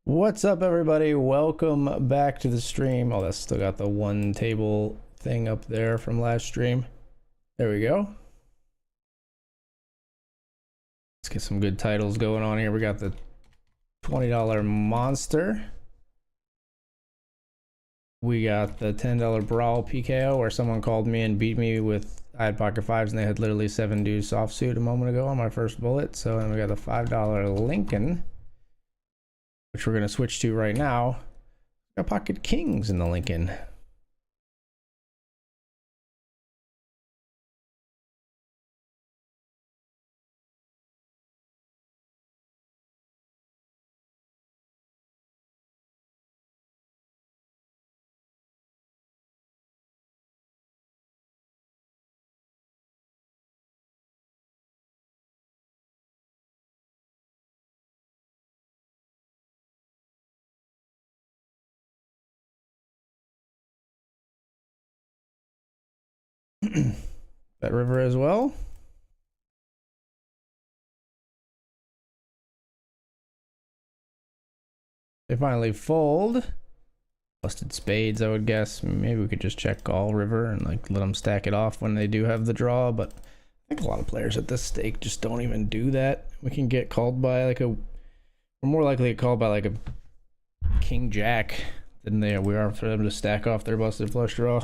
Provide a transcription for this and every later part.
What's up, everybody? Welcome back to the stream. Oh, that's still got the one table thing up there from last stream. There we go. Let's get some good titles going on here. We got the $20 Monster. We got the $10 Brawl PKO, where someone called me and beat me with, I had pocket fives and they had literally 7 deuce offsuit a moment ago on my first bullet. So then we got the $5 Lincoln, which we're going to switch to right now. We got pocket kings in the Lincoln. Bet river as well. They finally fold. Busted spades, I would guess. Maybe we could just check all river and like let them stack it off when they do have the draw, but I think a lot of players at this stake just don't even do that. We can get called by like a, we're more likely to get called by like a king jack than we are for them to stack off their busted flush draw.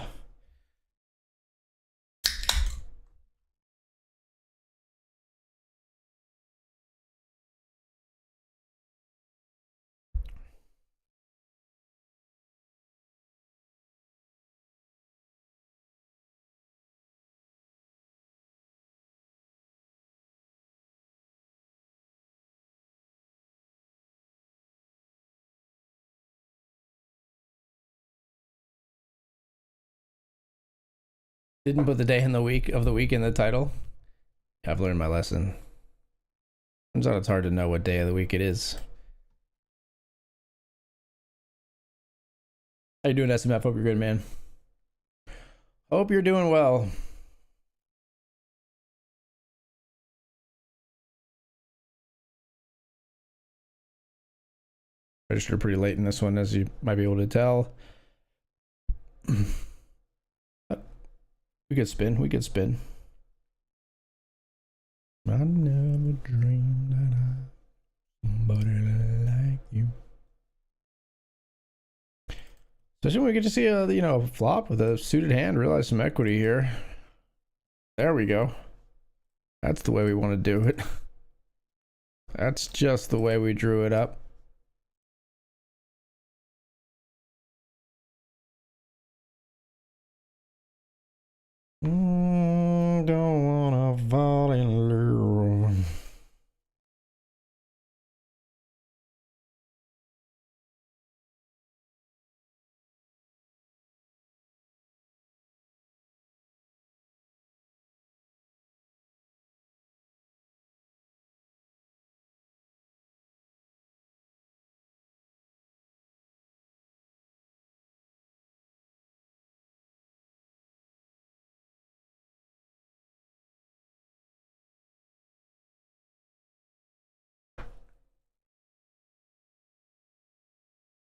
Didn't put the day in the week in the title. I've learned my lesson. Turns out it's hard to know what day of the week it is. How you doing, SMF? Hope you're good, man. Hope you're doing well. Registered pretty late in this one, as you might be able to tell. We could spin. We could spin. I never dreamed that somebody like you. Especially when we get to see a flop with a suited hand. Realize some equity here. There we go. That's the way we want to do it. That's just the way we drew it up. Don't wanna fall in love.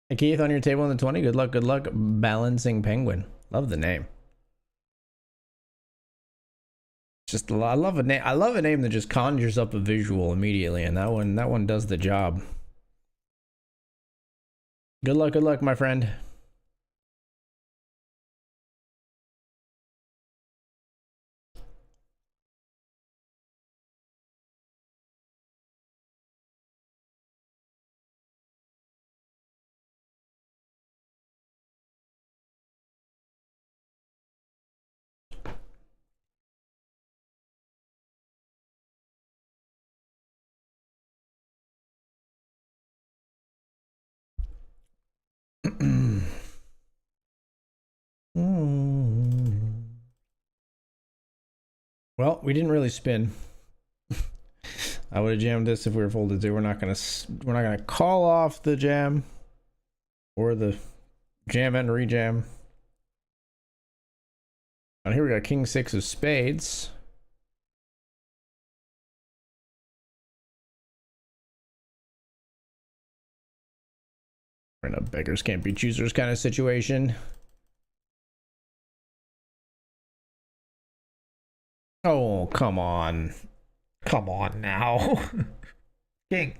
Hey Keith, on your table in the 20. Good luck, good luck. Balancing Penguin. Love the name. Just I love a name. I love a name that just conjures up a visual immediately, and that one does the job. Good luck, my friend. Well, we didn't really spin. I would have jammed this if we were folded to. We're not gonna call off the jam or the jam and rejam. And here we got king 6 of spades. We're in a beggars can't be choosers kind of situation. Oh, come on. Come on now. King.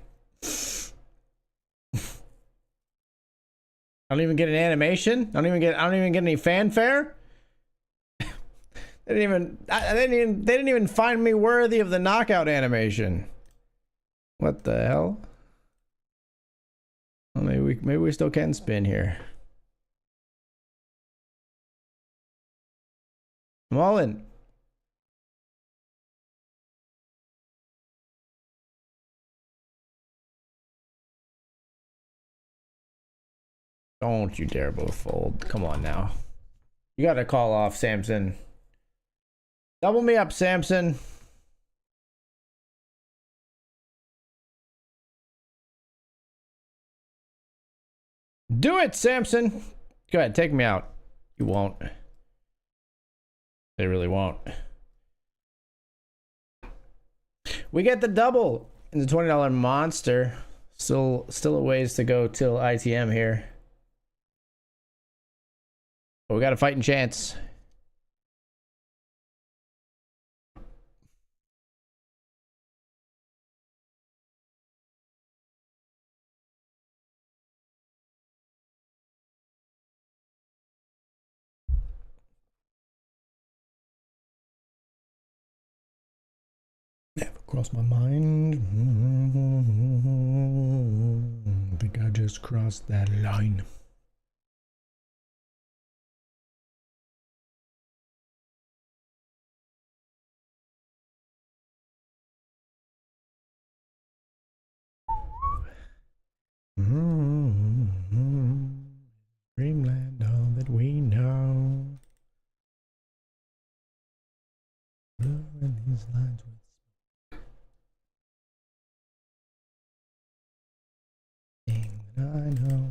I don't even get an animation. I don't even get any fanfare. They didn't even find me worthy of the knockout animation. What the hell? Well, maybe we still can spin here. I'm all in. Don't you dare both fold. Come on now. You gotta call off, Samson. Double me up, Samson. Do it, Samson. Go ahead, take me out. You won't. They really won't. We get the double in the $20 monster. Still a ways to go till ITM here. But we got a fighting chance. Never crossed my mind. I think I just crossed that line. Dreamland, all that we know. Blurring these lines with thing that I know.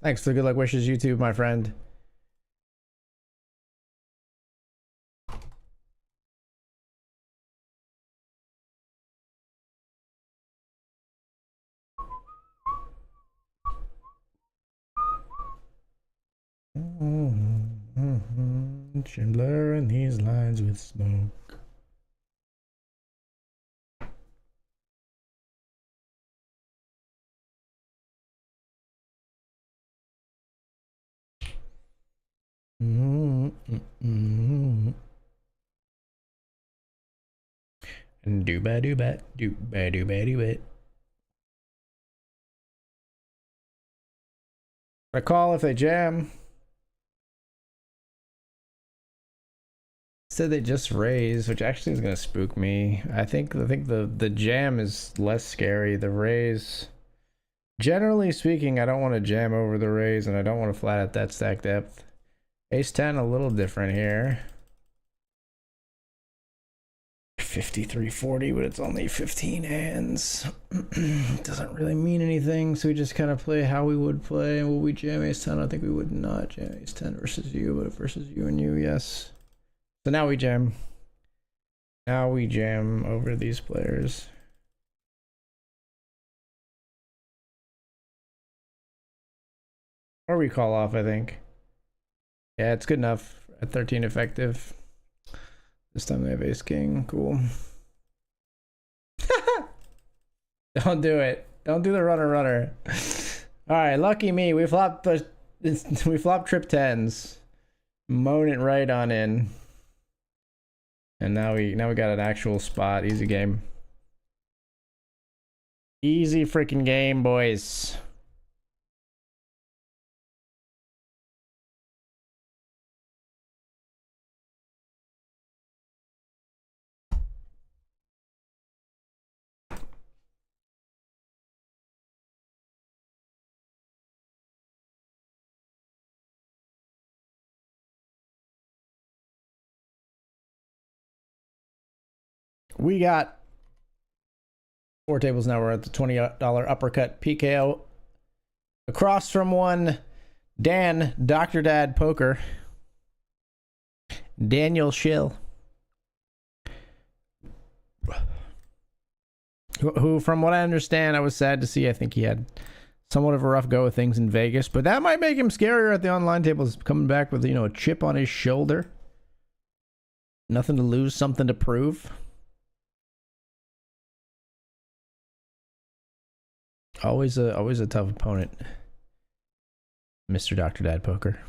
Thanks for the good luck wishes, YouTube, my friend. Blurring these lines with smoke. Do ba do ba do ba do ba do it. I call if they jam. Said they just raise, which actually is gonna spook me. I think the jam is less scary. The raise, generally speaking, I don't want to jam over the raise, and I don't want to flat at that stack depth. Ace 10 a little different here. 53-40, but it's only 15 hands. Doesn't really mean anything, so we just kind of play how we would play. Will we jam Ace 10? I think we would not jam Ace 10 versus you, but versus you and you, yes. So now we jam. Now we jam over these players. Or we call off, I think. Yeah, it's good enough at 13 effective. This time they have ace king. Cool. Don't do it. Don't do the runner. All right, lucky me. We flopped trip tens. Moan it right on in. And now we got an actual spot. Easy game. Easy freaking game, boys. We got 4 tables now. We're at the $20 uppercut PKO. Across from one, Dan, Dr. Dad Poker. Daniel Schill. Who, from what I understand, I was sad to see. I think he had somewhat of a rough go of things in Vegas, but that might make him scarier at the online tables, coming back with, a chip on his shoulder. Nothing to lose, something to prove. Always a tough opponent, Mr. Dr. Dad Poker.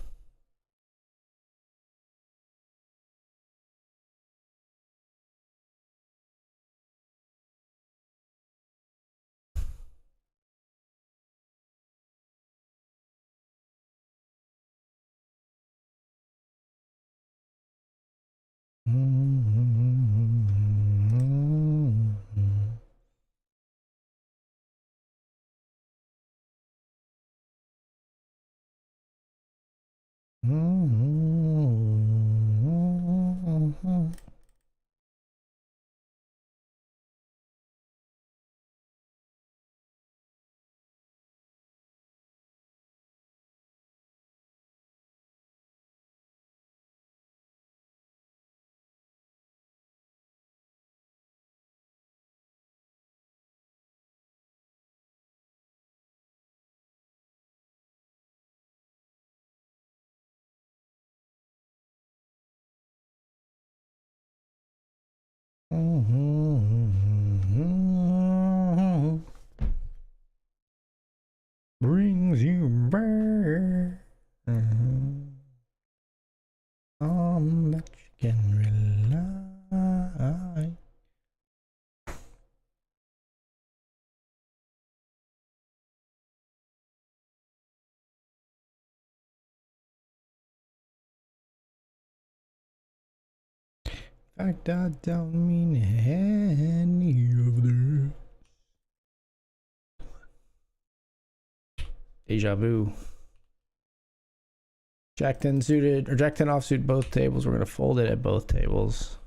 Brings you back. That you can rely. In fact, I don't mean any of this. Deja vu. Jack 10 suited, or Jack 10 offsuit both tables. We're going to fold it at both tables.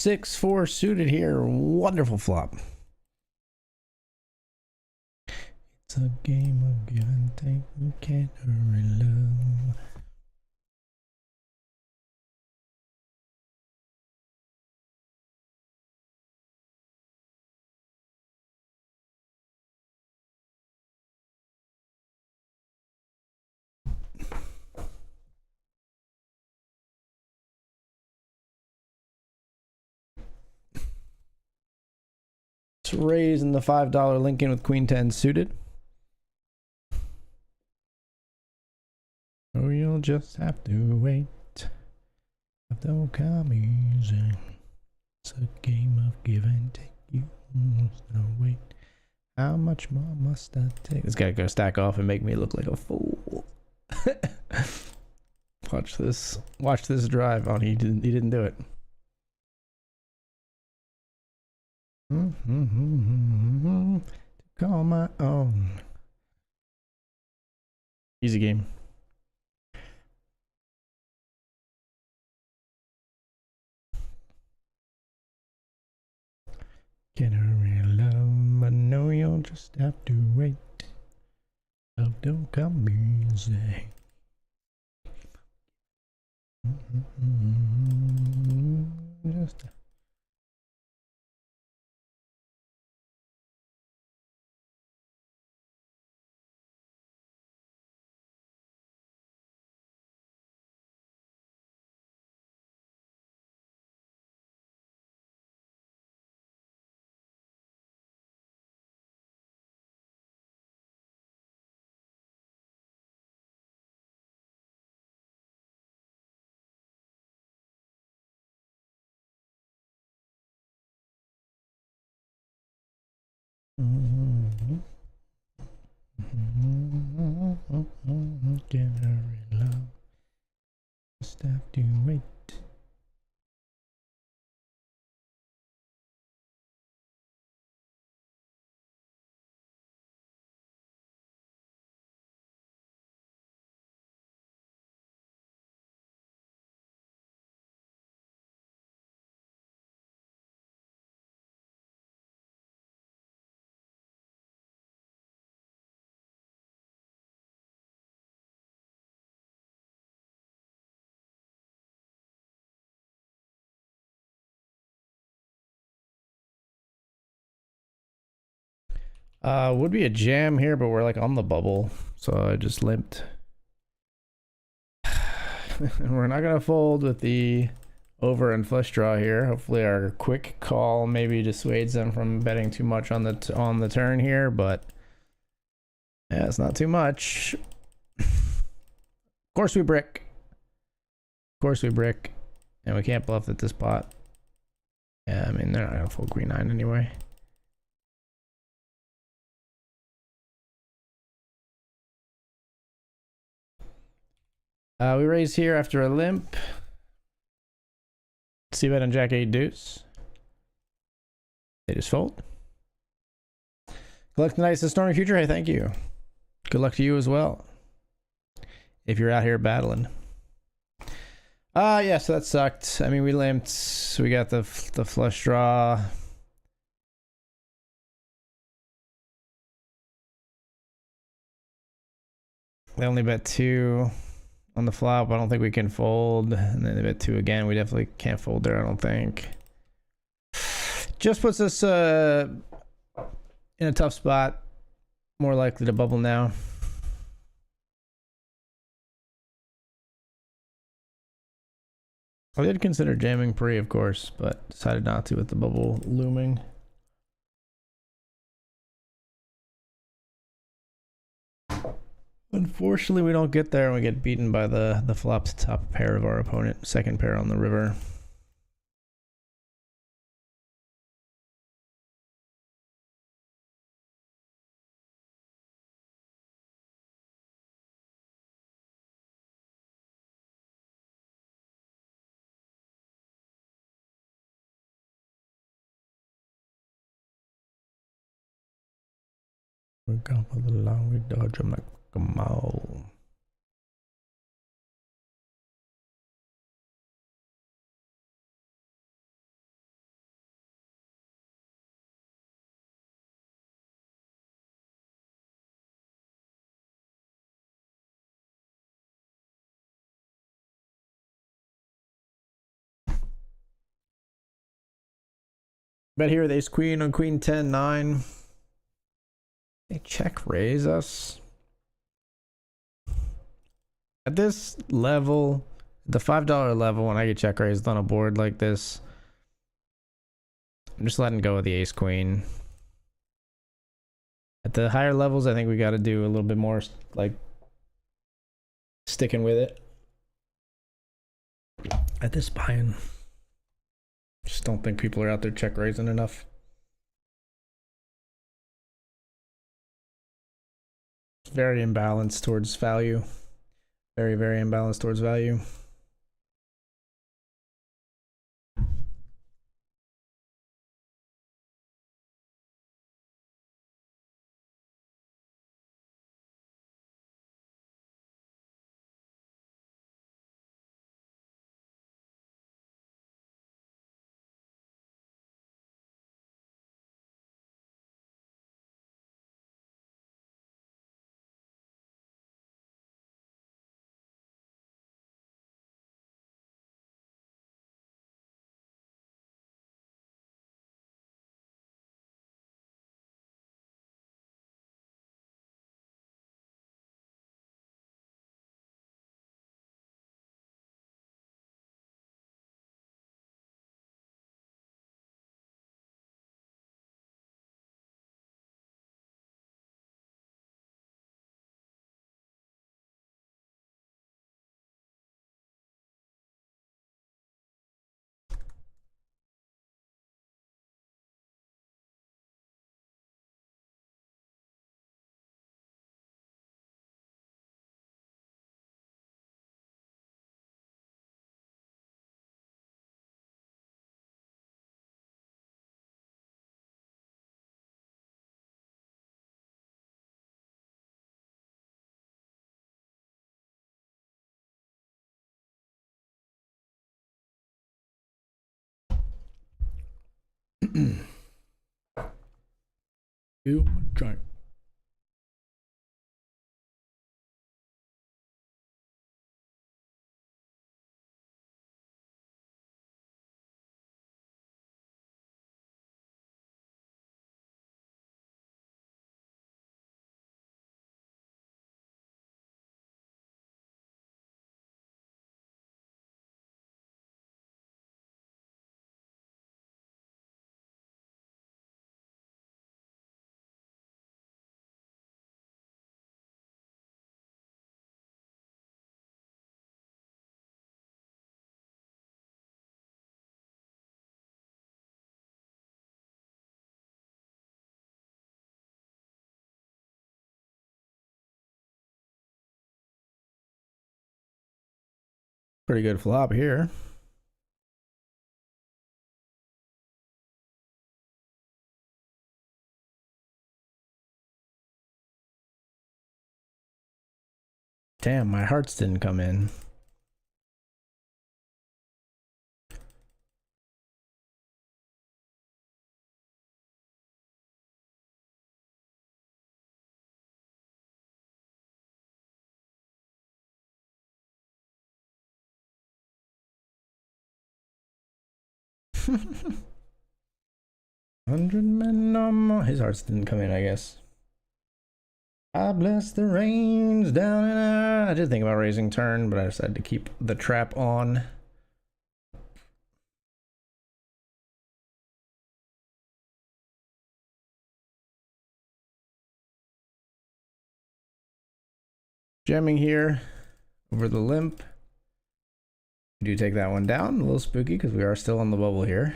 6-4 suited here. Wonderful flop. It's a game of give and take. You can't hurry love. It's raising the $5 Lincoln with Queen 10 suited. Oh, you'll just have to wait. Don't come easy. It's a game of give and take. You must not wait. How much more must I take? This guy gotta stack off and make me look like a fool. Watch this. Watch this drive. Oh, he didn't do it. To call my own. Easy game. Get a real love, but no, you'll just have to wait. Love don't come easy. Just get a real love. Just have to wait. Would be a jam here, but we're like on the bubble, so I just limped. We're not gonna fold with the over and flush draw here. Hopefully our quick call maybe dissuades them from betting too much on the turn here, but yeah, it's not too much. Of course we brick. Of course we brick. And we can't bluff at this pot. Yeah, I mean they're not gonna fold queen 9 anyway. We raise here after a limp. C-bet on Jack 8 deuce. They just fold. Collect the nice and stormy future. Hey, thank you. Good luck to you as well. If you're out here battling. Yeah, so that sucked. I mean, we limped. So we got the flush draw. They only bet 2 on the flop. I don't think we can fold. And then they bet 2 again. We definitely can't fold there, I don't think. Just puts us in a tough spot. More likely to bubble now. I did consider jamming pre, of course, but decided not to with the bubble looming. Unfortunately, we don't get there and we get beaten by the flopped top pair of our opponent, second pair on the river. We're going for the long, we dodge them like a mole. Bet here with ace queen on queen 10 9. They check raise us at this level, the $5 level. When I get check raised on a board like this, I'm just letting go of the ace queen. At the higher levels, I think we got to do a little bit more like sticking with it. At this buy-in, just don't think people are out there check raising enough. It's very imbalanced towards value. Very, very imbalanced towards value. Giant. Pretty good flop here. Damn, my hearts didn't come in. Hundred men no more. His hearts didn't come in, I guess. I bless the rains down in I did think about raising turn, but I decided to keep the trap on. Jamming here over the limp. Do take that one down. A little spooky because we are still on the bubble here.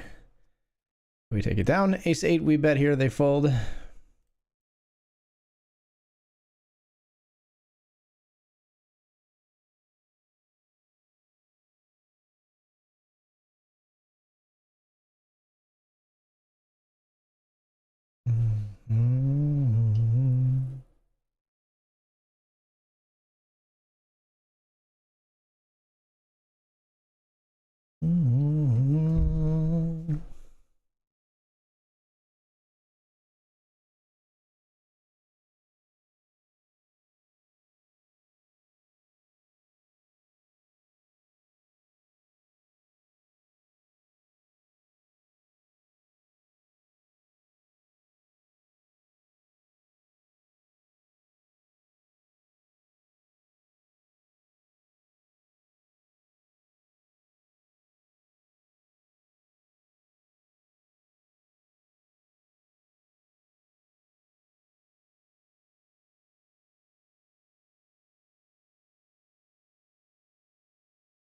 We take it down. Ace 8 we bet here. They fold.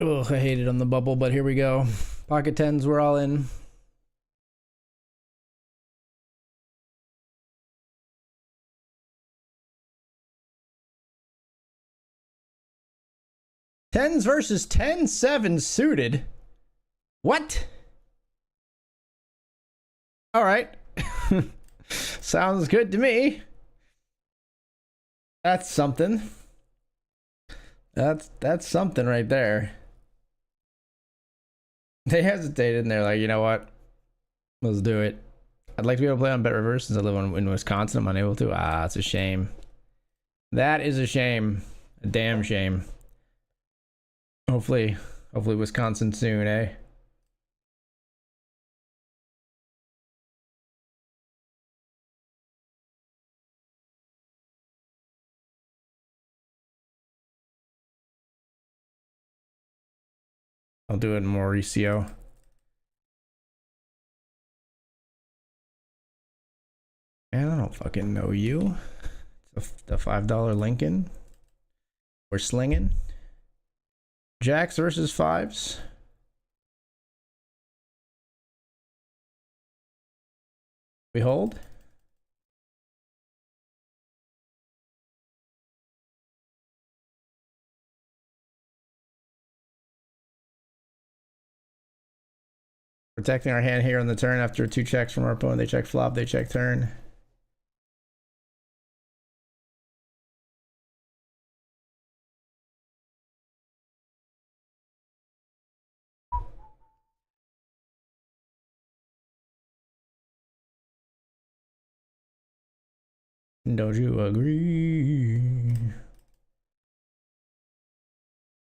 Oh, I hate it on the bubble, but here we go. Pocket tens, we're all in. Tens versus 10-7 suited. What? All right. Sounds good to me. That's something. That's something right there. They hesitated and they're like, you know what? Let's do it. I'd like to be able to play on BetRivers since I live in Wisconsin. I'm unable to. Ah, it's a shame. That is a shame. A damn shame. Hopefully Wisconsin soon, eh? I'll do it in Mauricio. Man, I don't fucking know you. It's the $5 Lincoln. We're slinging. Jacks versus fives. We hold. Protecting our hand here on the turn after 2 checks from our opponent. They check flop, they check turn. Don't you agree?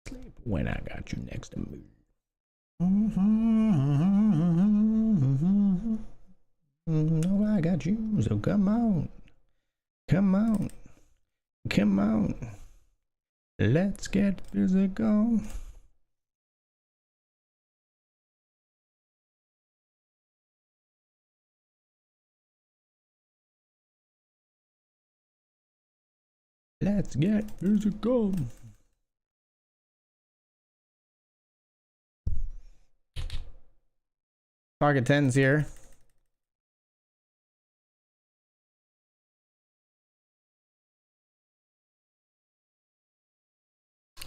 Sleep when I got you next to me. No, I got you, so come on. Come on. Come on. Let's get physical. Let's get physical. Pocket tens here.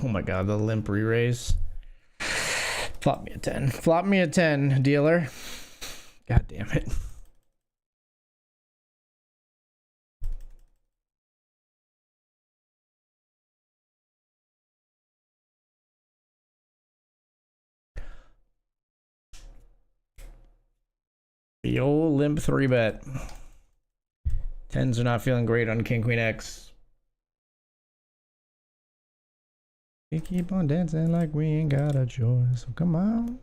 Oh my god, the limp re-raise. Flop me a 10. Flop me a 10, dealer. God damn it. The old limp 3-bet. Tens are not feeling great on King Queen X. We keep on dancing like we ain't got a choice. So come on.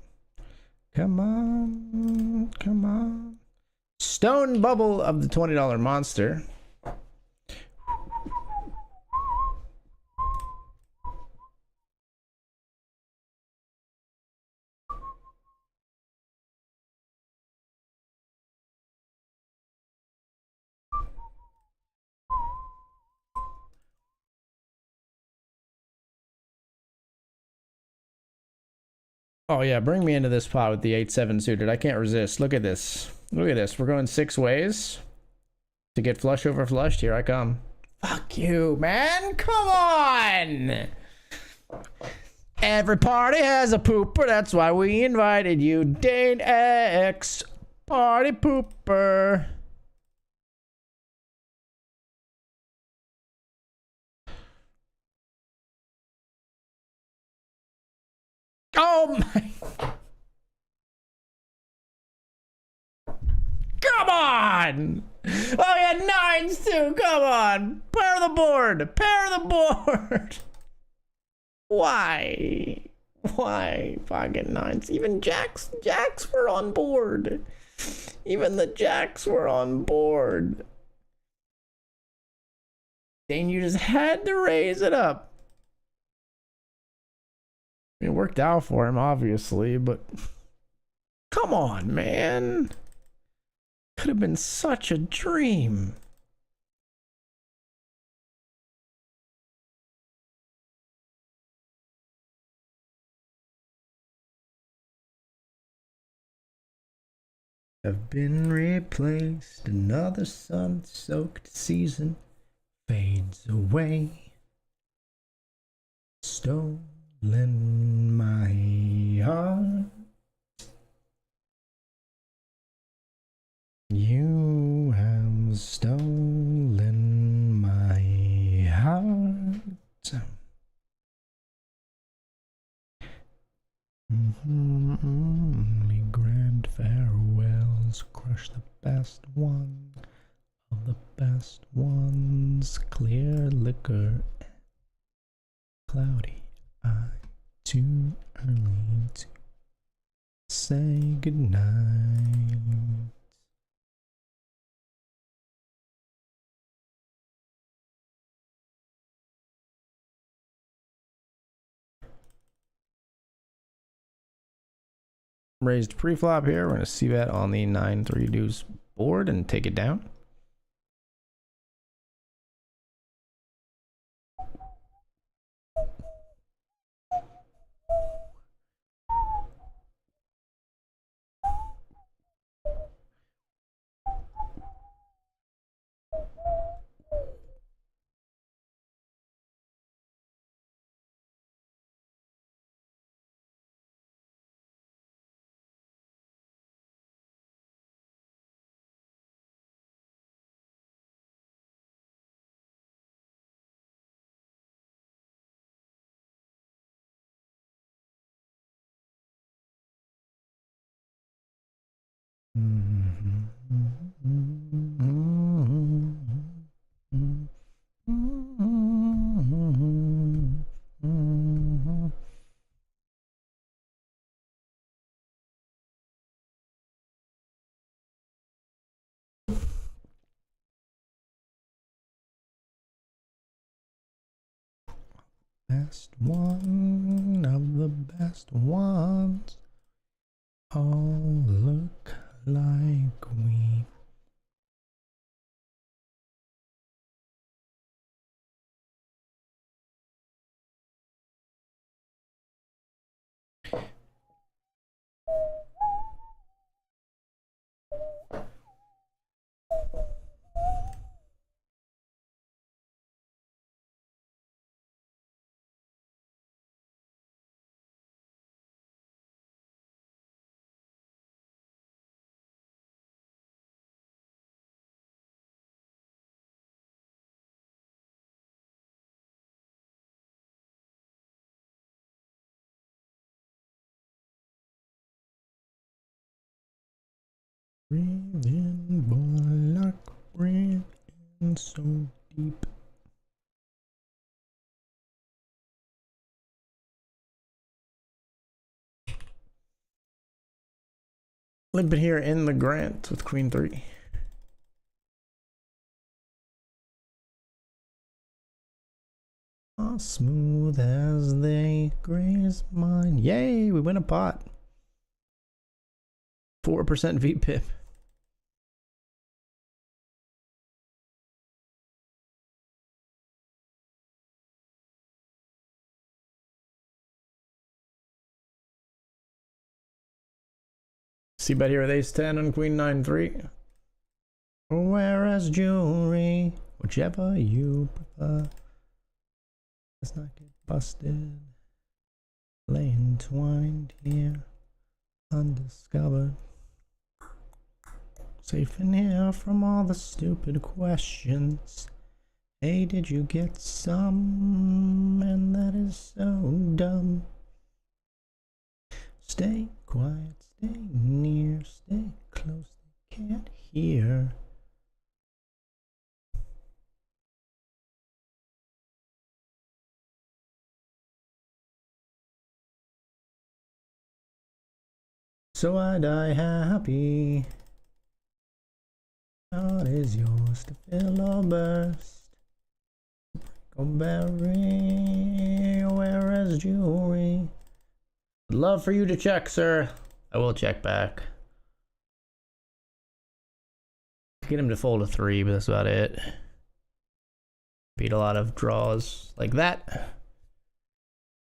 Come on. Come on. Stone bubble of the $20 monster. Oh yeah, bring me into this pot with the 8-7 suited. I can't resist. Look at this. Look at this. We're going 6 ways to get flush over flushed. Here I come. Fuck you, man. Come on. Every party has a pooper. That's why we invited you. Date X party pooper. Oh my. Come on. Oh yeah, nines too. Come on. Pair the board. Pair the board. Why? Why pocket nines? Even jacks were on board. Even the jacks were on board. Dang, you just had to raise it up. It worked out for him, obviously, but come on, man. Could have been such a dream. have been replaced. Another sun-soaked season fades away. Stolen my heart. You have stolen my heart. Only grand farewells crush the best one of the best ones. Clear liquor, cloudy eye. Too early to say goodnight. Raised pre-flop here. We're going to see that on the 9-3 deuce board and take it down. Best one of the best ones. All look like we. Breathe in, boy, like breathe in so deep. Limping here in the Grant with Queen 3. Smooth as they graze mine. Yay, we win a pot. 4% VPIP. See bet here with ace 10 on queen 9-3. Wear as jewelry, whichever you prefer. Let's not get busted. Lay entwined here, undiscovered. Safe in here from all the stupid questions. Hey, did you get some? And that is so dumb. Stay quiet, stay near, stay close, they can't hear. So I die happy. Heart is yours to fill or burst. Berry, wear as jewelry. I'd love for you to check, sir. I will check back. Get him to fold a 3, but that's about it. Beat a lot of draws like that.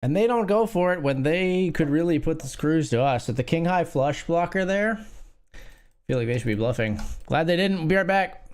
And they don't go for it when they could really put the screws to us. With the king high flush blocker there, Feel like they should be bluffing. Glad they didn't. We'll be right back.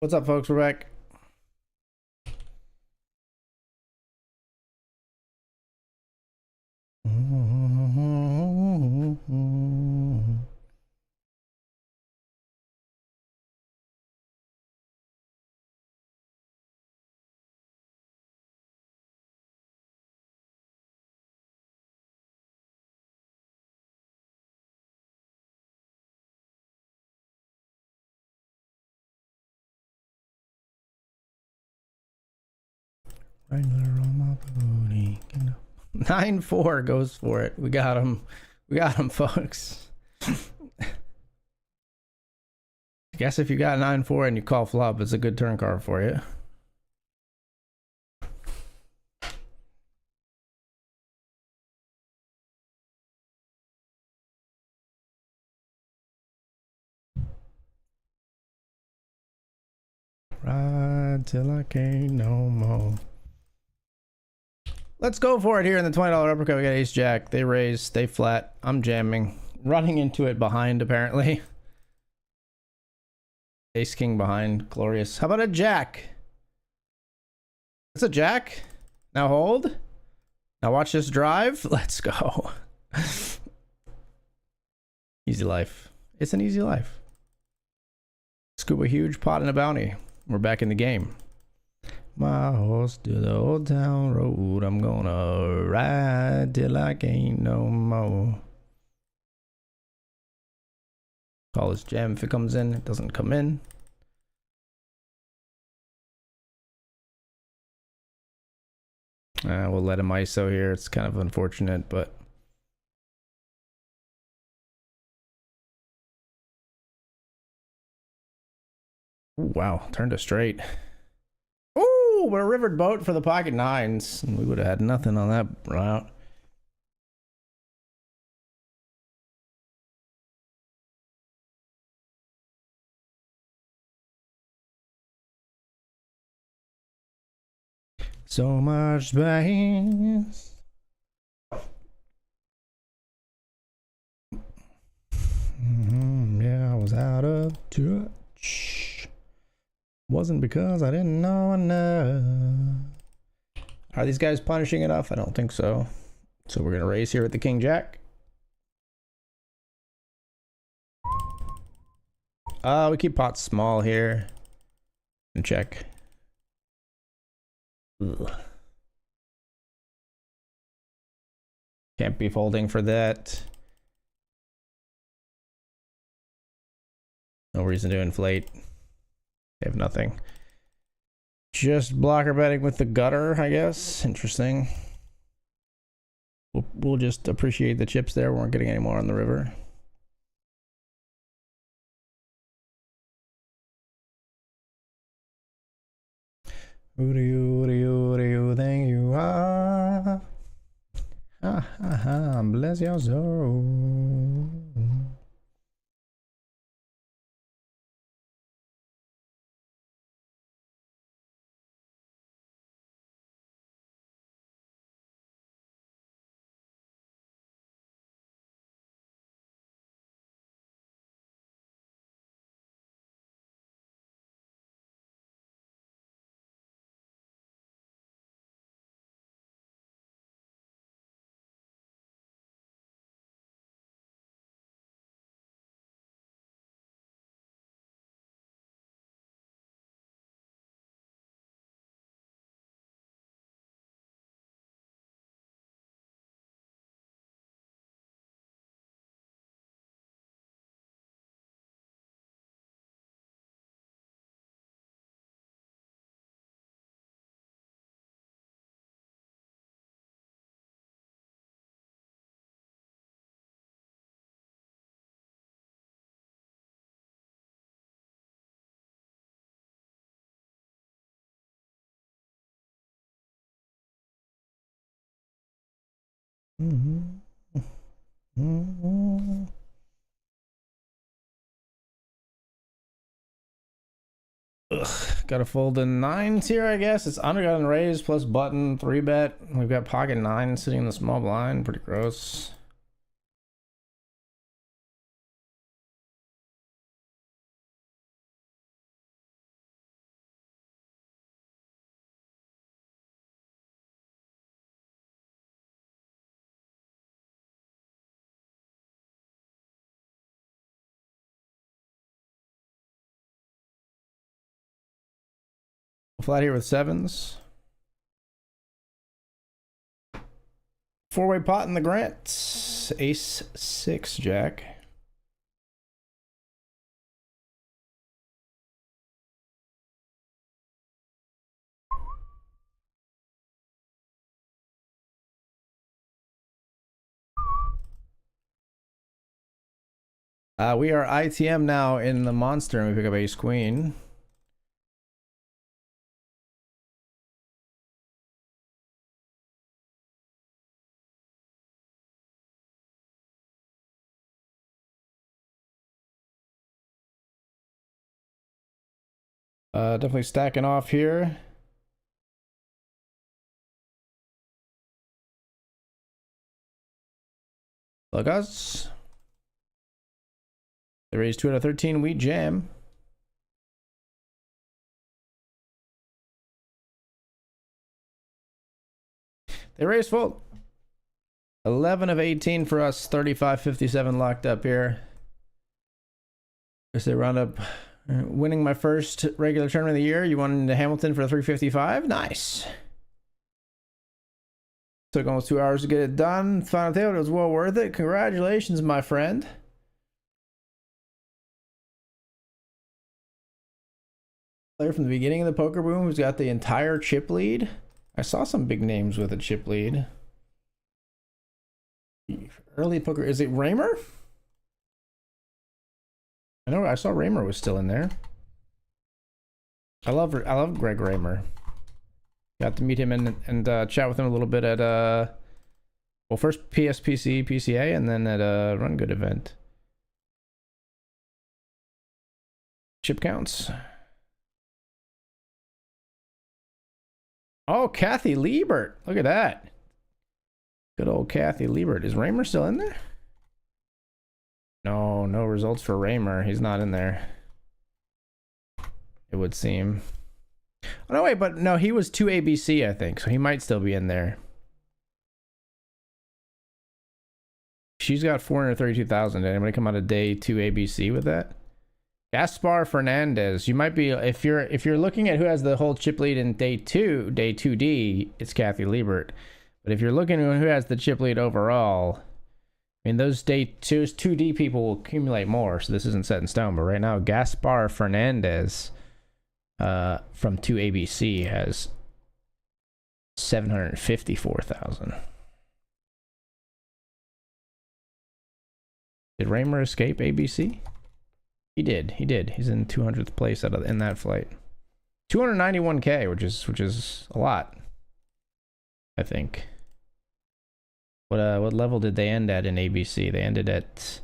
What's up, folks? We're back. Wrangler on my booty. 9-4 goes for it. We got him. We got him, folks. I guess if you got 9-4 and you call flop, it's a good turn card for you. Ride till I can't no more. Let's go for it here in the $20 uppercut. We got ace jack. They raise, they flat. I'm jamming. Running into it behind, apparently. Ace king behind. Glorious. How about a jack? It's a jack. Now hold. Now watch this drive. Let's go. Easy life. It's an easy life. Scoop a huge pot and a bounty. We're back in the game. My horse to the old town road. I'm gonna ride till I can't no more. Call this jam if it comes in. It doesn't come in. We'll let him ISO here. It's kind of unfortunate, but ooh, wow, turned a straight. Ooh, but a rivered boat for the pocket nines. We would have had nothing on that route. So much space. Yeah, I was out of touch. Wasn't because I didn't know enough. Are these guys punishing enough? I don't think so. So we're gonna raise here with the king jack. We keep pots small here and check. Ugh. Can't be folding for that. No reason to inflate. They have nothing. Just blocker betting with the gutter, I guess. Interesting. We'll just appreciate the chips there. We weren't getting any more on the river. Who do you think you are? Ha ha ha, bless your soul. Ugh, gotta fold in nines here, I guess. It's undergun raise plus button, 3-bet. We've got pocket nine sitting in the small blind. Pretty gross. flat here with sevens. Four-way pot in the Grants. Ace, six, jack. We are ITM now in the monster, and we pick up ace queen. Definitely stacking off here. Look us. They raised 2 out of 13. We jam. They raised full. 11 of 18 for us. 35-57 locked up here. As they round up winning my first regular tournament of the year. You won into Hamilton for 355. Nice. Took almost 2 hours to get it done. Final table, it was well worth it. Congratulations, my friend. Player from the beginning of the poker boom who's got the entire chip lead. I saw some big names with a chip lead. Early poker, is it Raymer? I know I saw Raymer was still in there. I love Greg Raymer. Got to meet him and chat with him a little bit at well, first PSPC PCA and then at a Run Good event. Chip counts. Oh, Kathy Liebert. Look at that. Good old Kathy Liebert. Is Raymer still in there? No, no results for Raymer. He's not in there. It would seem. Oh, no, wait, but no, he was 2 ABC, I think, so he might still be in there. She's got 432,000. Did anybody come out of day 2 ABC with that? Gaspar Fernandez. You might be, if you're looking at who has the whole chip lead in day 2D, it's Kathy Liebert. But if you're looking at who has the chip lead overall, I mean, those day 2D people will accumulate more, so this isn't set in stone. But right now, Gaspar Fernandez from 2ABC has 754,000. Did Raymer escape ABC? He did. He's in 200th place in that flight. 291K, which is a lot, I think. What level did they end at in ABC? They ended at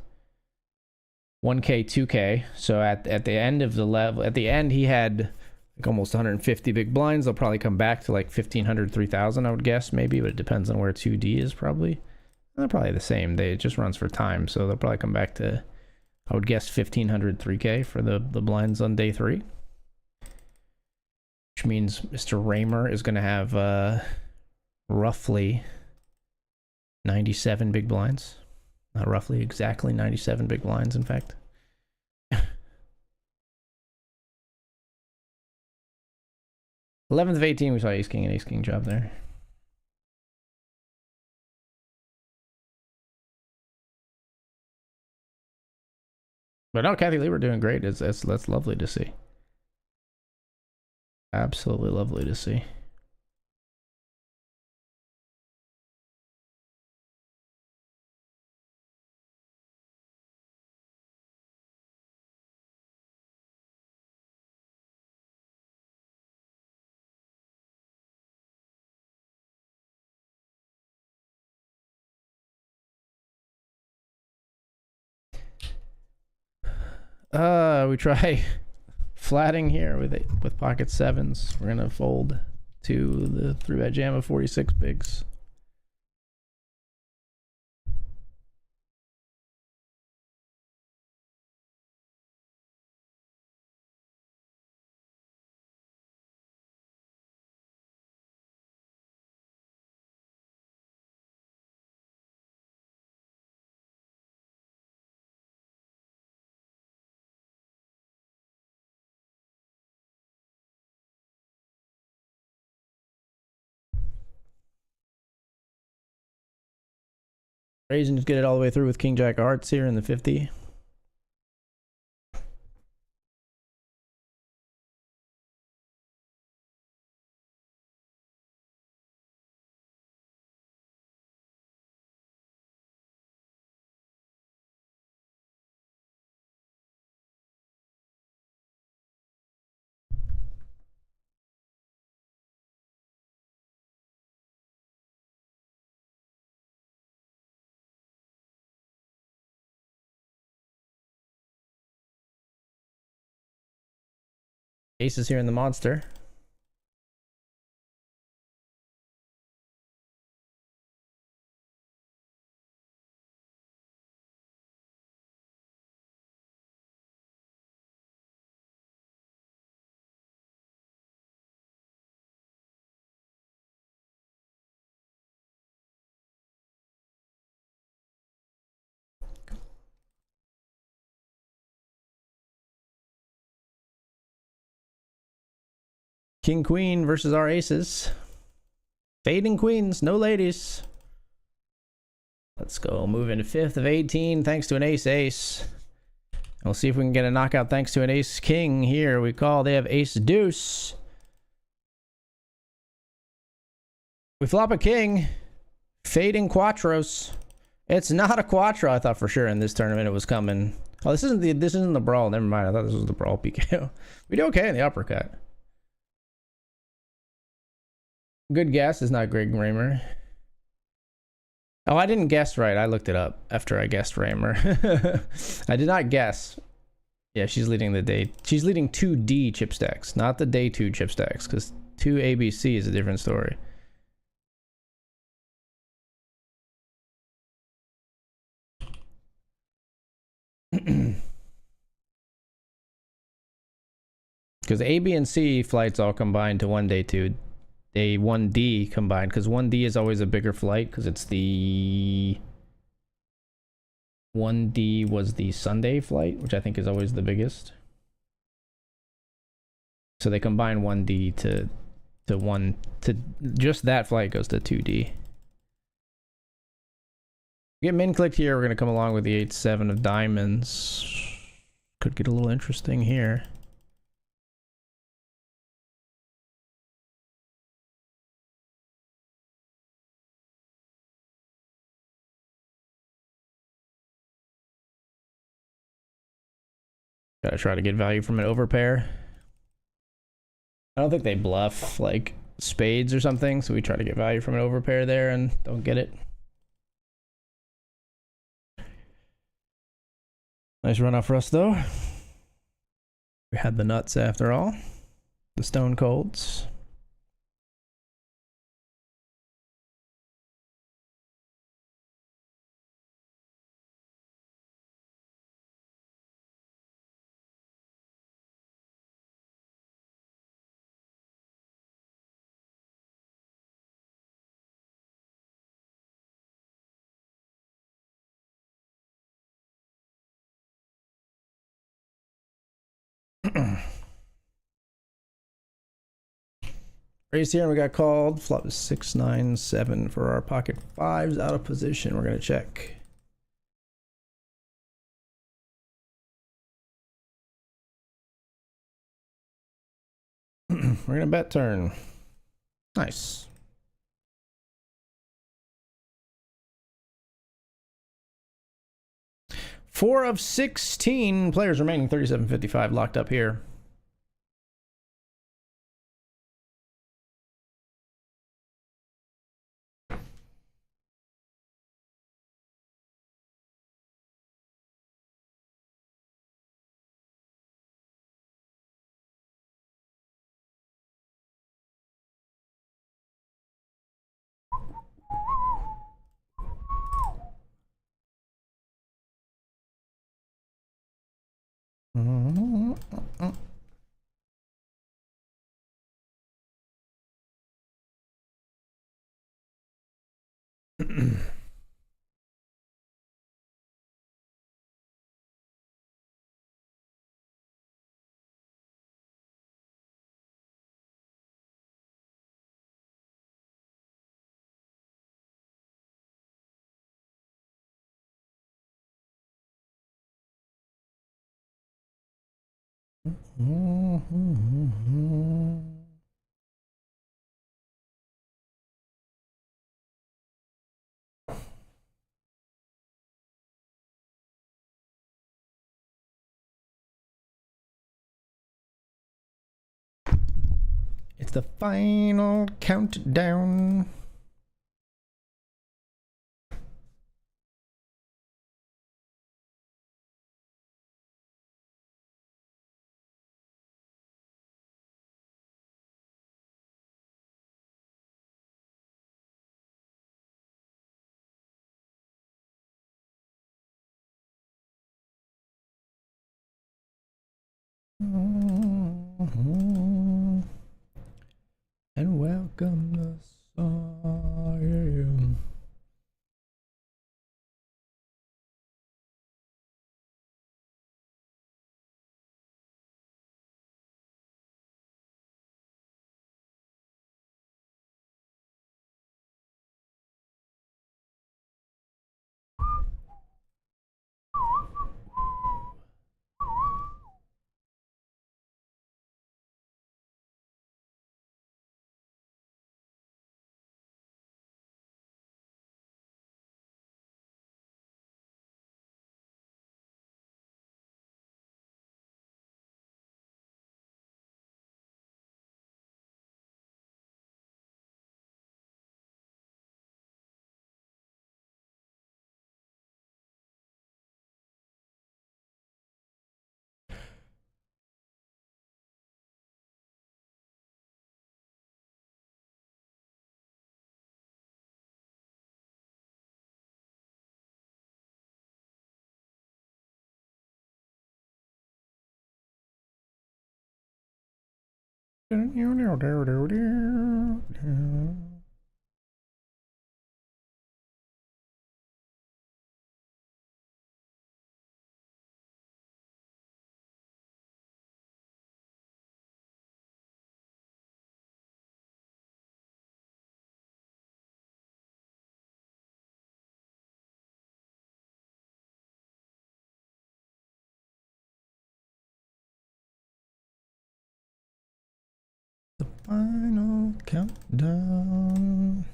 1K, 2K. So at the end of the level, at the end he had like almost 150 big blinds. They'll probably come back to like 1,500, 3,000, I would guess, maybe, but it depends on where 2D is probably. They're probably the same. It just runs for time, so they'll probably come back to, I would guess, 1,500, 3K for the blinds on day 3. Which means Mr. Raymer is going to have roughly 97 big blinds. Not roughly, exactly 97 big blinds, in fact. 11th of 18, we saw Ace King and Ace King job there. But no, Kathy Lee, we're doing great. That's lovely to see. Absolutely lovely to see. We try flatting here with pocket sevens. We're gonna fold to the 3-bet jam of 46 bigs. Raising just get it all the way through with King Jack of Hearts here in the 50. Aces here in the monster. King Queen versus our aces. Fading queens, no ladies. Let's go. Move into 5th of 18 thanks to an ace. We'll see if we can get a knockout thanks to an ace king here. We call, they have ace deuce. We flop a king. Fading quattros. It's not a quattro. I thought for sure in this tournament it was coming. Oh, this isn't the brawl. Never mind. I thought this was the brawl PKO. We do okay in the uppercut. Good guess is not Greg Raymer. Oh, I didn't guess right. I looked it up after I guessed Raymer. I did not guess. Yeah, she's leading the day. She's leading 2D chip stacks, not the day 2 chip stacks, because 2 ABC is a different story. Because A, B, and C flights all combined to one day 2. A 1D combined, because 1D is always a bigger flight, because it's the 1D was the Sunday flight, which I think is always the biggest. So they combine 1D to just that flight goes to 2D. Get min clicked here. We're gonna come along with the 8-7 of diamonds. Could get a little interesting here. Gotta try to get value from an overpair. I don't think they bluff like spades or something, so we try to get value from an overpair there and don't get it. Nice run off for us though. We had the nuts after all. The stone colds. Raise here, and we got called. Flop is 6, 9, 7 for our pocket fives out of position. We're gonna check. We're gonna bet turn. Nice. Four of 16 players remaining. 37.55 locked up here. It's the final countdown. And welcome the song. The final countdown.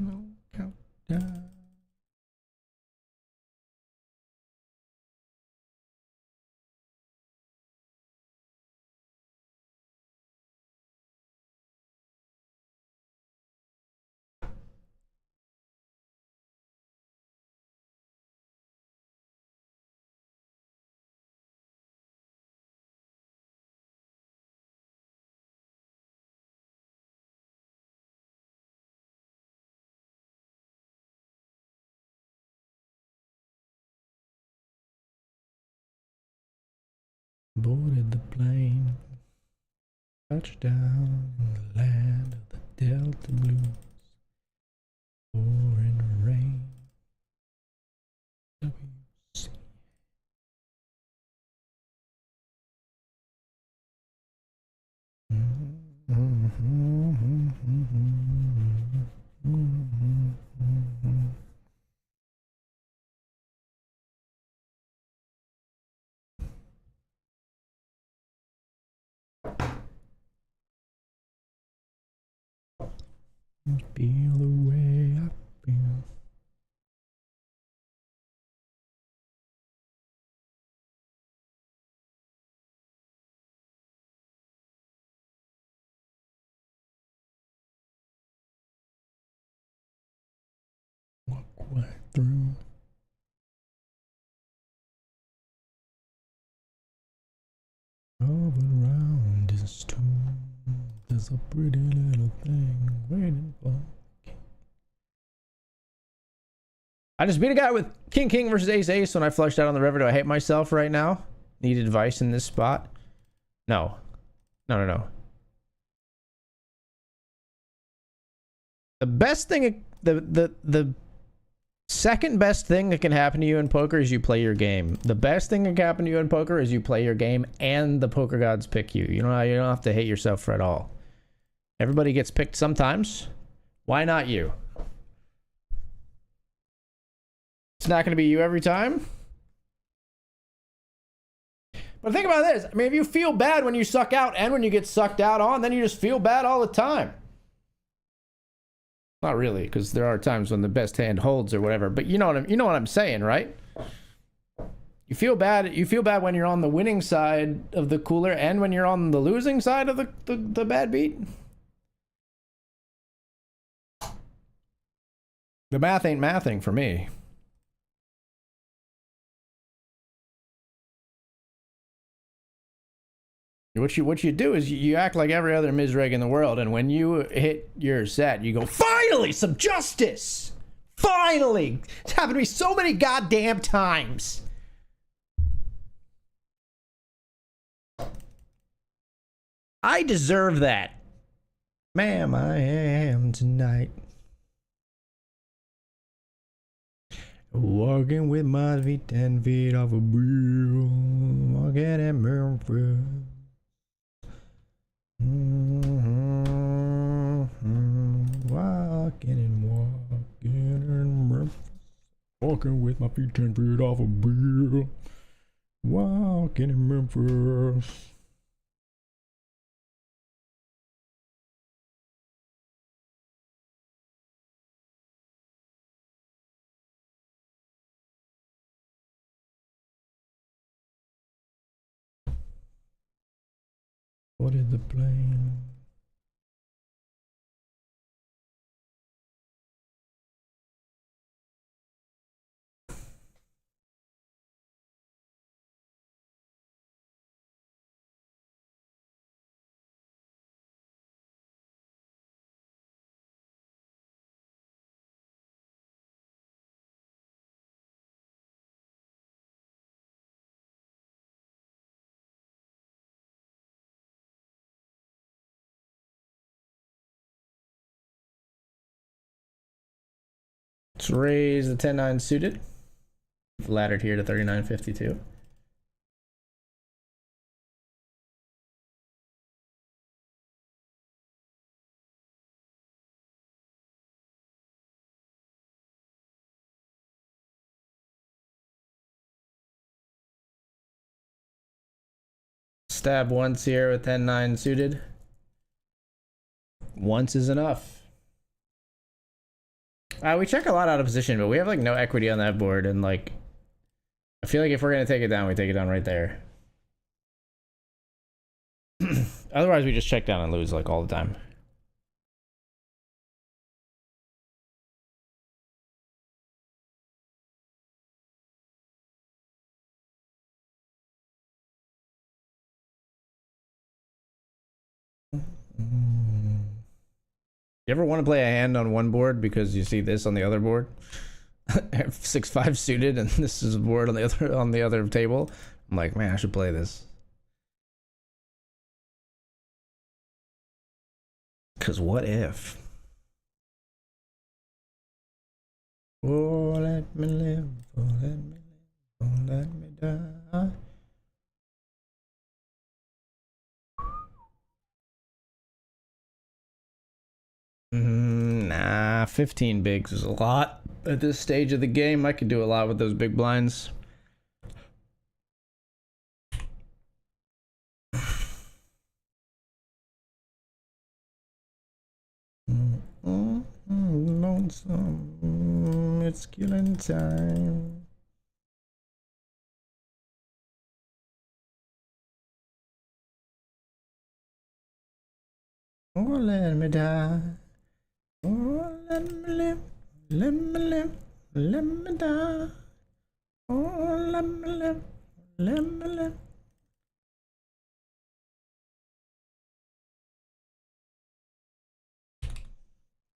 No countdown. Boarded the plane, touchdown in the land of the Delta Blues, pouring rain. WC. Feel the way I feel. Walk right through. All around this tomb, there's a pretty little thing waiting for. I just beat a guy with King King versus Ace Ace when I flushed out on the river. Do I hate myself right now? Need advice in this spot? No. No. The best thing, the second best thing that can happen to you in poker is you play your game. The best thing that can happen to you in poker is you play your game and the poker gods pick you. You don't have to hate yourself for it all. Everybody gets picked sometimes. Why not you? It's not going to be you every time. But think about this. I mean, if you feel bad when you suck out and when you get sucked out on, then you just feel bad all the time. Not really, because there are times when the best hand holds or whatever. But you know what I'm saying, right? You feel bad. You feel bad when you're on the winning side of the cooler and when you're on the losing side of the bad beat. The math ain't mathing for me. What you do is you act like every other Mizreg in the world, and when you hit your set, you go, finally, some justice! Finally! It's happened to me so many goddamn times. I deserve that. Ma'am, I am tonight. Walking with my feet 10 feet off a wheel. Walking in Memphis. Walking with my feet 10 feet off a wheel. Walking in Memphis. What is the plane? Let's raise the 10-9 suited. Laddered here to 39.52. Stab once here with 10-9 suited. Once is enough. We check a lot out of position, but we have like no equity on that board, and like I feel like if we're gonna take it down, we take it down right there. Otherwise, we just check down and lose like all the time. You ever want to play a hand on one board because you see this on the other board? I have 6-5 suited, and this is a board on the other table. I'm like, man, I should play this. Cause what if? Oh, let me live. Oh, let me live. Oh, let me die. Nah, 15 bigs is a lot at this stage of the game. I could do a lot with those big blinds. Lonesome, it's killing time. Oh, let me die. Oh, let me live, let me live, let me die. Oh, let me live, let me live.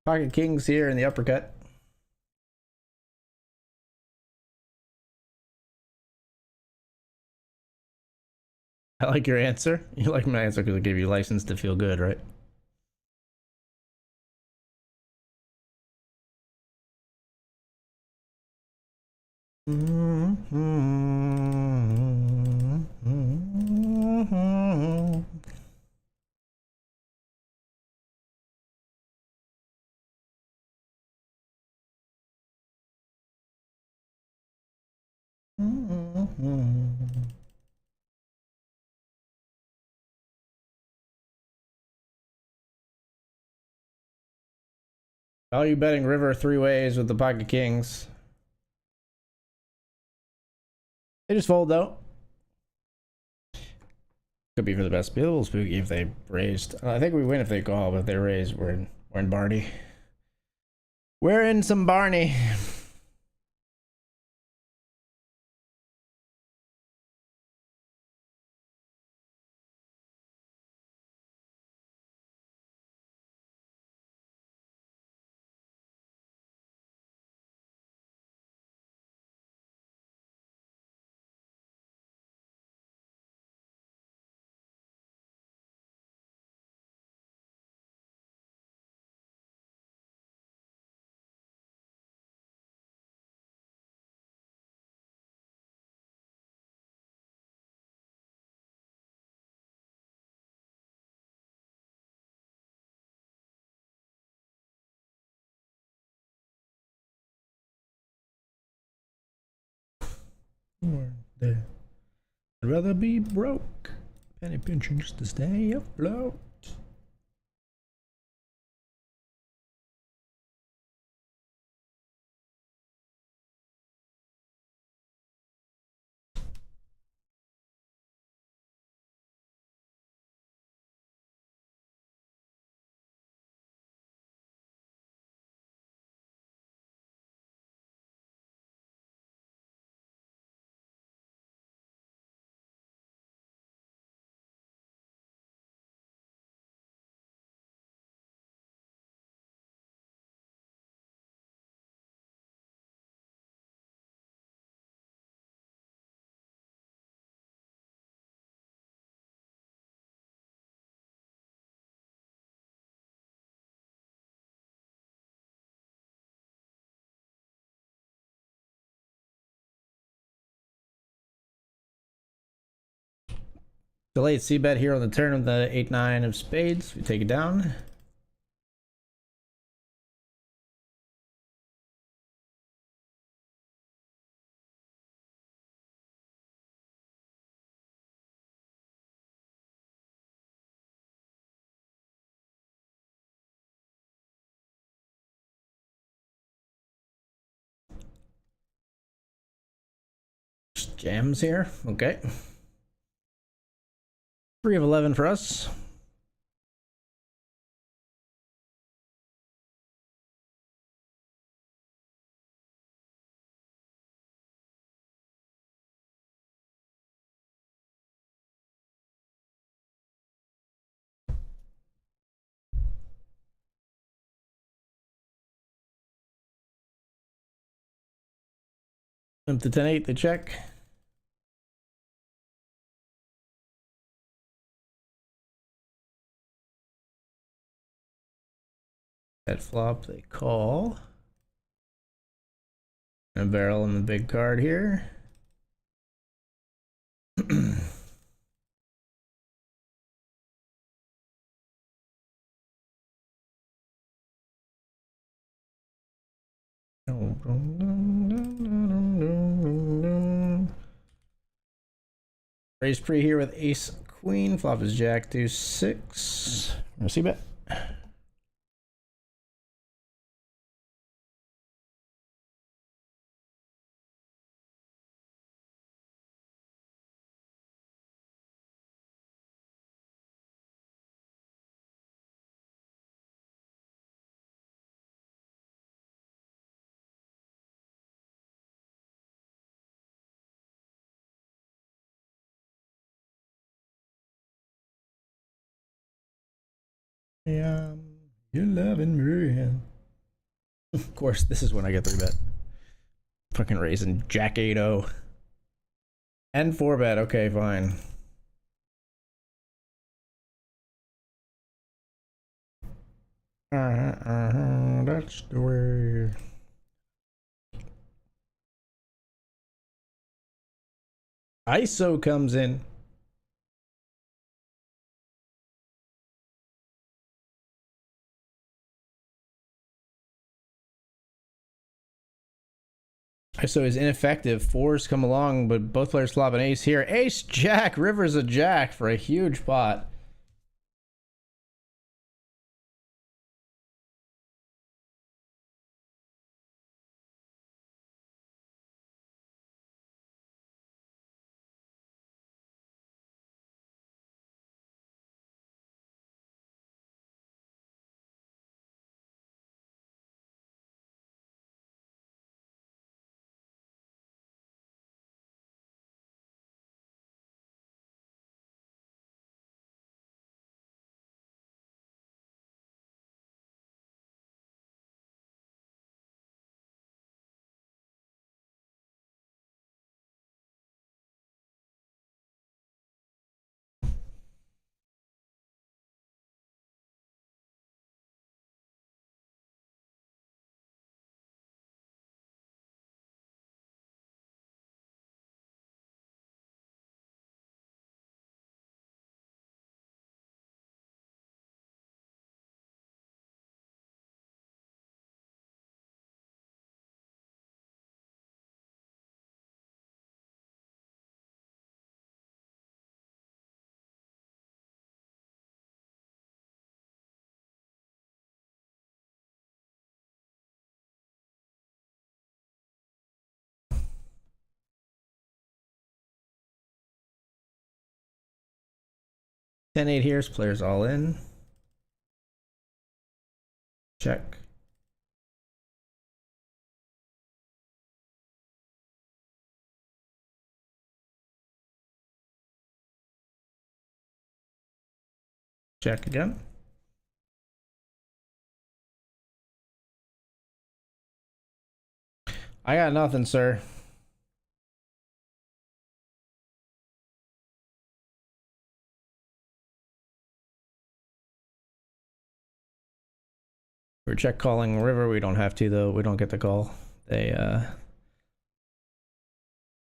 Pocket kings here in the uppercut. I like your answer. You like my answer because it gave you license to feel good, right? Value betting river 3 ways with the pocket kings. They just fold though. Could be for the best. Be a little spooky if they raised. I think we win if they call, but if they raise, we're in Barney. We're in some Barney. I'd rather be broke. Penny pinching just to stay afloat. Delayed c-bet here on the turn of the 8-9 of spades. We take it down. Just jams here. Okay. 3 of 11 for us. Up to 10-8, they check. At flop, they call. And a barrel in the big card here. Raise pre here with ace queen. Flop is jack deuce 6. We'll see bet. Yeah, you're loving me. Of course, this is when I get 3-bet. Fucking raising jack 8-0. And 4-bet, okay, fine. That's the way. ISO comes in. ISO is ineffective. Fours come along, but both players flop an ace here. Ace, jack, river's a jack for a huge pot. Ten eight here, players all in. Check. Check again. I got nothing, sir. We're check calling river. We don't have to though. We don't get the call. They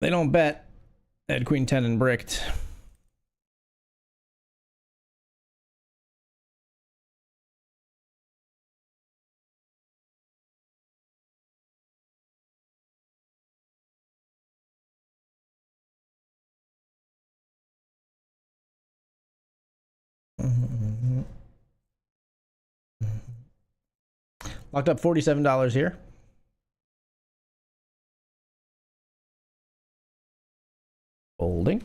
don't bet. They had queen 10 and bricked. Locked up $47 here. Folding.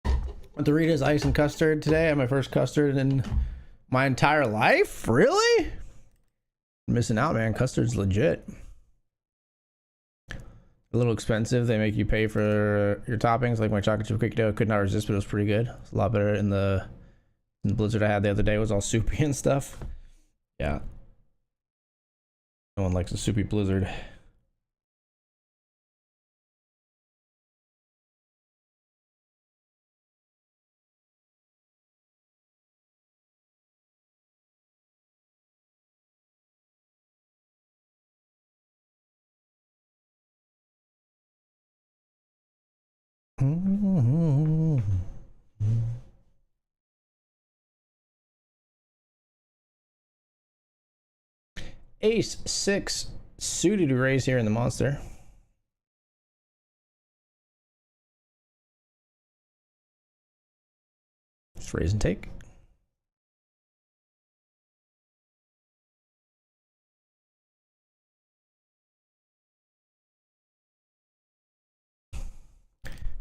Went to Rita's ice and custard today. I had my first custard in my entire life. Really? Missing out, man. Custard's legit. A little expensive. They make you pay for your toppings. Like my chocolate chip cookie dough, could not resist, but it was pretty good. It's a lot better in the blizzard I had the other day. It was all soupy and stuff. Yeah. No one likes a soupy blizzard. Ace 6 suited to raise here in the monster. Just raise and take.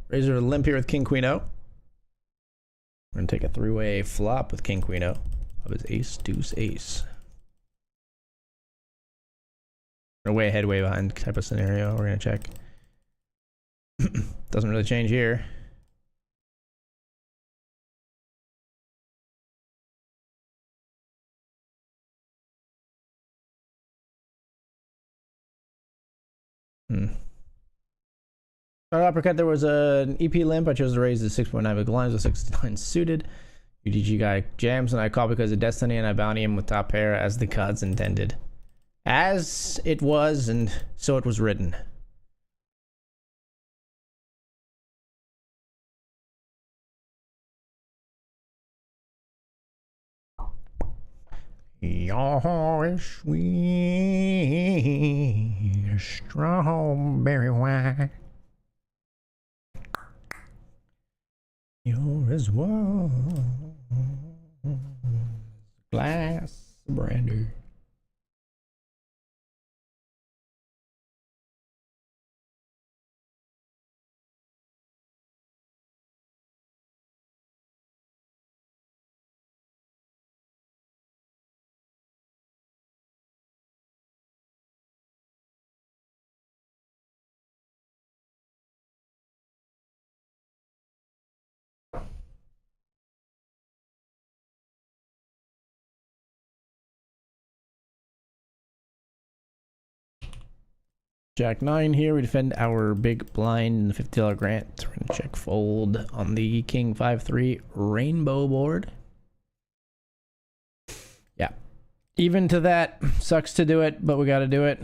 Razor limp here with King Queen O. We're gonna take a three-way flop with King Queen O. Of his ace, deuce, ace. Way ahead, way behind type of scenario. We're gonna check. Doesn't really change here. Uppercut, there was an EP limp. I chose to raise the 6.9 big blinds with 69 suited. UDG guy jams and I call because of destiny and I bounty him with top pair as the gods intended. As it was, and so it was written. Your sweet strawberry wine. You're as warm glass of brandy. Jack 9 here. We defend our big blind in the $50 grant. We're going to check fold on the King 5-3 rainbow board. Yeah. Even to that. Sucks to do it, but we got to do it.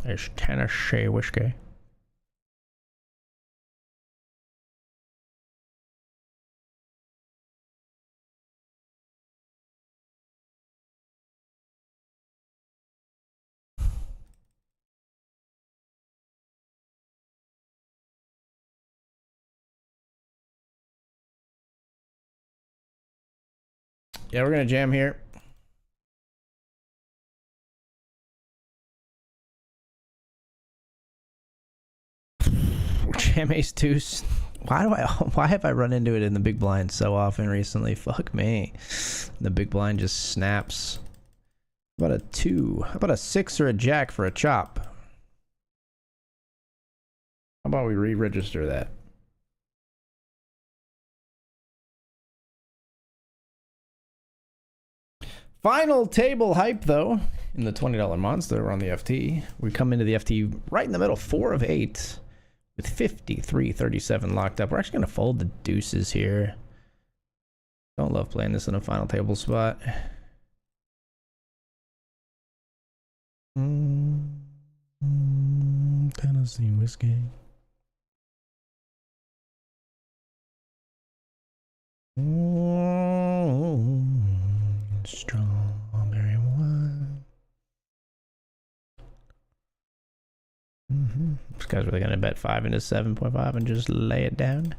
There's Tennessee whiskey. Yeah, we're going to jam here. Jam ace deuce. Why have I run into it in the big blind so often recently? Fuck me. The big blind just snaps. How about a 2? How about a 6 or a jack for a chop? How about we re-register that? Final table hype, though. In the $20 monster, we're on the FT. We come into the FT right in the middle, 4 of 8. With 53-37 locked up. We're actually going to fold the deuces here. Don't love playing this in a final table spot. Tennessee whiskey. Strawberry wine. This guy's really gonna bet 5 into 7.5 and just lay it down.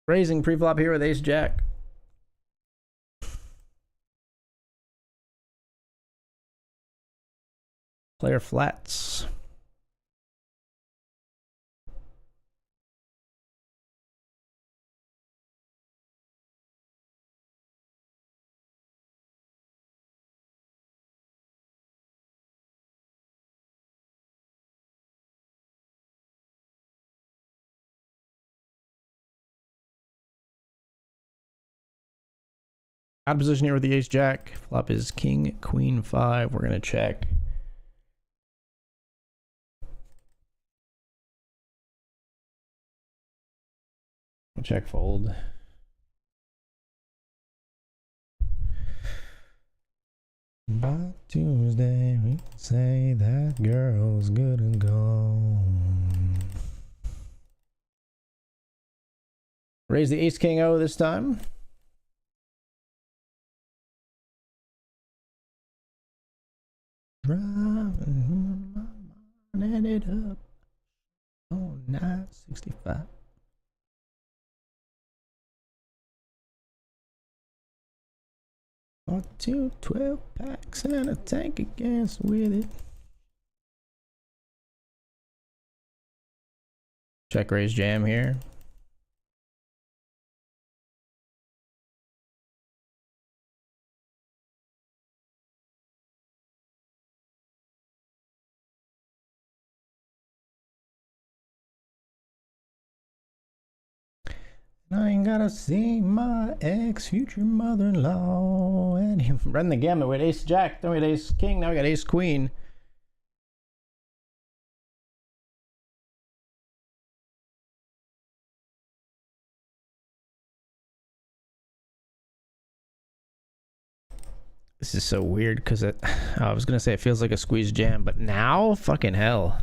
Raising pre-flop here with ace jack. Player flats. Odd position here with the ace jack. Flop is king, queen 5. We're gonna check. We'll check fold. By Tuesday, we say that girl's good and gone. Raise the ace king O this time. Driving it up. Oh, 965. Or 2 12 packs and a tank of gas with it. Check raise jam here. I ain't gotta see my ex future mother-in-law. And he run the gamut with ace jack, then we had ace king, now we got ace queen. This is so weird because I was gonna say it feels like a squeeze jam, but now fucking hell.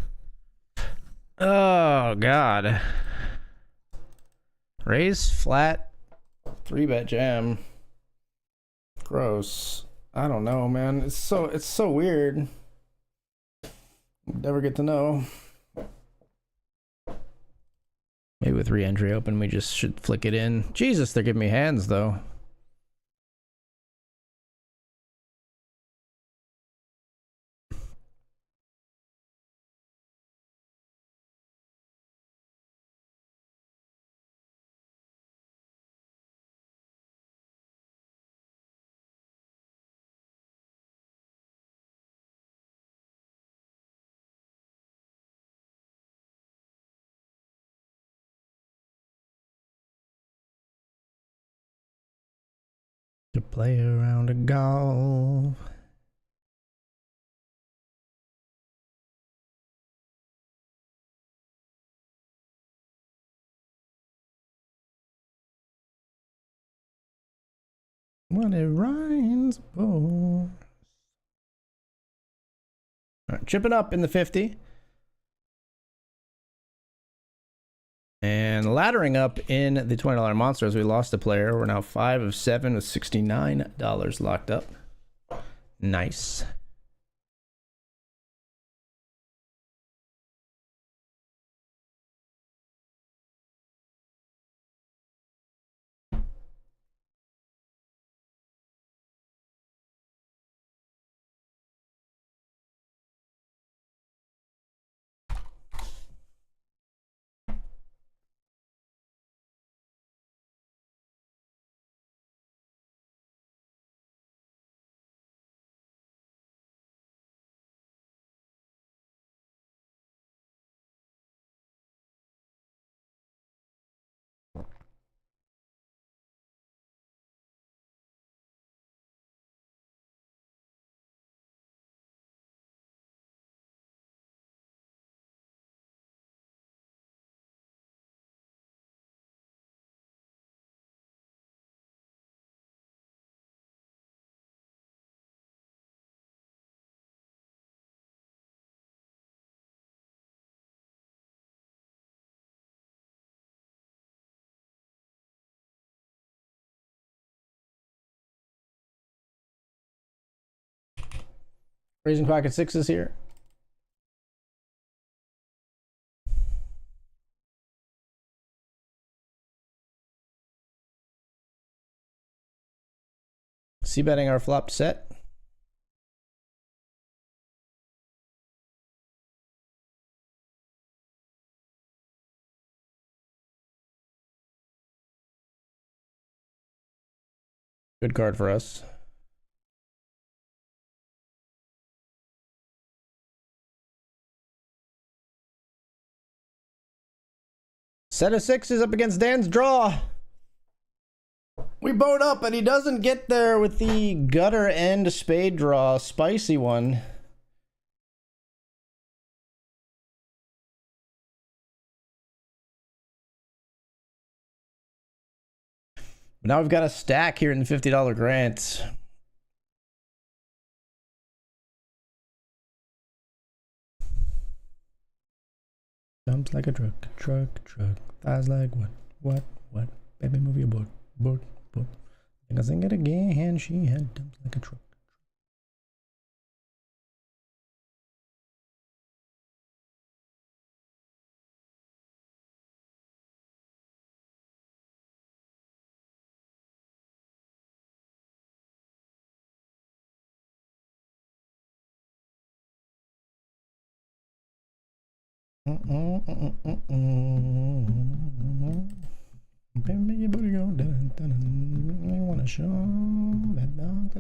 Oh god. Raise flat 3-bet jam. Gross. I don't know, man. It's so weird. Never get to know. Maybe with re-entry open we just should flick it in. Jesus, they're giving me hands though. To play around a golf. When it rains, oh. Right, chipping up in the 50. And laddering up in the $20 monster as we lost a player. We're now 5 of 7 with $69 locked up. Nice. Raising pocket sixes here. C-betting our flop set. Good card for us. Set of sixes up against Dan's draw. We bowed up and he doesn't get there with the gutter end spade draw. Spicy one. Now we've got a stack here in the $50 grants. Jumps like a truck. Thighs like what? Baby, move your boat. And I sing it again. She had dumps like a truck. Baby, your booty go dun dun dun. I wanna show that dun.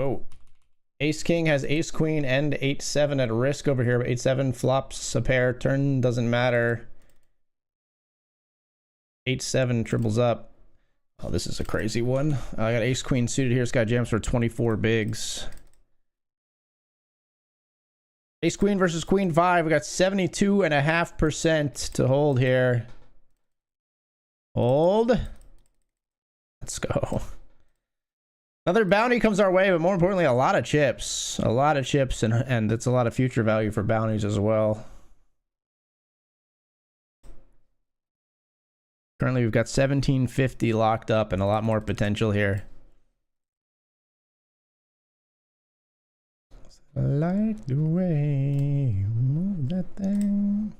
Oh. Ace King has Ace Queen and 8-7 at risk over here, but 8-7 flops a pair. Turn doesn't matter. 8-7 triples up. Oh, this is a crazy one. I got Ace Queen suited here. This guy jams for 24 bigs. Ace Queen versus Queen 5. We got 72.5% to hold here. Hold. Let's go. Another bounty comes our way, but more importantly, a lot of chips. A lot of chips, and it's a lot of future value for bounties as well. Currently, we've got 1750 locked up and a lot more potential here. I like the way you move that thing.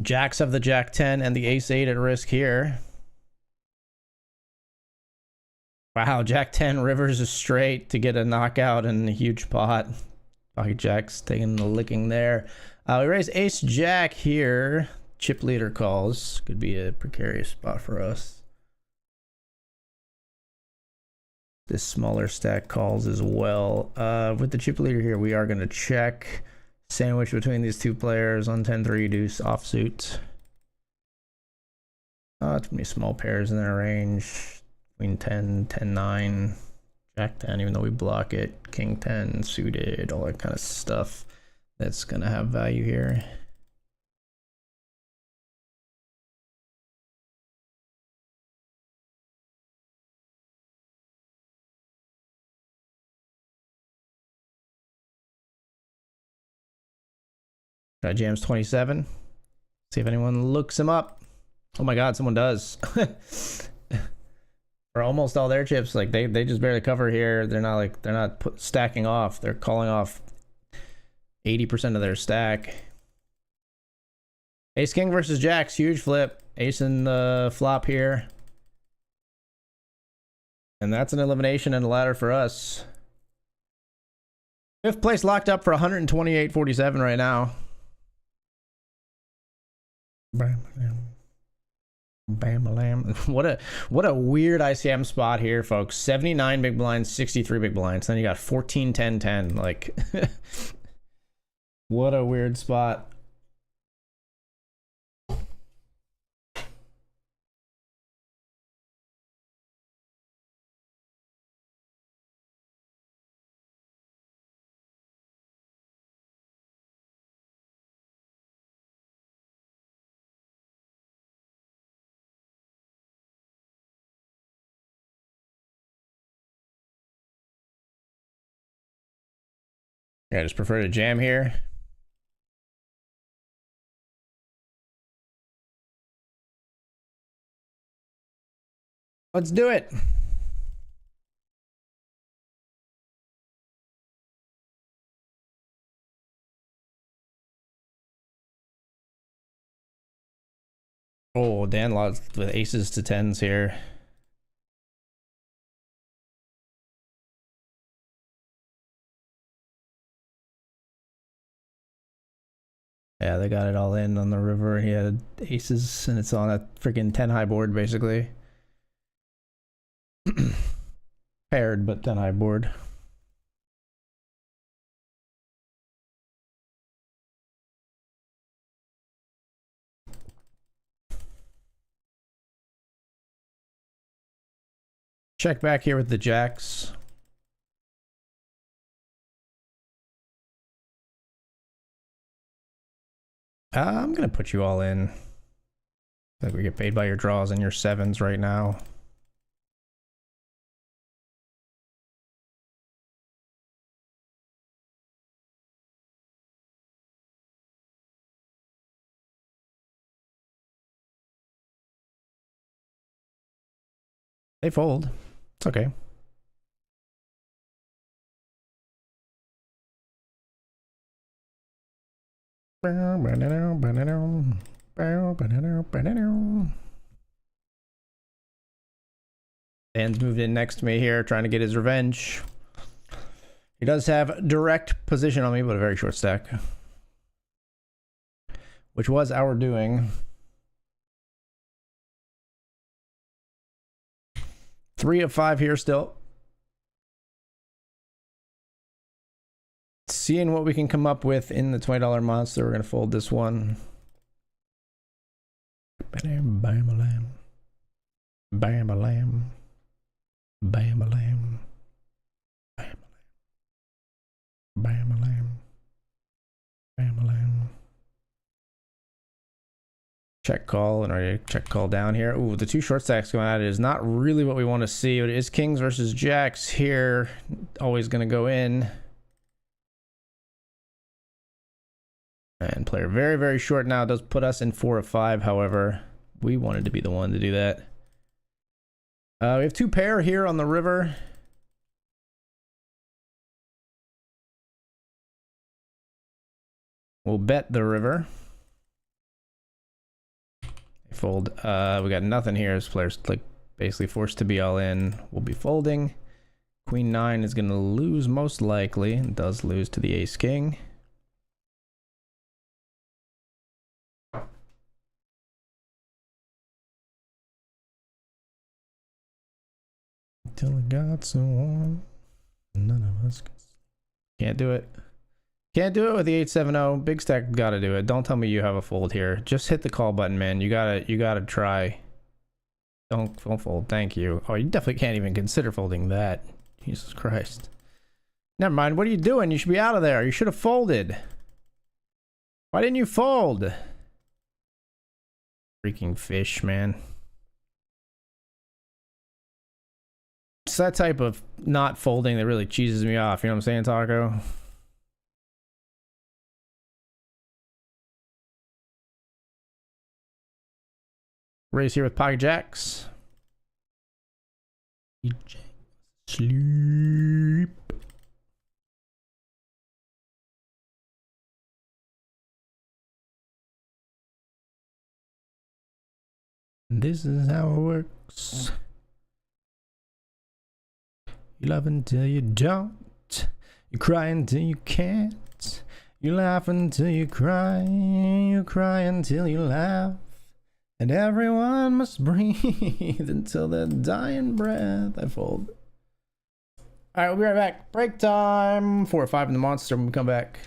Jacks have the Jack 10 and the Ace 8 at risk here. Wow, Jack 10 rivers is straight to get a knockout and a huge pot. Pocket Jack's taking the licking there. We raise Ace Jack here. Chip leader calls. Could be a precarious spot for us. This smaller stack calls as well. With the chip leader here, we are going to check. Sandwich between these two players on 10-3 deuce offsuit. Too many small pairs in their range. Queen 10, 10-9, Jack 10, even though we block it. King 10 suited, all that kind of stuff that's going to have value here. Try jams 27. See if anyone looks him up. Oh my god, someone does. For almost all their chips, like they just barely cover here. They're not stacking off. They're calling off 80% of their stack. Ace King versus Jacks, huge flip. Ace in the flop here. And that's an elimination and a ladder for us. Fifth place locked up for 128.47 right now. Bam. What a weird ICM spot here, folks. 79 big blinds, 63 big blinds. Then you got 14, 10, 10. Like, what a weird spot. Yeah, I just prefer to jam here. Let's do it. Oh, Dan lost with aces to tens here. Yeah, they got it all in on the river. He had aces, and it's on a freaking 10 high board, basically. Paired, but 10 high board. Check back here with the jacks. I'm gonna put you all in. I think we get paid by your draws and your sevens right now. They fold. It's okay. Dan's moved in next to me here, trying to get his revenge. He does have direct position on me, but a very short stack, which was our doing. 3 of 5 here still. Seeing what we can come up with in the $20 monster. We're going to fold this one. Bam, bam, lamb. Bam, lamb. Bam, lamb. Bam, bam, lamb. Bam, lamb. Check call, and already check call down here. Ooh, the 2 short stacks going at it is not really what we want to see. It is kings versus jacks here. Always going to go in. And player very, very short now. It does put us in 4 of 5, however. We wanted to be the one to do that. We have 2 pair here on the river. We'll bet the river. Fold. We got nothing here. This player's like basically forced to be all in. We'll be folding. Queen 9 is going to lose most likely. It does lose to the ace king. Till it got so warm, none of us can't do it. Can't do it with the 870. Big stack gotta do it. Don't tell me you have a fold here. Just hit the call button, man. You gotta try. Don't fold. Thank you. Oh, you definitely can't even consider folding that. Jesus Christ. Never mind. What are you doing? You should be out of there. You should have folded. Why didn't you fold? Freaking fish, man. It's that type of not folding that really cheeses me off. You know what I'm saying, Taco? Raise here with pocket jacks. Sleep. This is how it works. You love until you don't. You cry until you can't. You laugh until you cry. You cry until you laugh. And everyone must breathe until their dying breath. I fold. Alright, we'll be right back. Break time. 4 or 5 in the monster when we come back.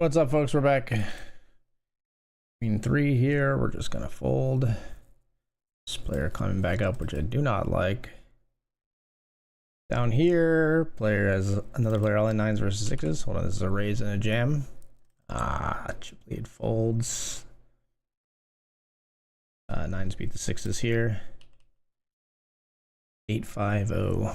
What's up, folks? We're back. Queen 3 here. We're just gonna fold. This player climbing back up, which I do not like. Down here, player has another player all in 9s versus 6s. Hold on, this is a raise and a jam. Chip lead folds. 9s beat the 6s here. 8-5-0.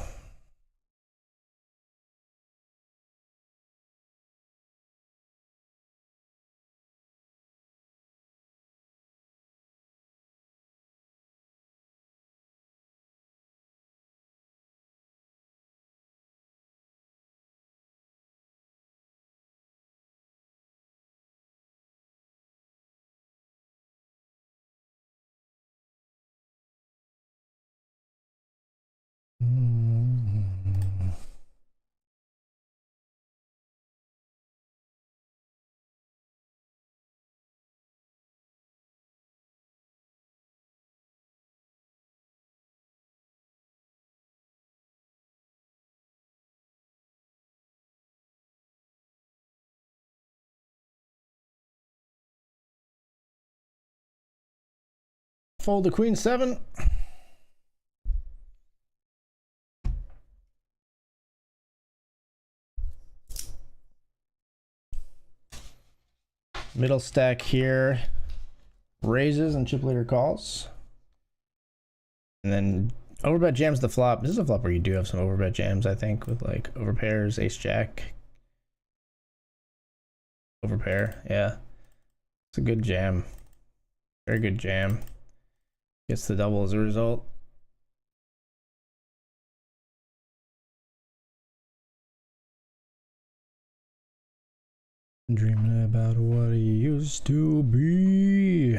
Fold the Queen 7. Middle stack here raises and chip leader calls. And then overbet jams the flop. This is a flop where you do have some overbet jams, I think, with like overpairs, ace jack. Overpair, yeah. It's a good jam. Very good jam. Gets the double as a result. Dreaming about what he used to be.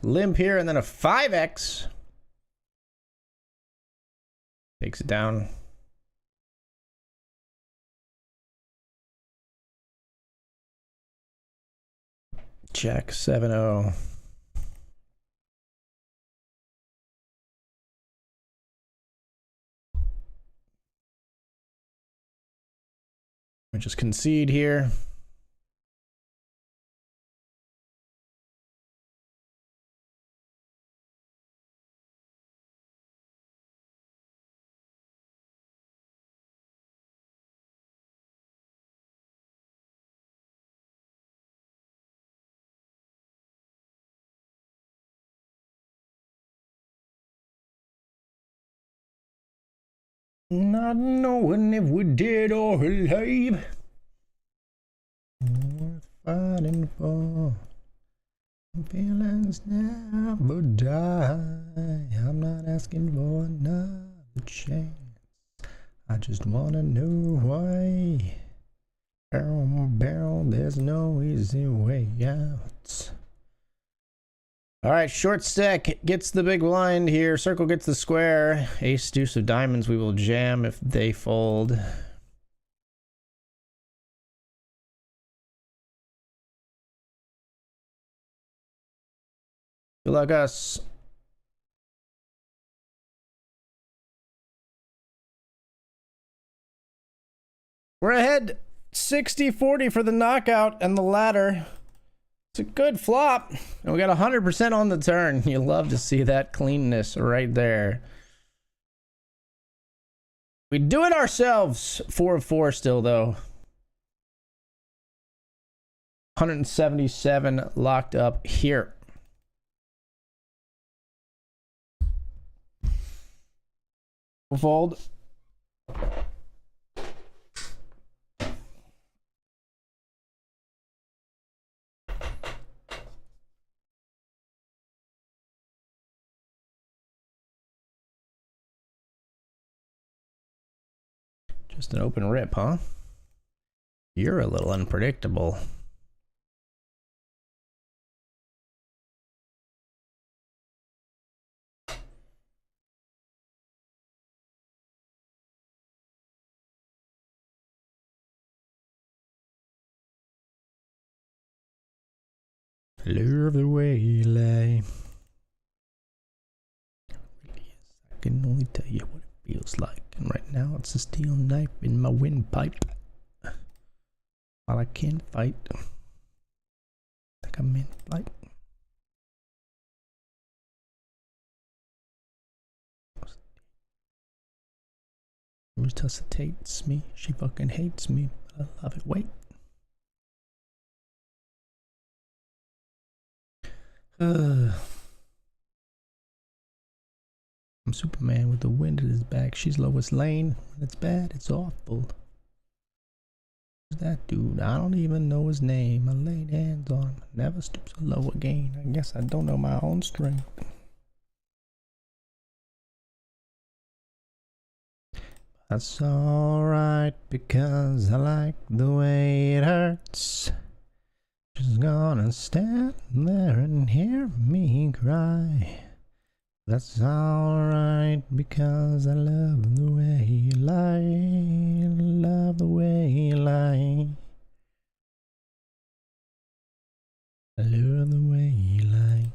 Limp here and then a 5x. Takes it down. Check 7-0. We just concede here. Not knowing if we're dead or alive. Worth fighting for. Feelings never die. I'm not asking for another chance. I just wanna know why. Barrel, there's no easy way out. All right, short stack gets the big blind here. Circle gets the square. Ace, deuce of diamonds, we will jam if they fold. Good luck, us. We're ahead 60-40 for the knockout and the ladder. It's a good flop. And we got 100% on the turn. You love to see that cleanness right there. We do it ourselves. 4 of 4 still, though. 177 locked up here. Fold. Just an open rip, huh? You're a little unpredictable. Lure of the way you lay. I can only tell you what it feels like. And right now it's a steel knife in my windpipe. while I can't fight. Like I'm in flight. Resuscitates me. She fucking hates me. But I love it. Wait. I'm Superman with the wind at his back. She's Lois Lane. When it's bad, it's awful. Who's that dude? I don't even know his name. I laid hands on him. Never stoop so low again. I guess I don't know my own strength. That's alright because I like the way it hurts. She's gonna stand there and hear me cry. That's alright because I love the way you lie. Love the way you lie. I love the way you lie.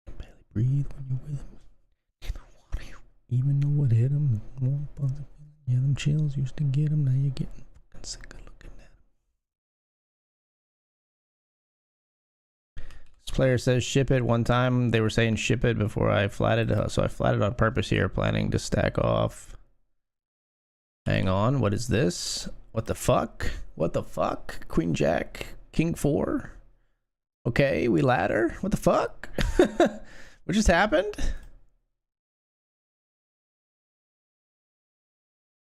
I barely breathe when you're with him. Neither one of you even know what hit him. Yeah, them chills used to get him. Now you're getting fucking sick of looking at him. This player says ship it. One time they were saying ship it before I flatted, so I flatted on purpose here, planning to stack off. Hang on, what is this? What the fuck? What the fuck? Queen Jack, King 4. Okay, we ladder. What the fuck? What just happened?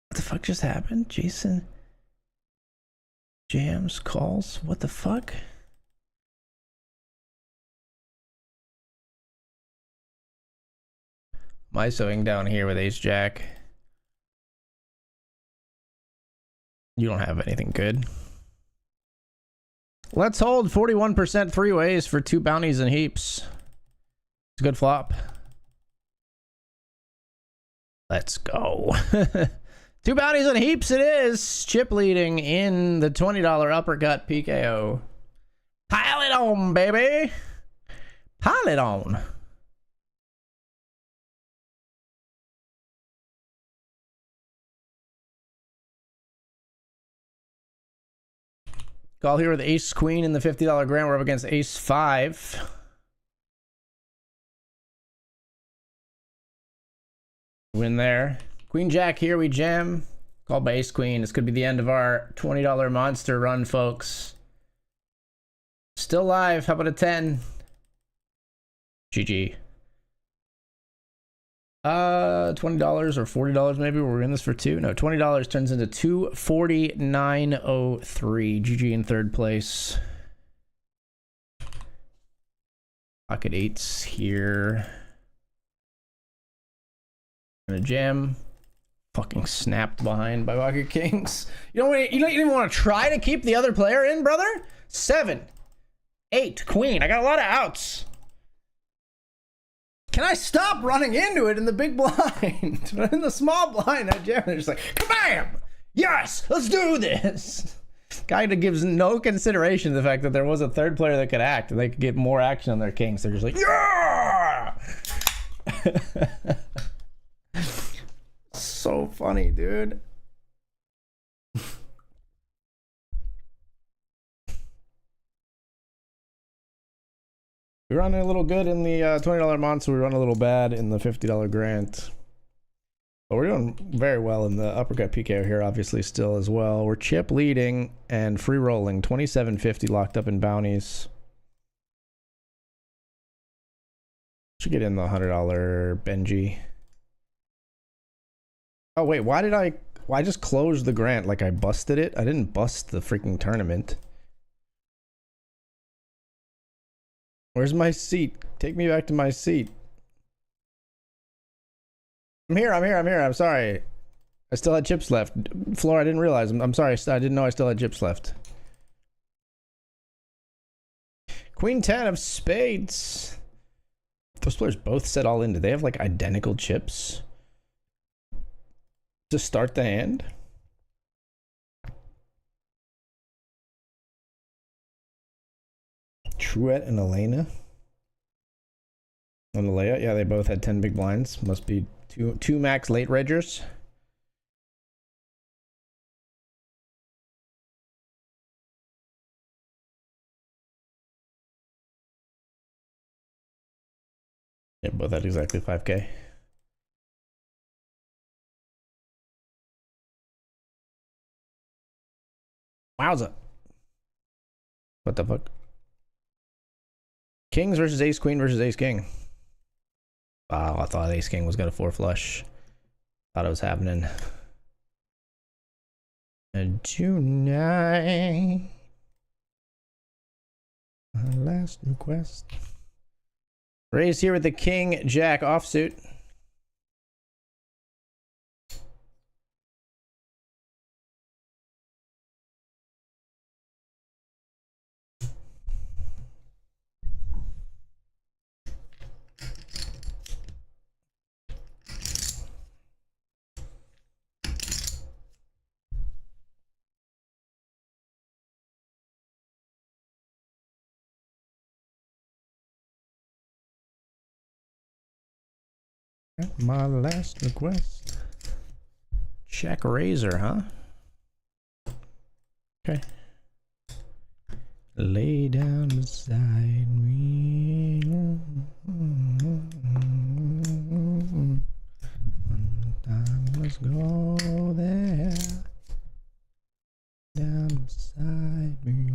What the fuck just happened? Jason jams, calls. What the fuck? MISOing down here with Ace Jack. You don't have anything good. Let's hold 41% three ways for 2 bounties and heaps. It's a good flop. Let's go. 2 bounties and heaps it is. Chip leading in the $20 uppercut PKO. Pile it on, baby. Pile it on. Call here with Ace Queen in the $50 grand. We're up against Ace 5. Win there. Queen Jack here, we jam. Called by Ace Queen. This could be the end of our $20 monster run, folks. Still live. How about a 10? GG. $20 or $40 maybe. We're in this for 2. No, $20 turns into $249.03. GG in third place. Pocket 8s here. And a jam. Fucking snapped behind by Pocket Kings. You don't even want to try to keep the other player in, brother? 7, 8, Queen. I got a lot of outs. Can I stop running into it in the big blind? But in the small blind, I jam. They're just like, kabam! Yes, let's do this. Kind of gives no consideration to the fact that there was a third player that could act and they could get more action on their kings. They're just like, yeah! So funny, dude. We run a little good in the $20 monster. We run a little bad in the $50 grant. But we're doing very well in the uppercut PKO here, obviously, still as well. We're chip leading and free rolling. 27.50 locked up in bounties. Should get in the $100 Benji. Oh, wait, why I just closed the grant like I busted it? I didn't bust the freaking tournament. Where's my seat? Take me back to my seat. I'm here. I'm sorry. I still had chips left. Floor, I didn't realize. I'm sorry. I didn't know I still had chips left. Queen 10 of spades. Those players both set all in. Do they have like identical chips to start the hand? Truett and Elena on the layout. Yeah, they both had 10 big blinds. Must be Two max late reggers. Yeah, both at exactly 5K. Wowza. What the fuck? Kings versus ace queen versus ace king. Wow, I thought ace king was gonna 4 flush. Thought it was happening. And tonight, my last request. Raise here with the king jack offsuit. My last request. Check razor, huh? Okay. Lay down beside me. One time, let's go there. Down beside me.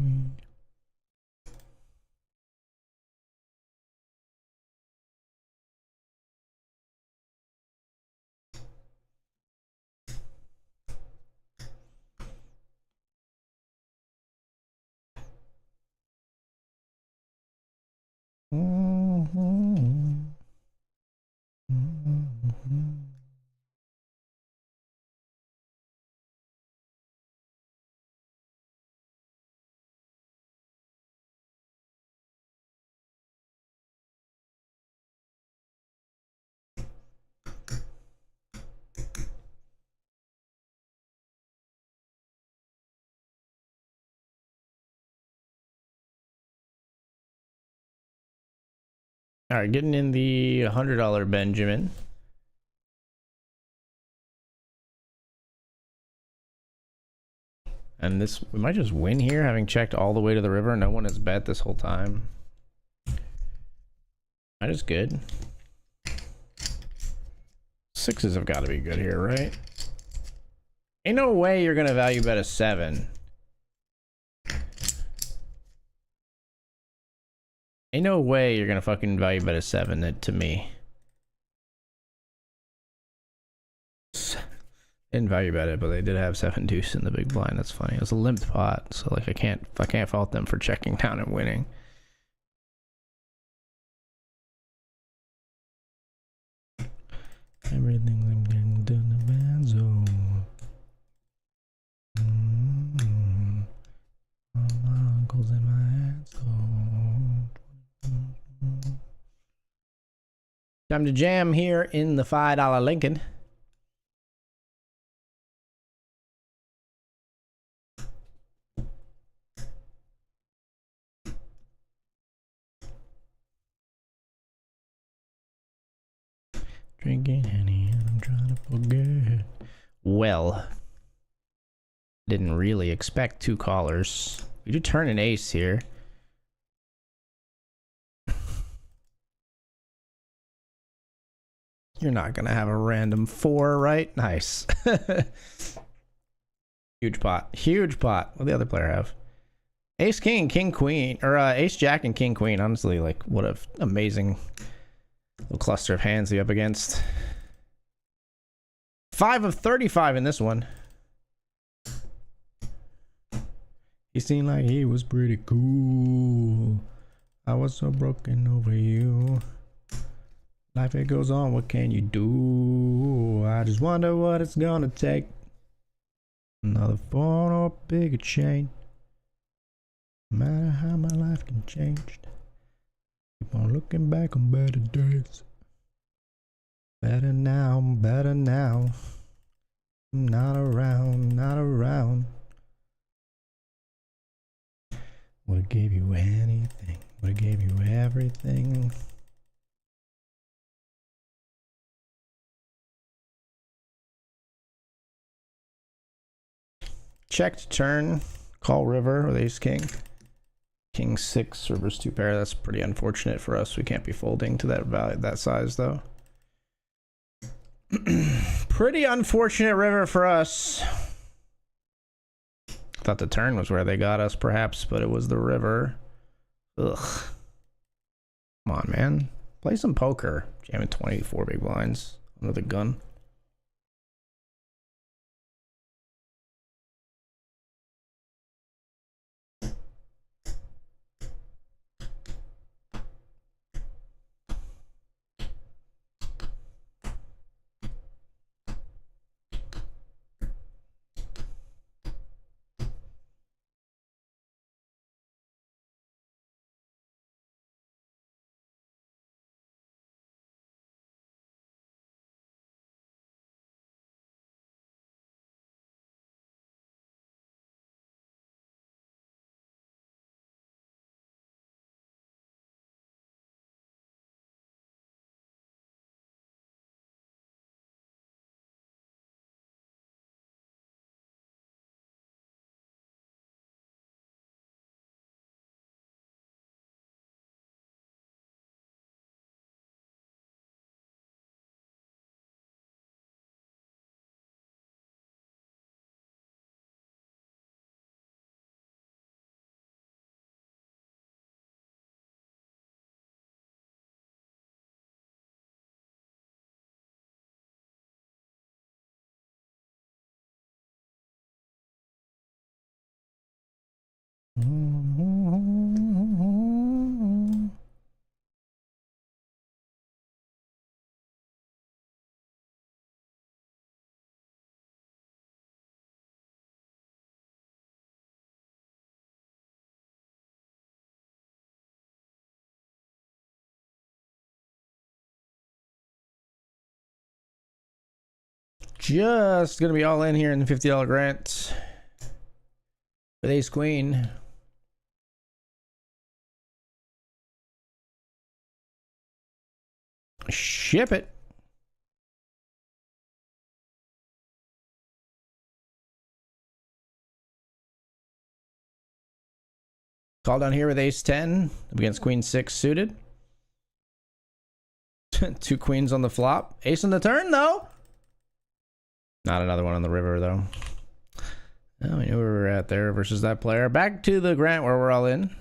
All right, getting in the $100 Benjamin. And this, we might just win here, having checked all the way to the river. No one has bet this whole time. That is good. Sixes have got to be good here, right? Ain't no way you're gonna value bet a 7. Ain't no way you're gonna fucking value bet a 7 to me. Didn't value bet it, but they did have 7 deuce in the big blind. That's funny. It was a limped pot, so like I can't fault them for checking down and winning. Everything's getting to the bad zone. My uncle's in my asshole. Time to jam here in the $5 Lincoln. Drinking Henny and I'm trying to forget. Well, didn't really expect 2 callers. We do turn an ace here. You're not gonna have a random 4, right? Nice. Huge pot. Huge pot. What the other player have? Ace king, king queen, or ace jack and king queen. Honestly, like what a amazing little cluster of hands you up against. 5 of 35 in this one. He seemed like he was pretty cool. I was so broken over you. Life it goes on, what can you do? I just wonder what it's gonna take. Another phone or a bigger chain. No matter how my life can change. Keep on looking back on better days. Better now, better now. Not around, not around. Would've gave you anything. Would've gave you everything. checked turn, call river with ace king. King 6, river's 2 pair. That's pretty unfortunate for us. We can't be folding to that value, that size though. Pretty unfortunate river for us. Thought the turn was where they got us perhaps, but it was the river. Ugh. Come on, man. Play some poker. Jamming 24 big blinds under the gun. Just gonna be all in here in the $50 grant with ace queen. Ship it. Call down here with ace 10 against queen 6 suited. 2 queens on the flop. Ace on the turn though. Not another one on the river though. Oh, we knew where we were at there versus that player. Back to the grant where we're all in.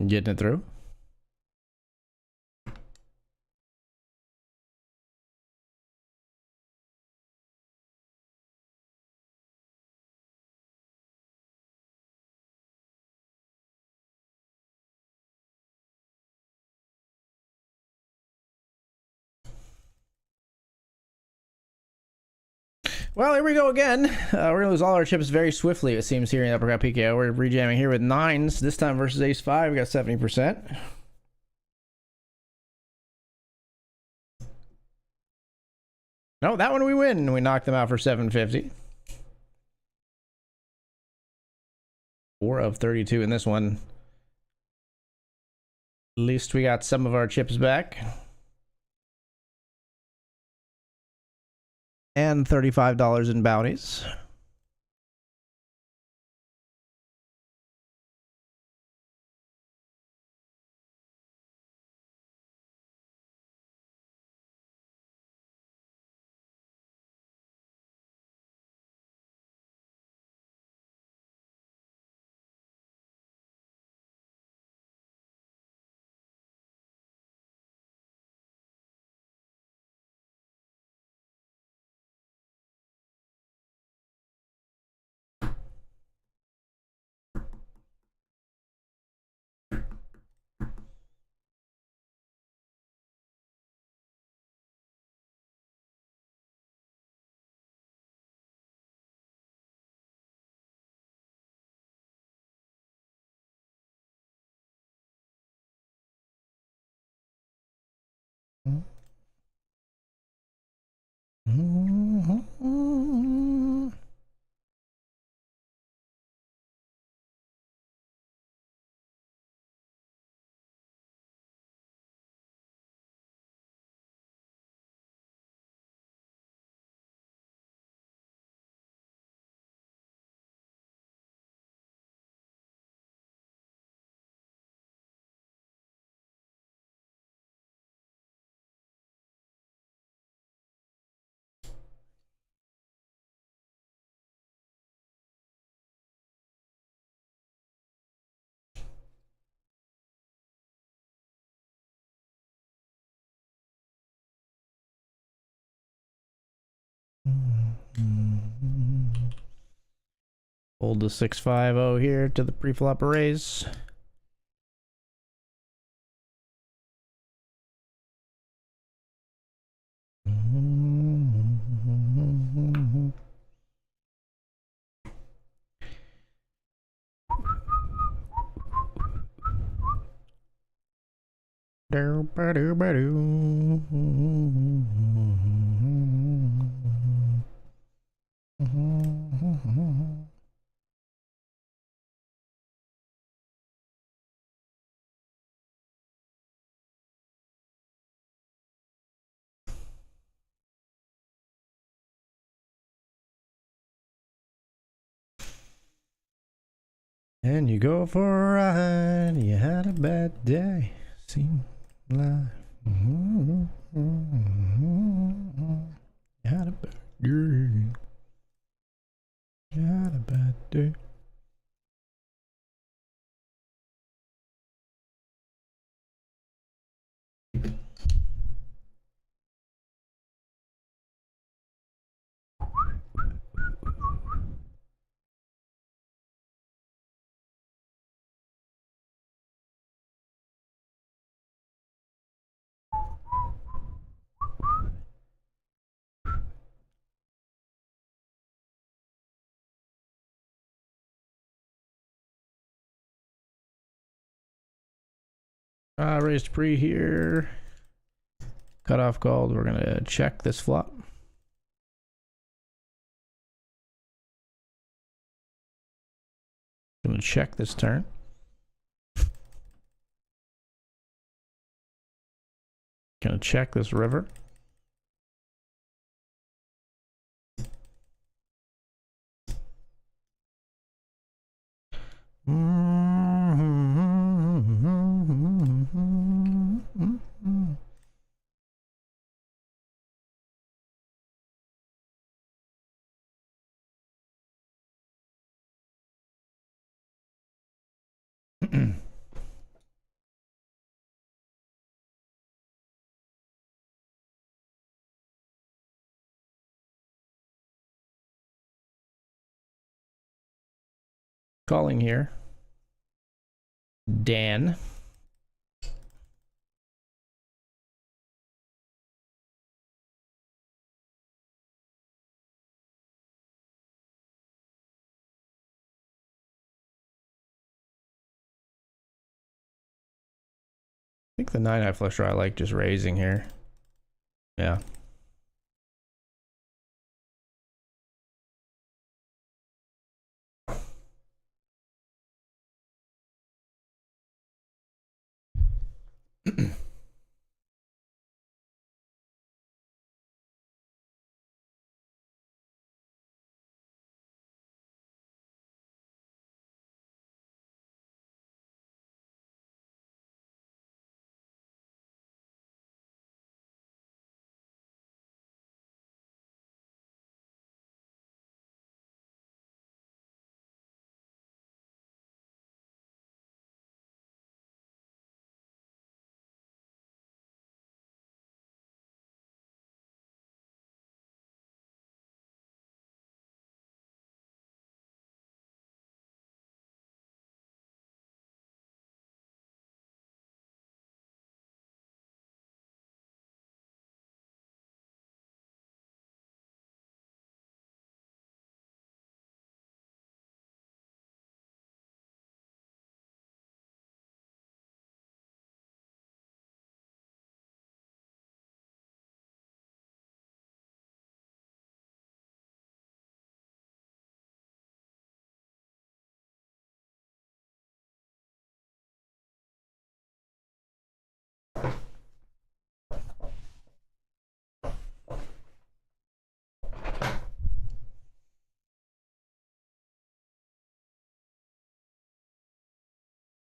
Getting it through. Well, here we go again. We're gonna lose all our chips very swiftly, it seems, here in Uppercut PKO. We're rejamming here with 9s. This time versus ace 5, we got 70%. No, that one we win. We knocked them out for 750. 4 of 32 in this one. At least we got some of our chips back. And $35 in bounties. Hold the 6-5-0 here to the pre-flop raise. And you go for a ride, you had a bad day. Seemed like you had a bad day. You had a bad day. Raised pre here. Cutoff called. We're gonna check this flop. Gonna check this turn. Gonna check this river. Calling here. Dan. I think the 9-high flush draw I like just raising here. Yeah.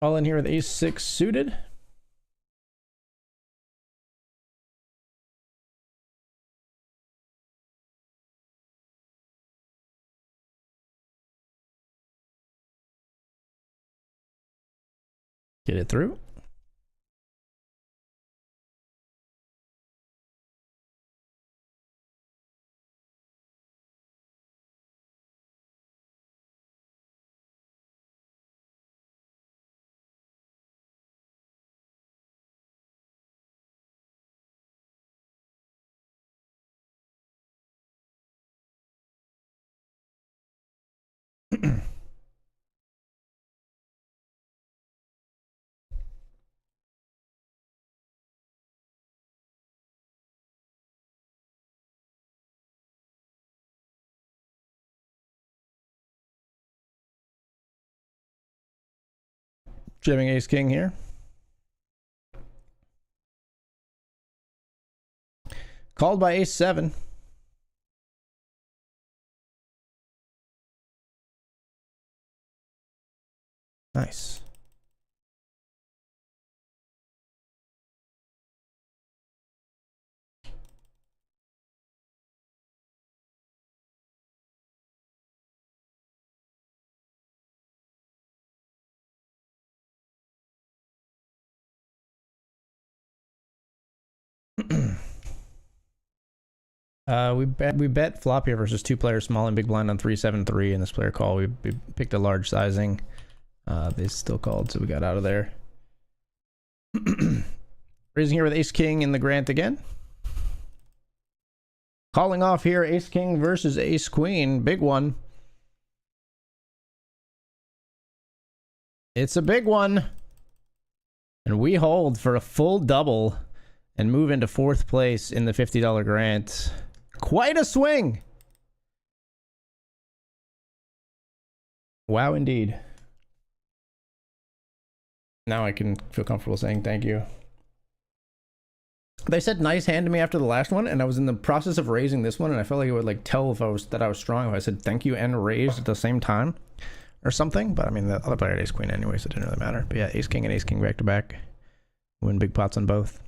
All in here with ace-6 suited. Get it through. Jamming ace king here. Called by ace 7. Nice. We bet flop here versus 2 players small and big blind on 3-7-3, and this player call we picked a large sizing. They still called, so we got out of there. Raising here with ace king in the Grant again. Calling off here, ace king versus ace queen, big one. It's a big one, and we hold for a full double and move into 4th place in the $50 Grant. Quite a swing. Wow, indeed. Now I can feel comfortable saying thank you. They said nice hand to me after the last one, and I was in the process of raising this one, and I felt like it would like tell if I was strong if I said thank you and raised at the same time or something. But I mean, the other player had ace queen anyway, so it didn't really matter. But yeah, ace king and ace king back to back. Win big pots on both.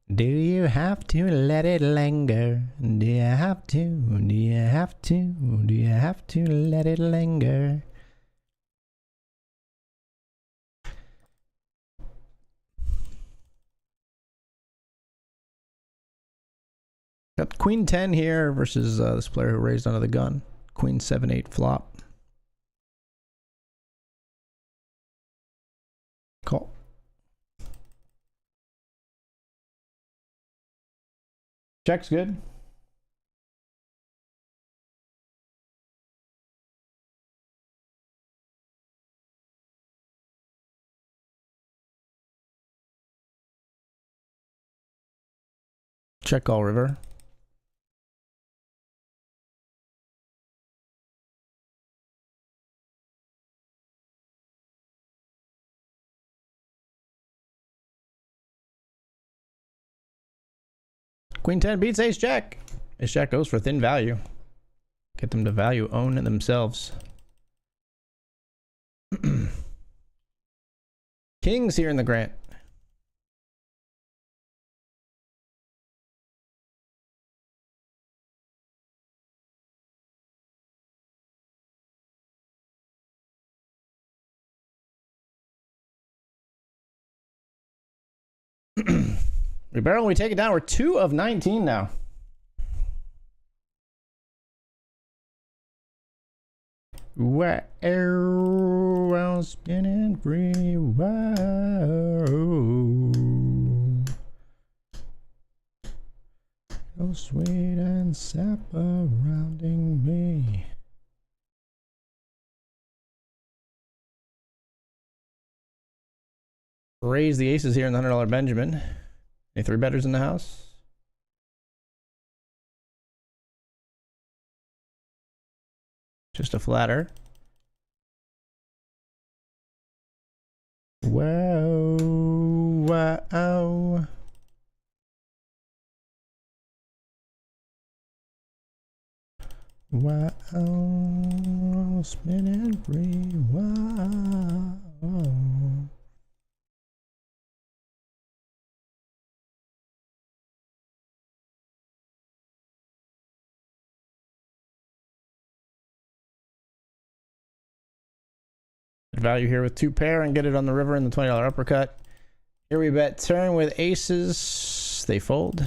Do you have to let it linger? Do you have to? Do you have to? Do you have to let it linger? Got queen 10 here versus this player who raised under the gun. Queen 7-8 flop. Call. Check's good. Check all river. Queen 10 beats ace jack. Ace jack goes for thin value. Get them to value own themselves. Kings here in the Grant. We barrel, we take it down. We're 2 of 19 now. Wow, I'm spinning free. Wow, so sweet and sap surrounding me. Raise the aces here in the $100 Benjamin. Any 3-betters in the house? Just a flatter. Wow, wow. Wow, spinning free. Wow. Value here with 2 pair and get it on the river in the $20 uppercut. Here we bet turn with aces. They fold.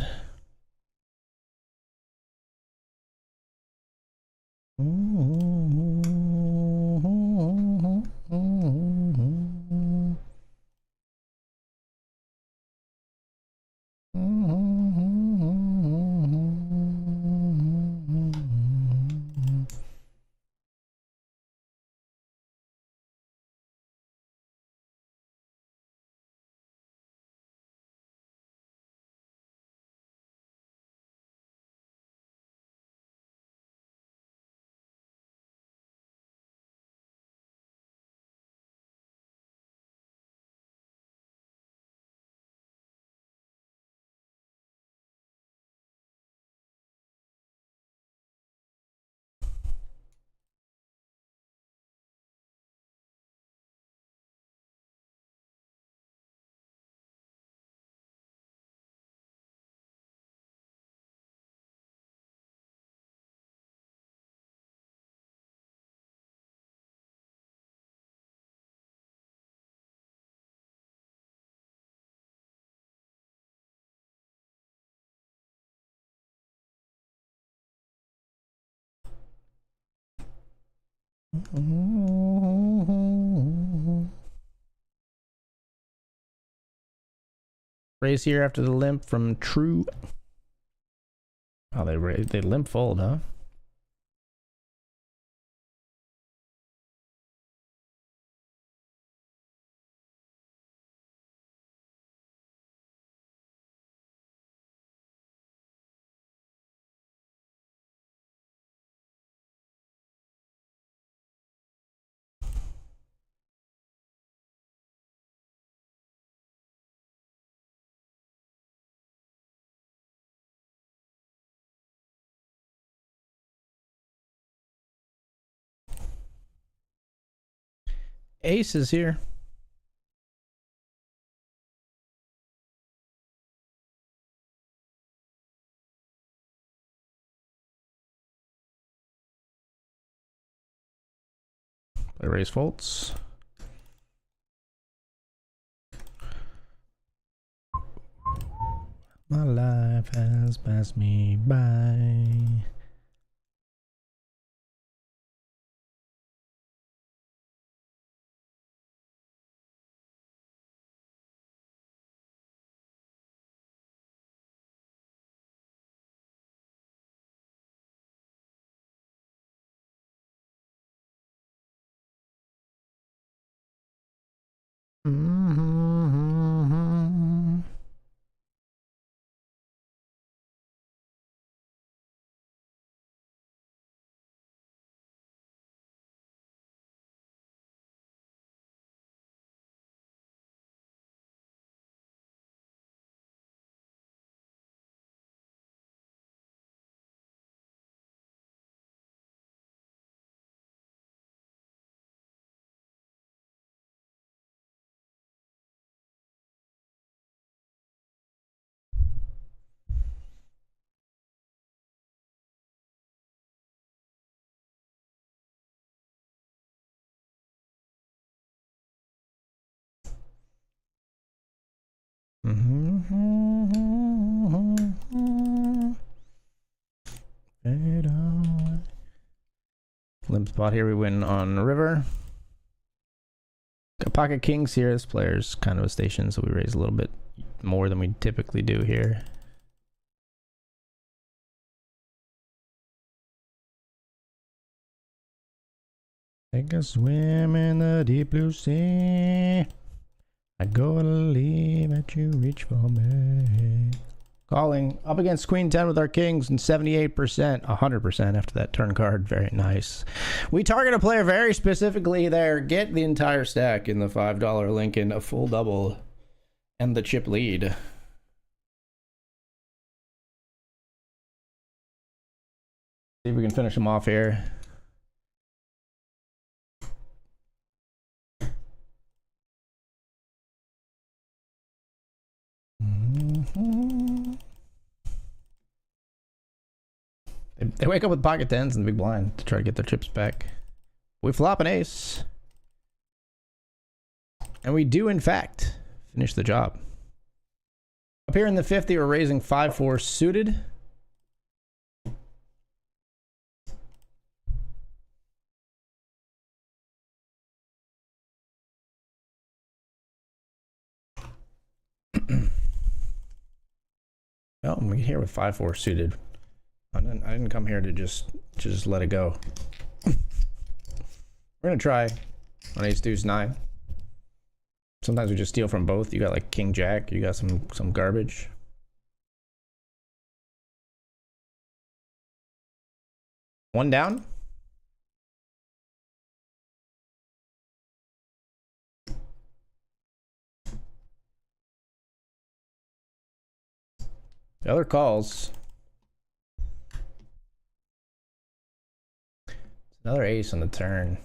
Raise here after the limp from True. Oh, they limp fold, huh? Ace is here. Play raise folds. My life has passed me by. Limp spot here, we win on river. Got pocket kings here. This player's kind of a station, so we raise a little bit more than we typically do here. Take a swim in the deep blue sea. I go to leave at you reach for me. Calling up against Queen 10 with our kings and 78%, 100% after that turn card. Very nice. We target a player very specifically there. Get the entire stack in the $5 Lincoln, a full double, and the chip lead. See if we can finish him off here. They wake up with pocket tens and the big blind to try to get their chips back. We flop an ace. And we do, in fact, finish the job. Up here in the 50, we're raising 5-4 suited. Oh, we get here with 5-4 suited. I didn't come here to just let it go. We're gonna try on ace deuce 9. Sometimes we just steal from both. You got like king jack. You got some garbage. One down. The other calls. Another ace on the turn.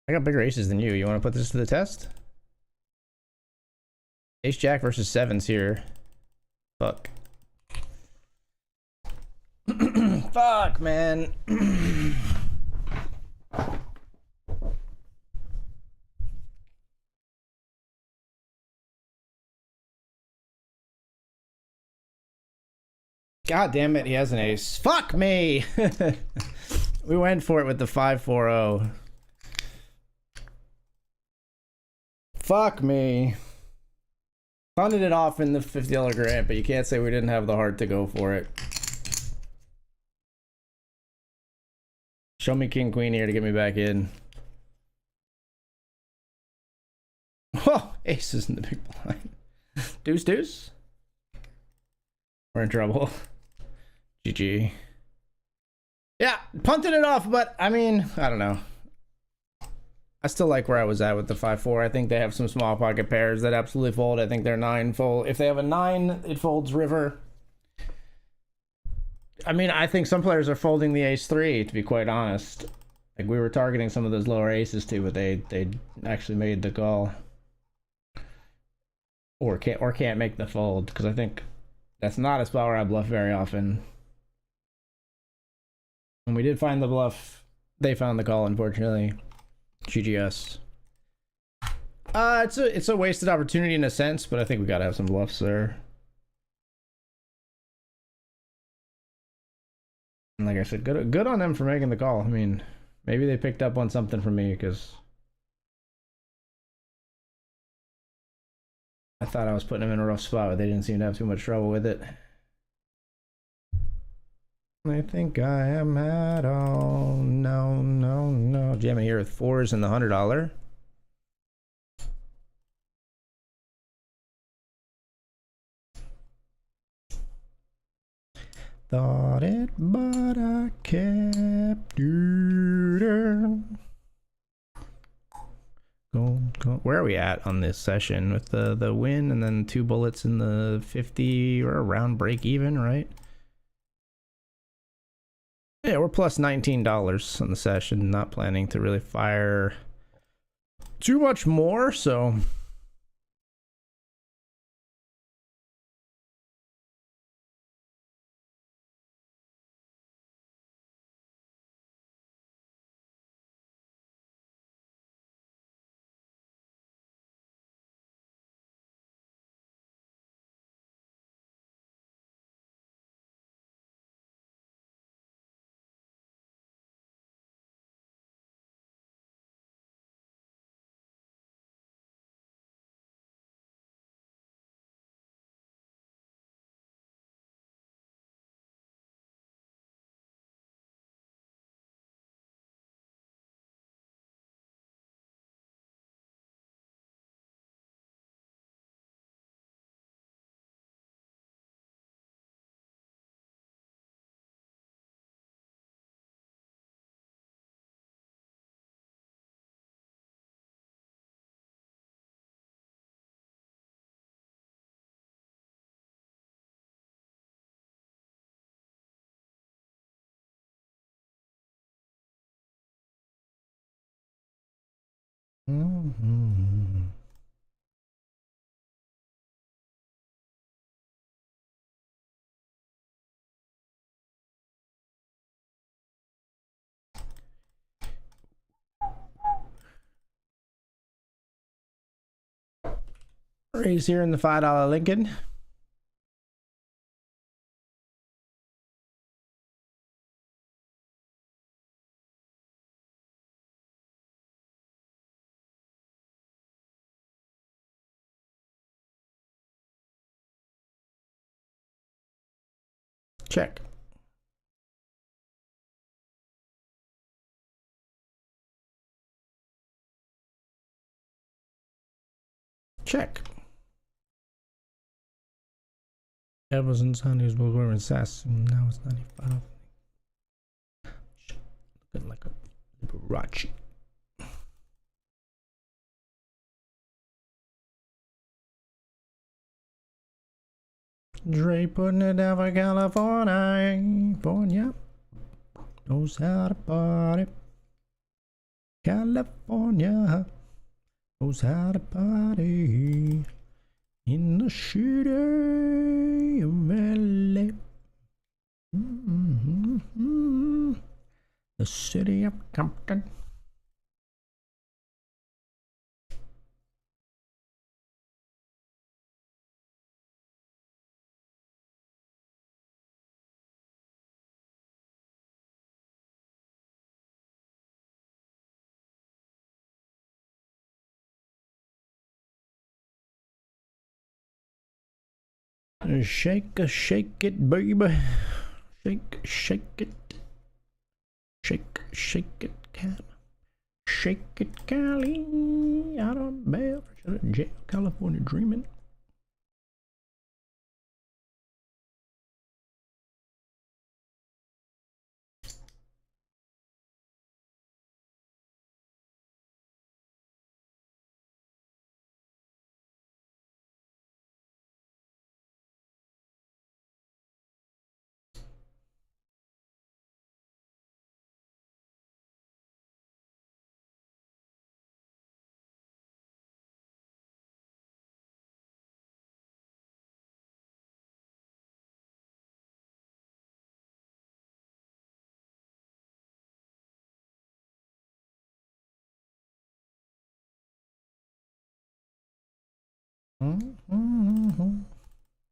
I got bigger aces than you. You want to put this to the test? Ace jack versus sevens here. Fuck. Fuck, man. God damn it, he has an ace. Fuck me! We went for it with the 5-4-0. Fuck me. Funded it off in the $50 grant, but you can't say we didn't have the heart to go for it. Show me king queen here to get me back in. Oh, aces in the big blind. Deuce deuce. We're in trouble. GG. Yeah, punted it off, but I mean, I don't know. I still like where I was at with the 5-4. I think they have some small pocket pairs that absolutely fold. I think they're 9 fold. If they have a 9, it folds river. I mean, I think some players are folding the ace-3, to be quite honest. Like, we were targeting some of those lower aces too, but they actually made the call. Or can't make the fold, because I think that's not a spot where I bluff very often. When we did find the bluff, they found the call, unfortunately. GGS. It's a wasted opportunity in a sense, but I think we gotta have some bluffs there. And like I said, good on them for making the call. I mean, maybe they picked up on something from me, because I thought I was putting them in a rough spot, but they didn't seem to have too much trouble with it. I think I am at all. No. Jamming here with 4s and the $100. Thought it, but I kept it. Go. Where are we at on this session with the win and then 2 bullets in the 50 or around break even, right? Yeah, we're plus $19 on the session. Not planning to really fire too much more, so raise here in the $5 Lincoln. Check. Check. Evans and Son, who's Bulgar and Sass. Now it's 95. Looking like a Liberace. Dre putting it down for California. Knows how to party. California knows how to party. In the city of LA. The city of Compton. Shake it, baby. Shake it. Shake it, Cali. Shake it, Cali. Out on bail, jail, California dreaming.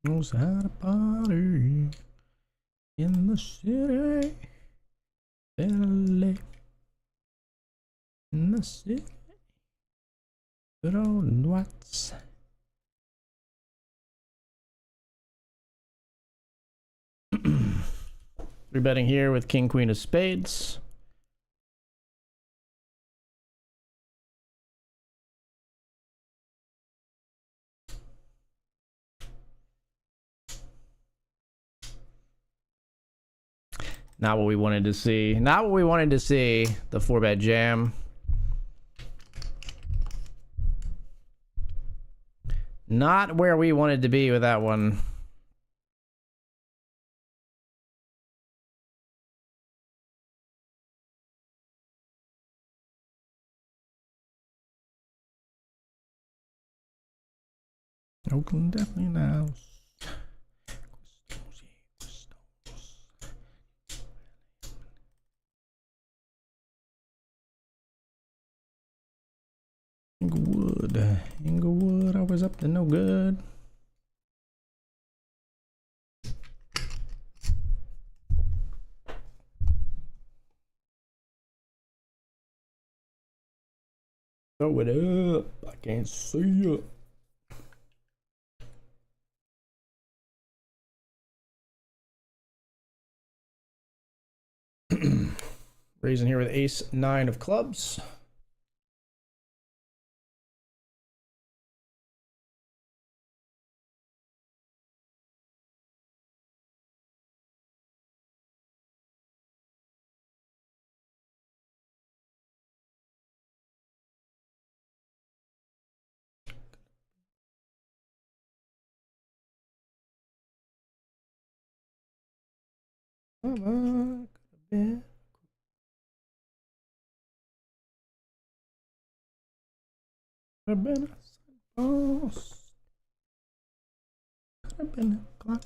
Knows how to party in the city, LA, in the city, good old Watts. Rebetting here with King Queen of Spades. Not what we wanted to see. Not what we wanted to see. The 4-bet jam. Not where we wanted to be with that one. Oakland definitely now. Inglewood, always up to no good. Throw it up, I can't see you. Raising here with ace-9 of clubs. Come on, could have been a boss. Could have been a clock.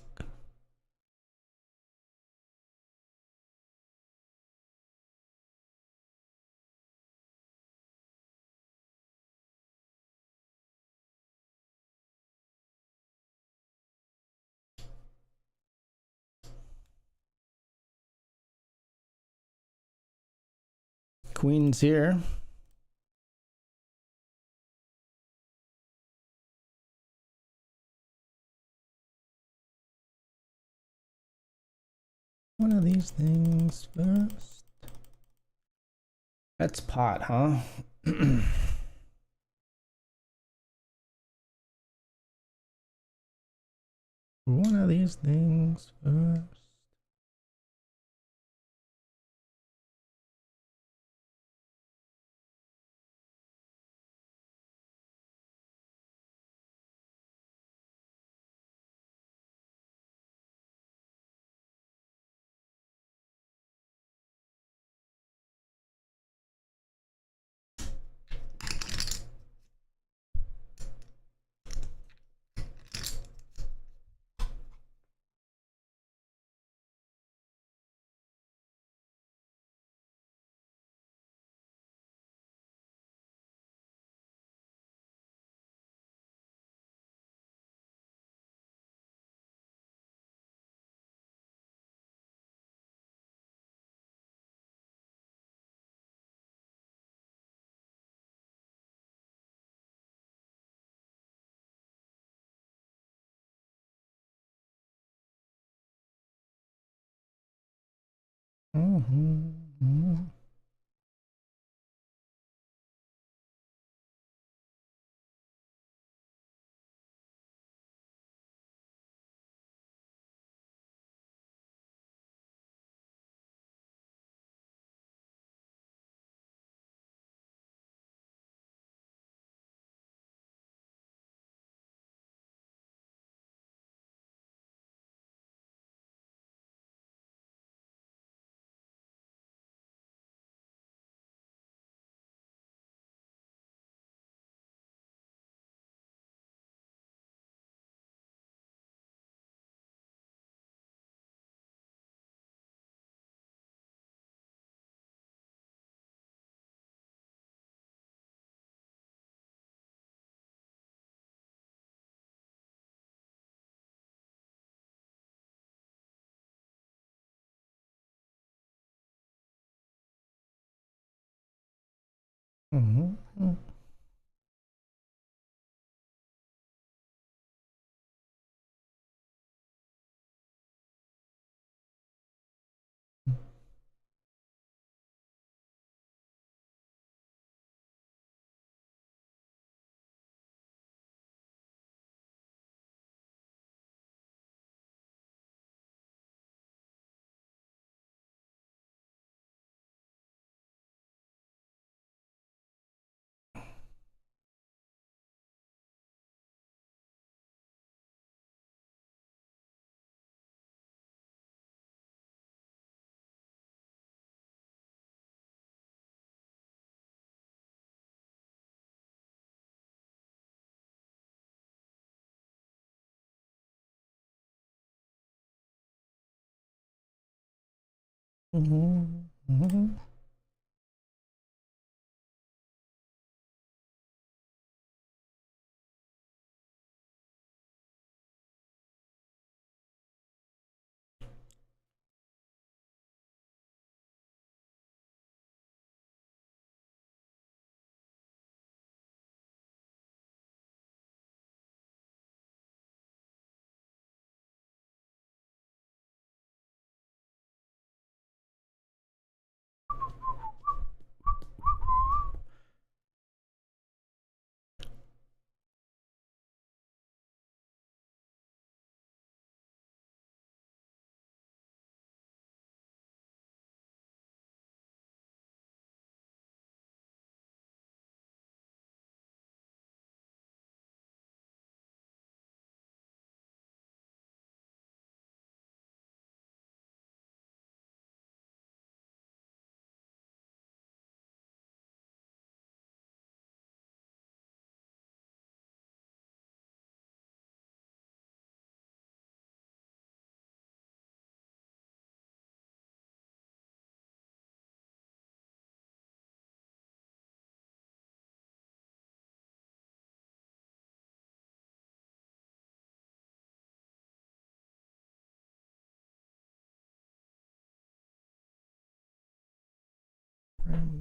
Queen's here. One of these things first. That's pot, huh? One of these things first.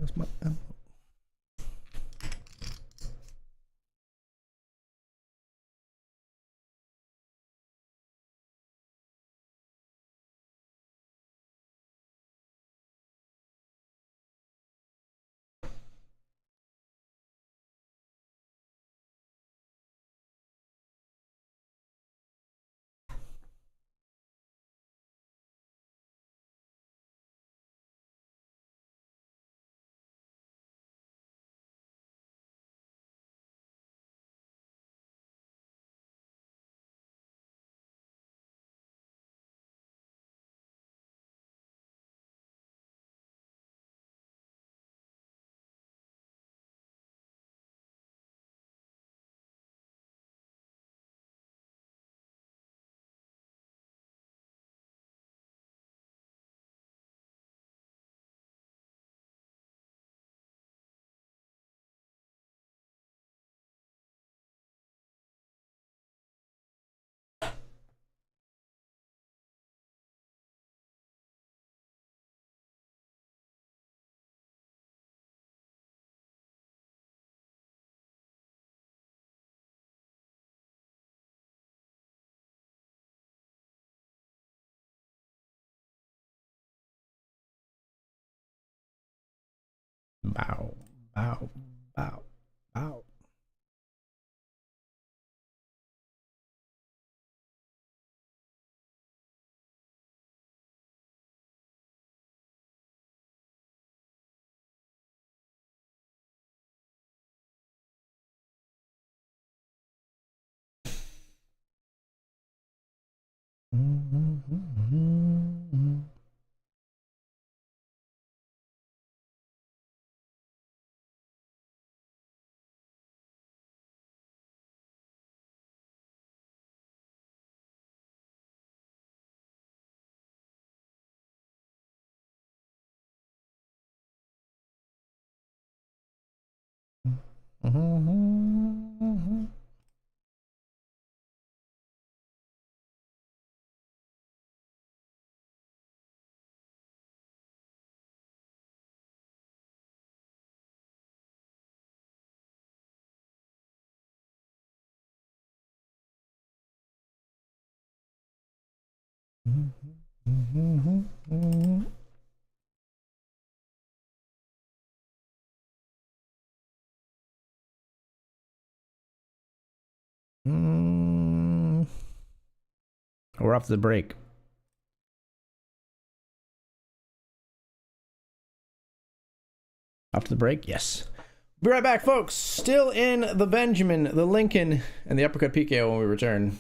That's my Bow, bow, bow, bow. We're off to the break. Off to the break? Yes. Be right back, folks. Still in the Benjamin, the Lincoln, and the Uppercut PKO when we return.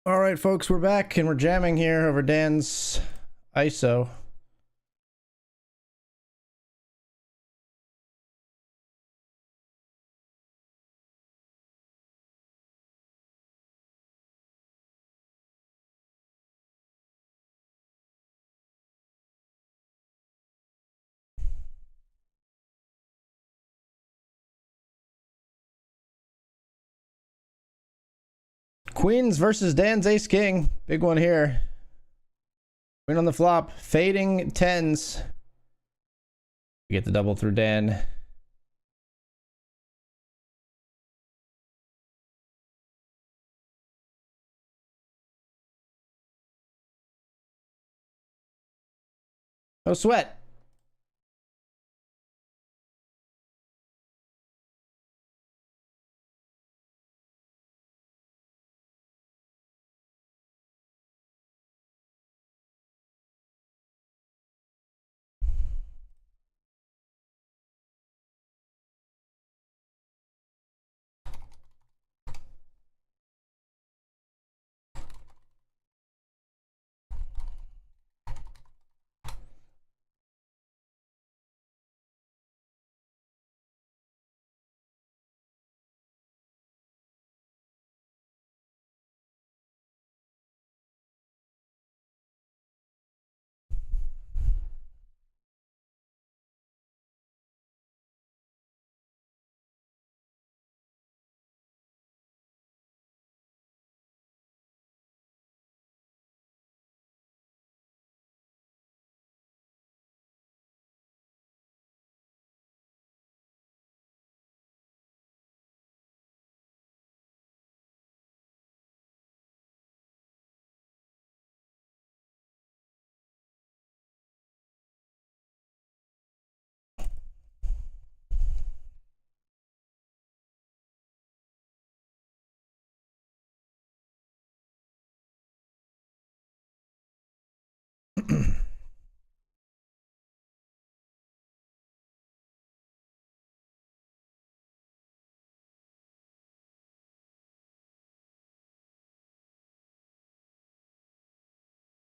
All right, folks, we're back and we're jamming here over Dan's ISO. Queens versus Dan's Ace King. Big one here. Queen on the flop. Fading tens. We get the double through Dan. No sweat.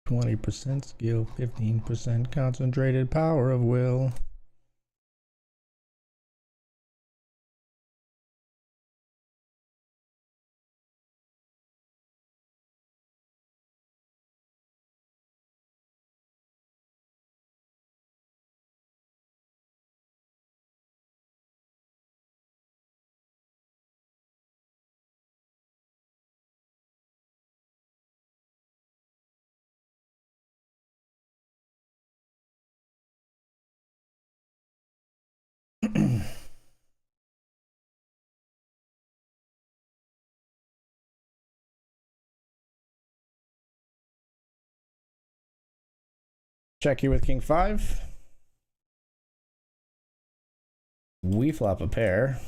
%, skill, 15% concentrated power of will. Check here with King 5. We flop a pair.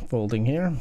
Folding here.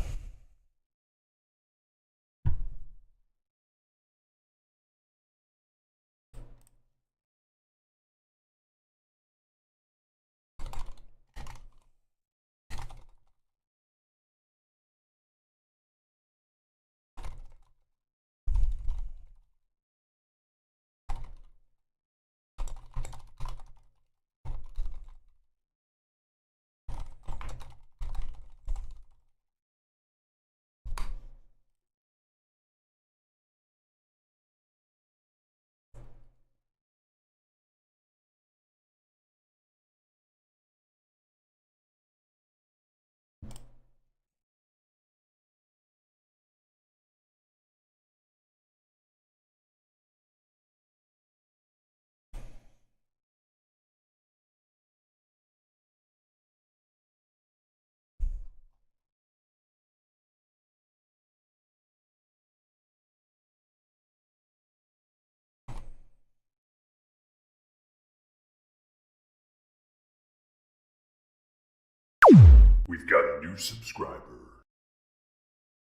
We've got a new subscriber.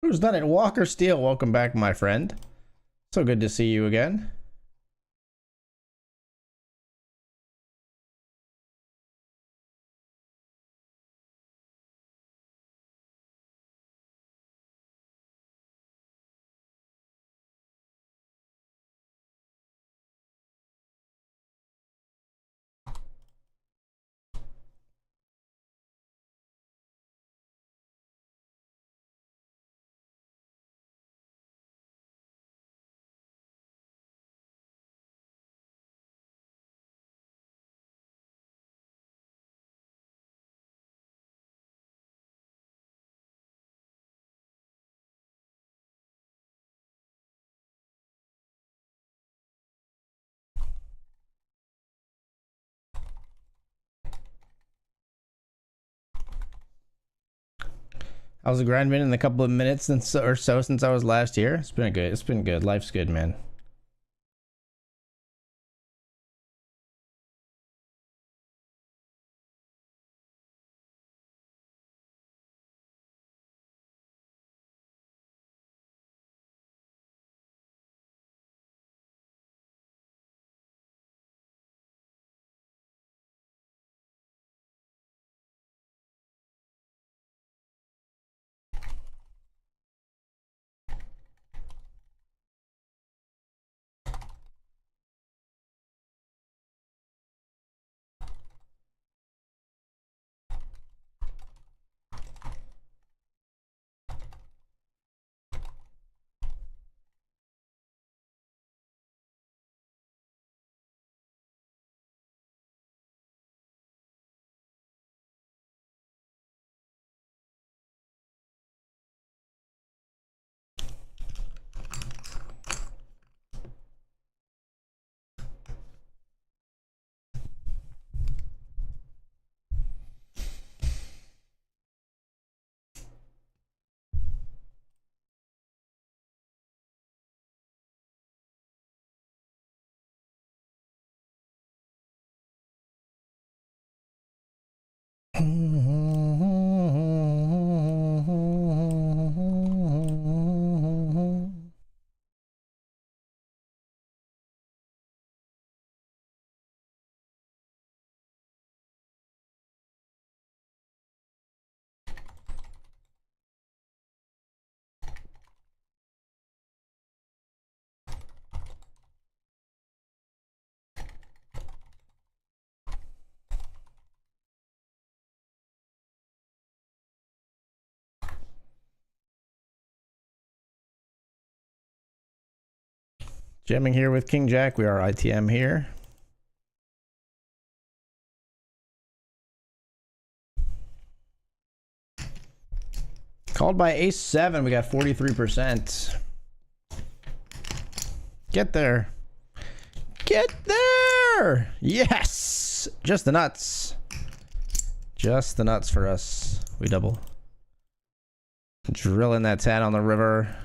Who's done it? Walker Steele, welcome back, my friend. So good to see you again. How's the grind been in the couple of minutes since or so since I was last here? It's been good. It's been good. Life's good, man. Jamming here with King Jack. We are ITM here. Called by Ace 7. We got 43%. Get there. Get there. Yes. Just the nuts. Just the nuts for us. We double. Drilling that 10 on the river.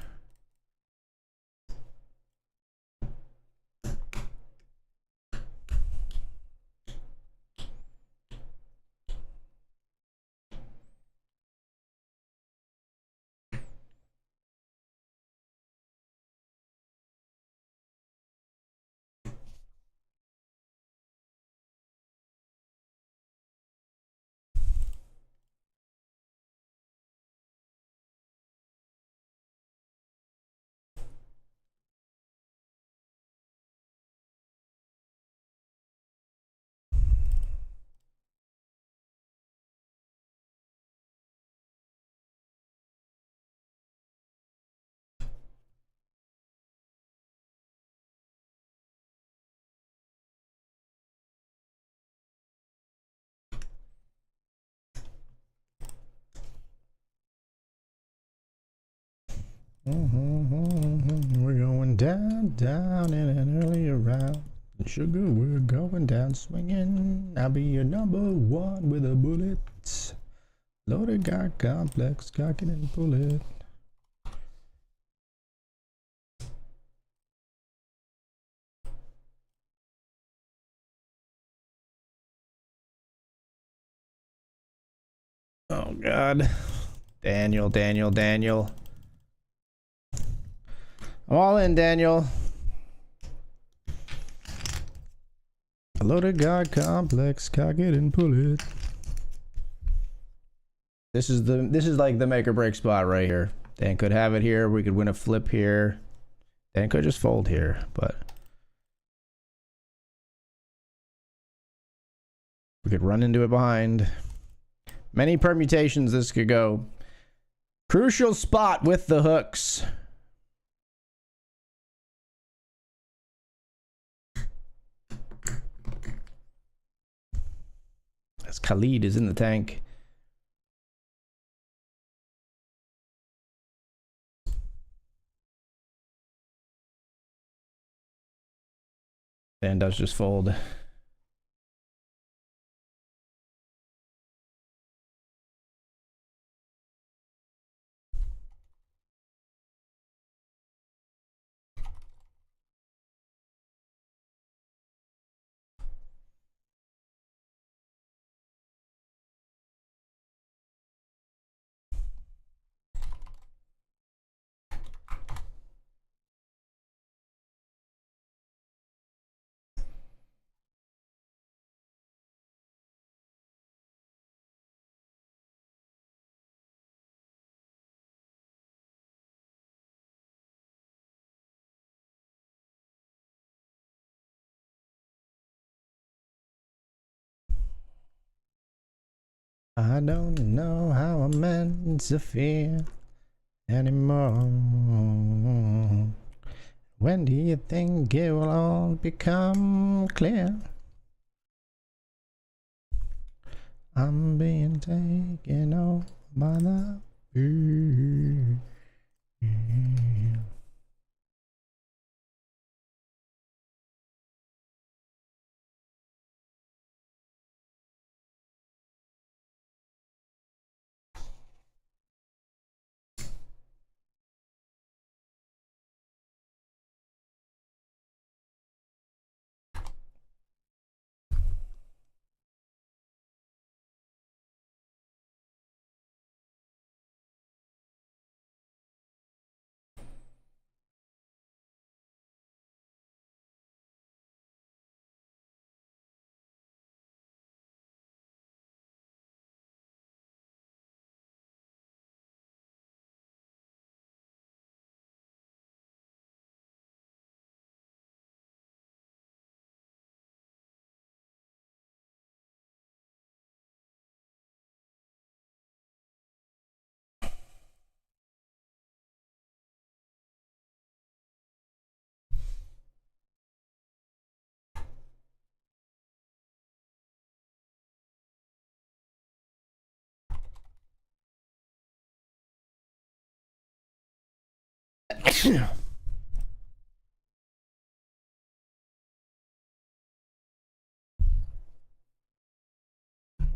We're going down, down in an earlier round. Sugar, we're going down swinging. I'll be your number one with a bullet. Loaded guard complex, cock it and pull it. Oh God. Daniel, Daniel, Daniel. I'm all in, Daniel. Loaded guard complex, cock it and pull it. This is like the make or break spot right here. Dan could have it here. We could win a flip here. Dan could just fold here, but we could run into it behind. Many permutations this could go. Crucial spot with the hooks. As Khalid is in the tank. Dan does just fold. I don't know how I'm meant to feel anymore. When do you think it will all become clear? I'm being taken over by the fear.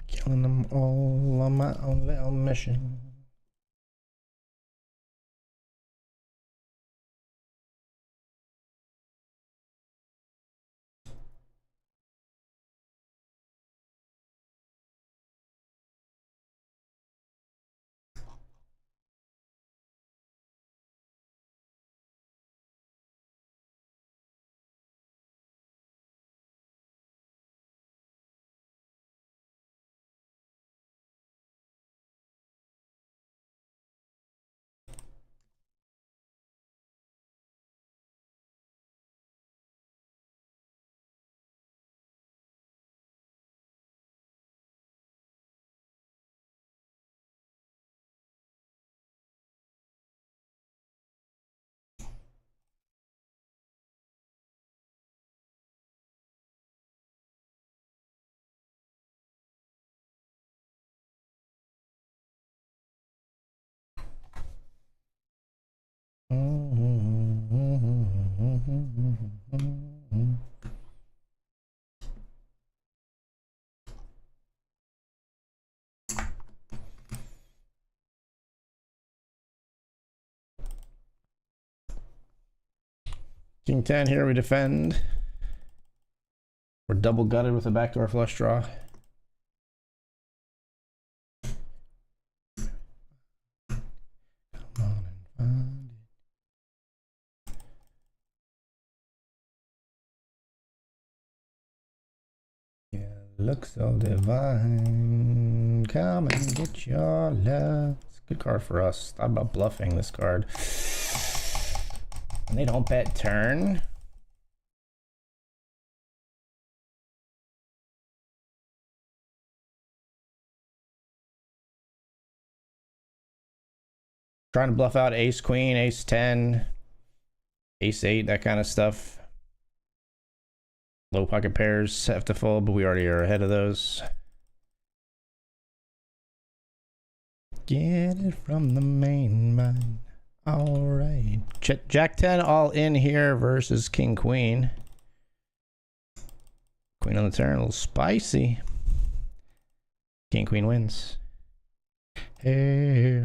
Killing them all on my own little mission. King 10 here, we defend. We're double gutted with a backdoor flush draw. Come on and find it. Yeah, looks so divine. Come and get your love. It's a good card for us. Thought about bluffing this card. And they don't bet turn. Trying to bluff out ace queen, ace 10, ace 8, that kind of stuff. Low pocket pairs have to fold, but we already are ahead of those. Get it from the main line. All right. Jack 10 all in here versus king queen. Queen on the turn, a little spicy. King queen wins. Hey.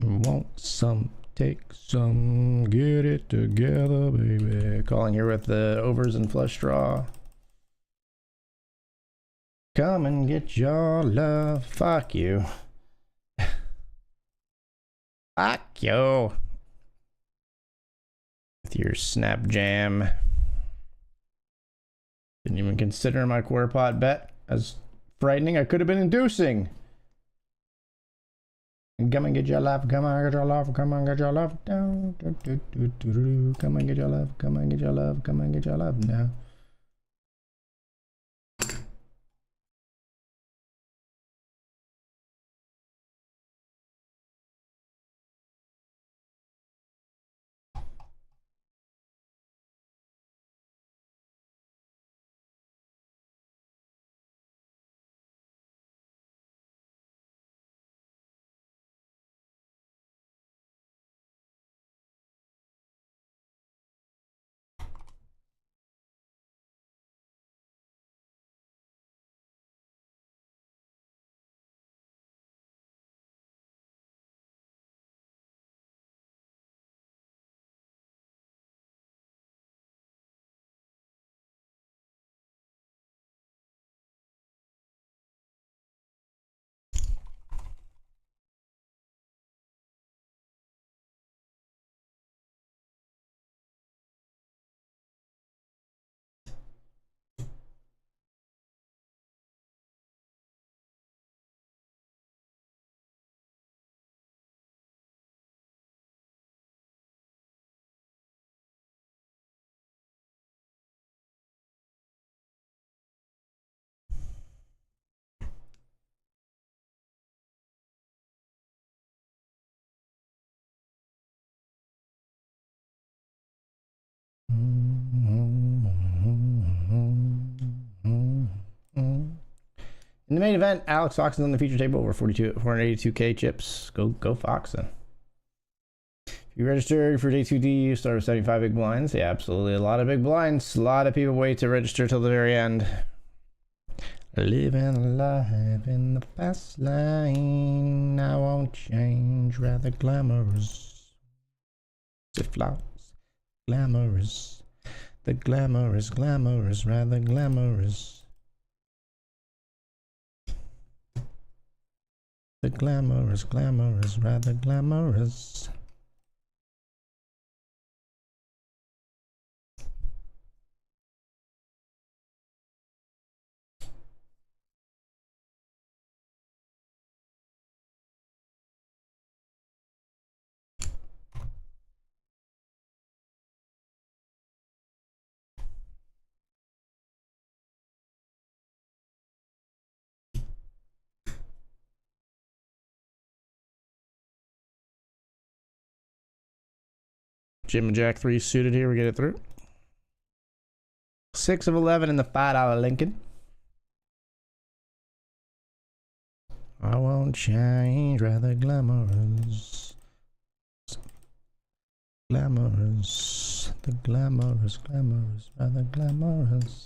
Want some, take some, get it together, baby. Calling here with the overs and flush draw. Come and get your love. Fuck you. Fuck you. With your snap jam. Didn't even consider my quarter pot bet as frightening. I could have been inducing. Come and get your love, come on, get your love, come on, get your love down. Come and get your love, come and get your love, come and get your love now. In the main event, Alex Foxen's on the feature table over 482k chips. Go Foxen. If you registered for day 2D, you start with 75 big blinds. Yeah, absolutely. A lot of big blinds. A lot of people wait to register till the very end. Living life in the fast lane. I won't change. Rather glamorous. It flows. Glamorous. The glamorous, rather glamorous. The glamorous, rather glamorous. Jim and Jack 3 suited here. We get it through. 6 of 11 in the $5 Lincoln. I won't change, rather glamorous. Glamorous, the glamorous, glamorous, rather glamorous.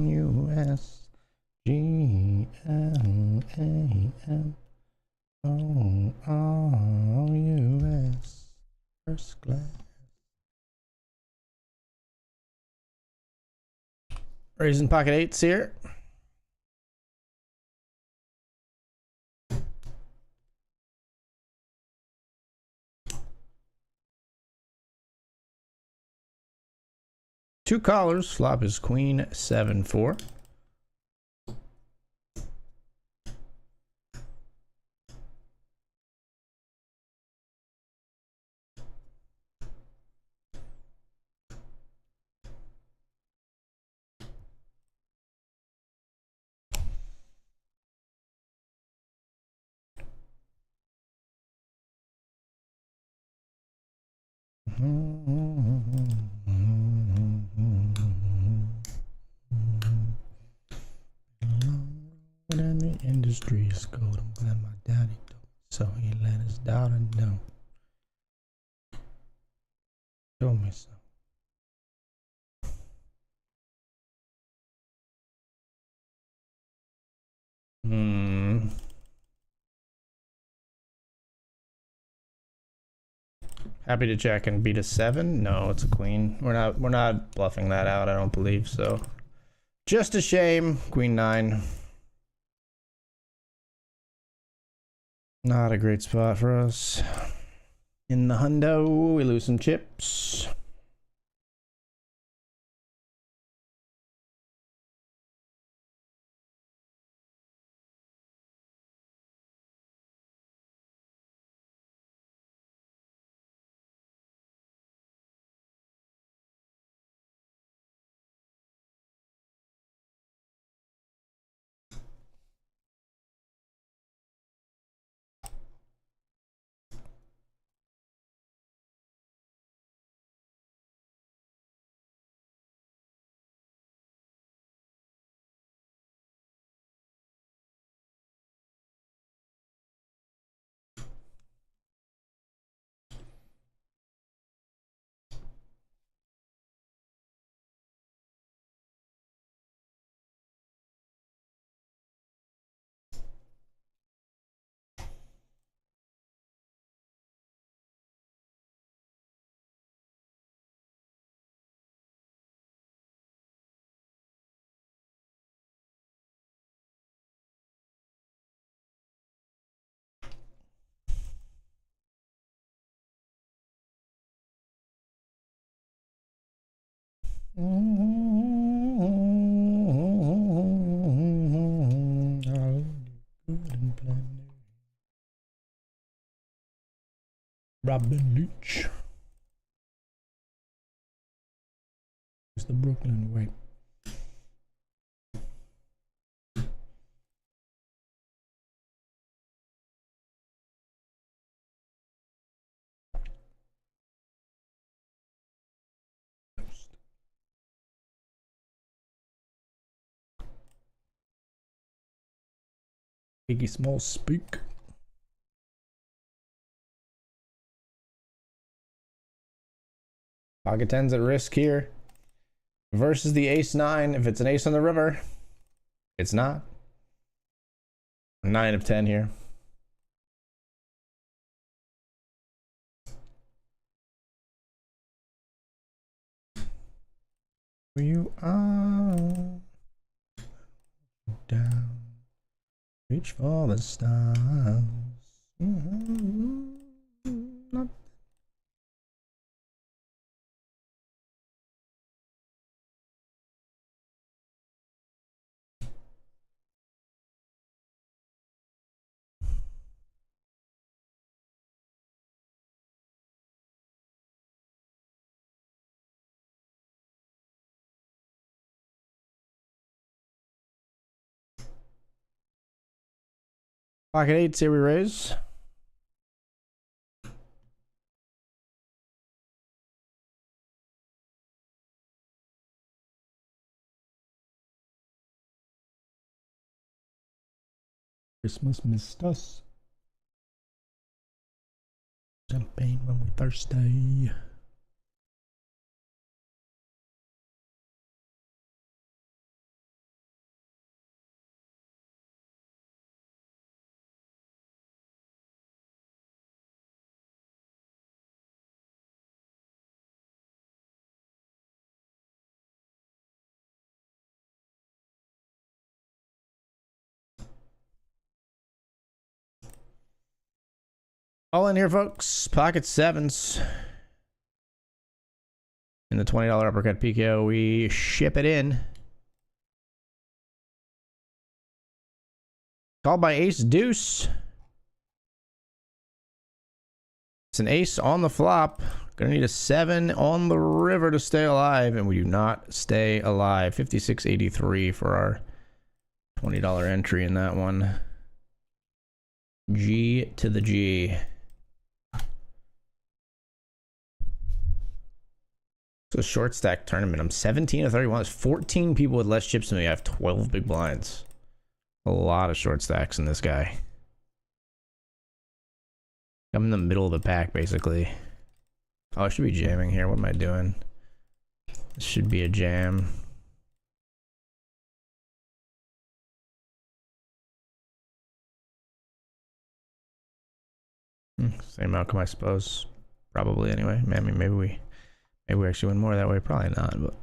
U.S. G-L-A-M. Oh, U.S. First class. Raising pocket eights here. Two callers. Flop is queen 7-4. And the industry is gold. I'm glad my daddy told me so. He let his daughter know. Told me so. Happy to check and beat a 7. No, it's a queen. We're not bluffing that out. I don't believe so. Just a shame. Queen 9. Not a great spot for us. In the hundo, we lose some chips. Robin Leach. It's the Brooklyn way. Biggie Small speak. Pocket 10's at risk here. Versus the ace 9. If it's an ace on the river, it's not. 9 of 10 here. Where you are down. Reach for the stars. Not pocket eights, here we raise. Christmas missed us. Champagne when we thirsty. All in here, folks. Pocket sevens. In the $20 uppercut PKO, we ship it in. Called by ace deuce. It's an ace on the flop. Gonna need a 7 on the river to stay alive, and we do not stay alive. 56.83 for our $20 entry in that one. G to the G. So short stack tournament. I'm 17 of 31. There's 14 people with less chips than me. I have 12 big blinds. A lot of short stacks in this guy. I'm in the middle of the pack, basically. Oh, I should be jamming here. What am I doing? This should be a jam. Same outcome, I suppose. Probably, anyway. I mean, maybe we actually win more that way. Probably not, but...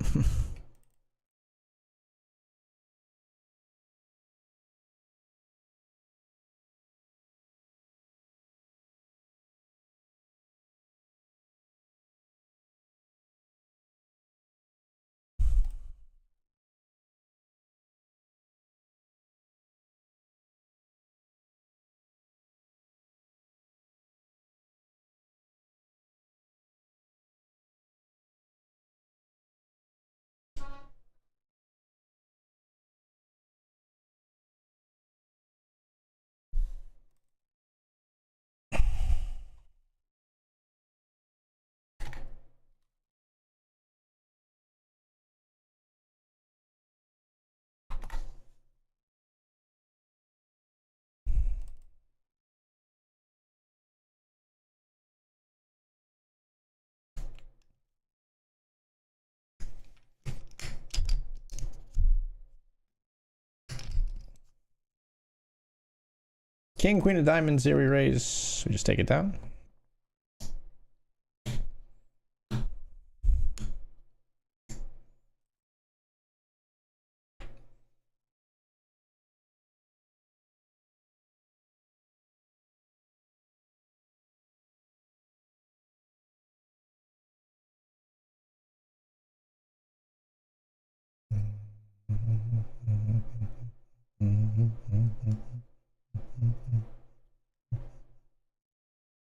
King, queen of diamonds, here we raise. We just take it down.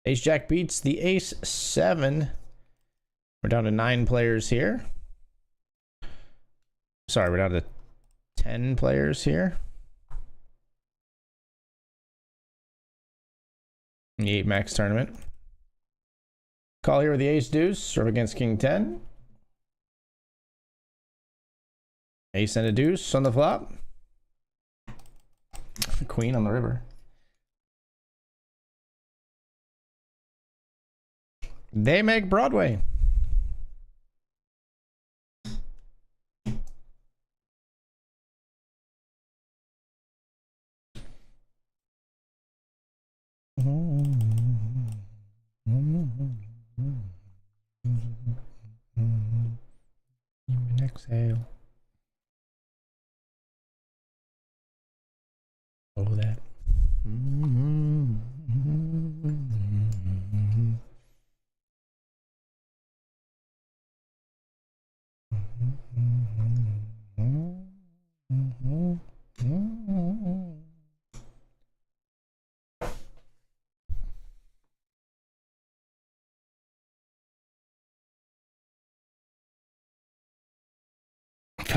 Ace Jack beats the Ace 7. We're down to 9 players here. Sorry, we're down to 10 players here. In the 8 max tournament. Call here with the Ace Deuce, serve against King 10. Ace and a deuce on the flop. Queen on the river. They make Broadway. Exhale. Oh, that.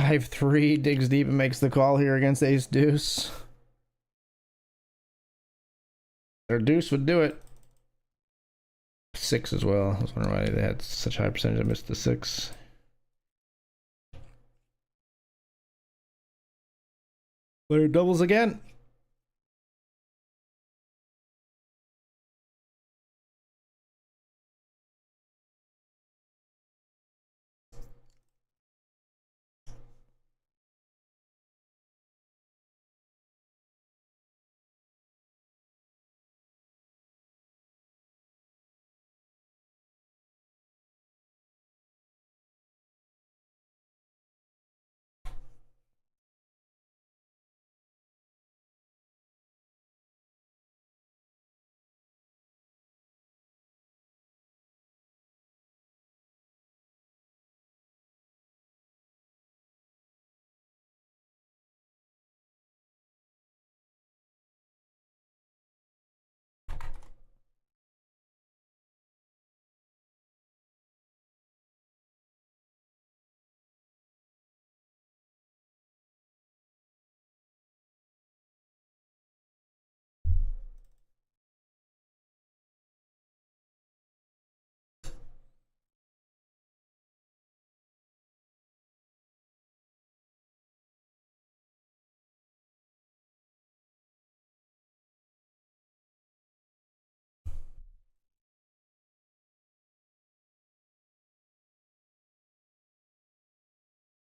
5-3, digs deep and makes the call here against ace deuce. Their deuce would do it. 6 as well. I was wondering why they had such a high percentage. I missed the 6. Player doubles again.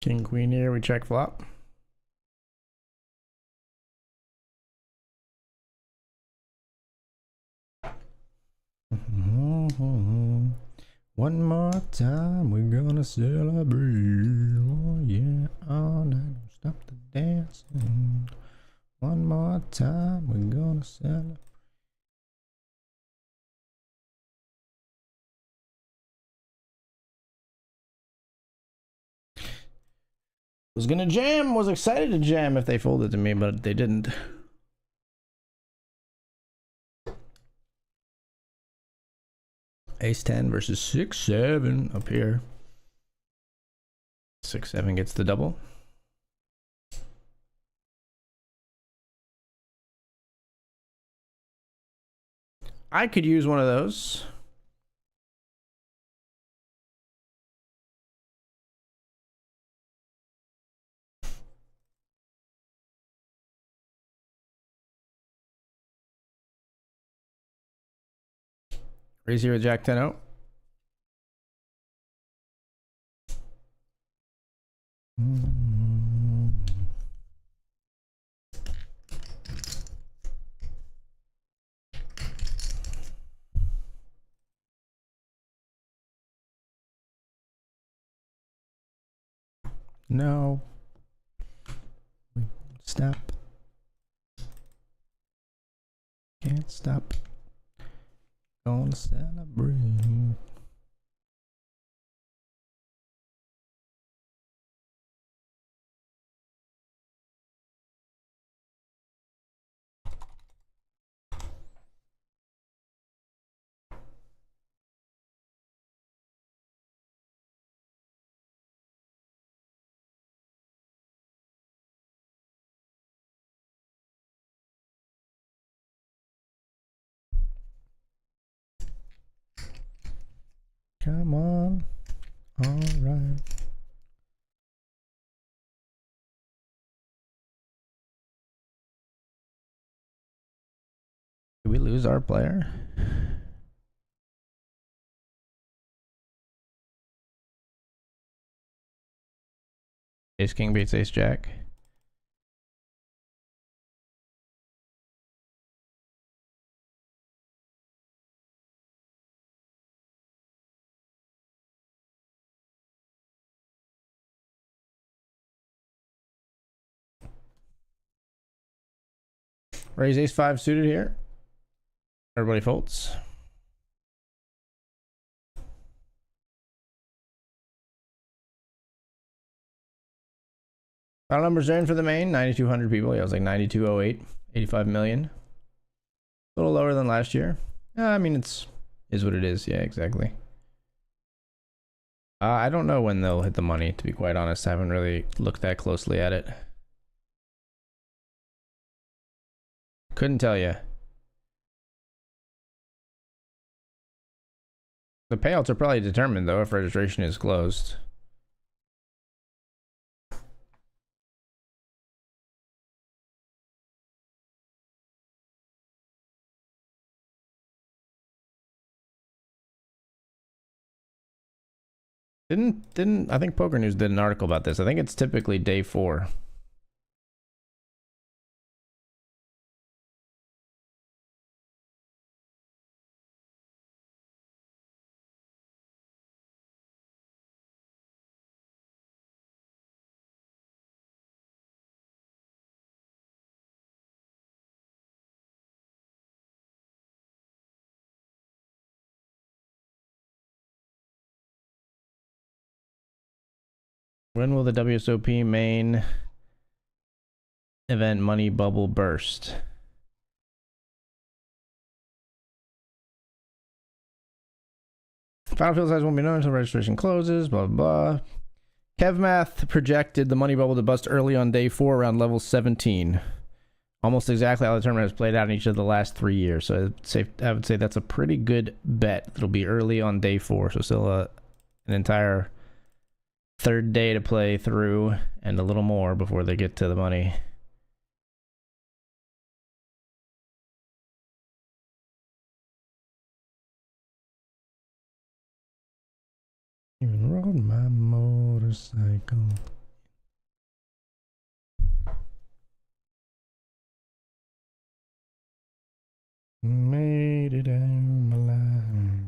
King, queen here, we check flop. One more time, we're gonna celebrate. Oh yeah, all night, don't stop the dancing. One more time, we're gonna celebrate. Was gonna jam, was excited to jam if they folded to me, but they didn't. Ace 10 versus 6-7 up here. 6-7 gets the double. I could use one of those. Raise here with Jack 10 out. No. Stop. Can't stop. Gonna celebrate. Come on. All right. Did we lose our player? Ace King beats Ace Jack. Raise Ace 5 suited here. Everybody folds. Final numbers are in for the main. 9,200 people. Yeah, it was like 9,208. 85 million. A little lower than last year. I mean, is what it is. Yeah, exactly. I don't know when they'll hit the money, to be quite honest. I haven't really looked that closely at it. Couldn't tell you. The payouts are probably determined, though, if registration is closed. Didn't I think Poker News did an article about this. I think it's typically day 4. When will the WSOP main event money bubble burst? Final field size won't be known until registration closes, blah, blah, blah. KevMath projected the money bubble to bust early on day 4 around level 17. Almost exactly how the tournament has played out in each of the last 3 years. So I would say that's a pretty good bet. It'll be early on day 4. So still an entire third day to play through and a little more before they get to the money. Even rode my motorcycle. Made it down my line.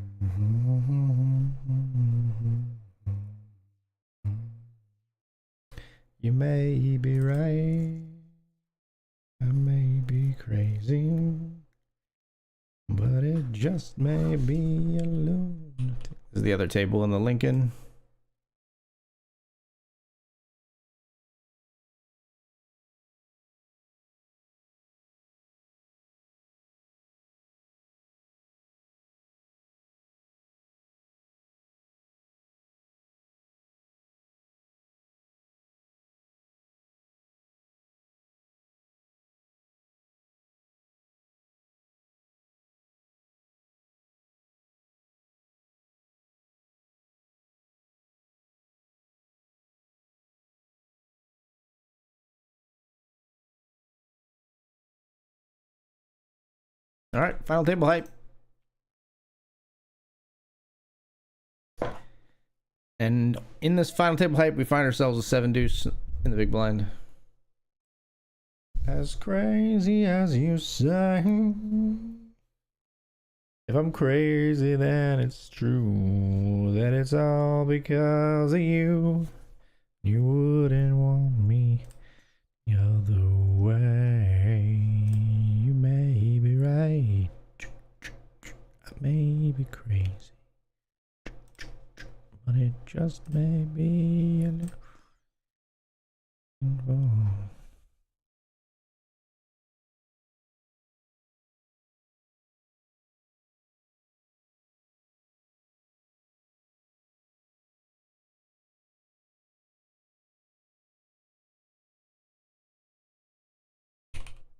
You may be right. I may be crazy. But it just may be a lunatic. This is the other table in the Lincoln. All right, final table hype. And in this final table hype, we find ourselves with 7 deuce in the big blind. As crazy as you say. If I'm crazy, then it's true that it's all because of you. You wouldn't want me the other way. You may be right. I may be crazy. But it just may be a little involved.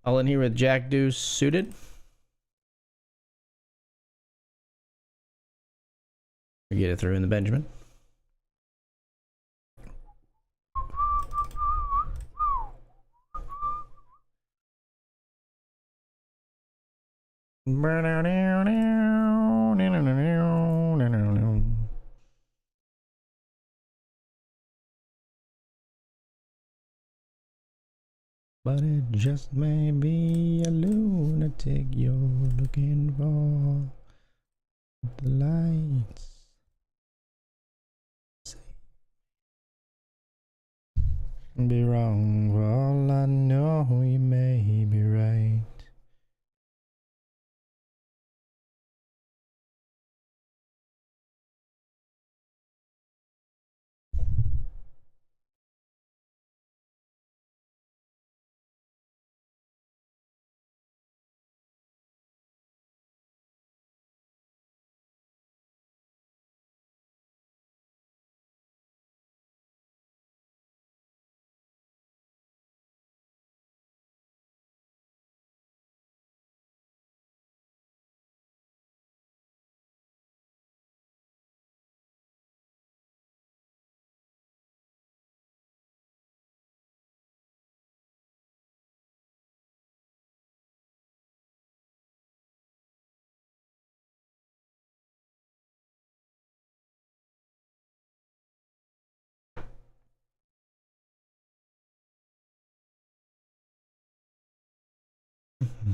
All in here with Jack Deuce suited. We get it through in the Benjamin. But it just may be a lunatic you're looking for. The lights. Be wrong, for all I know, you may be right.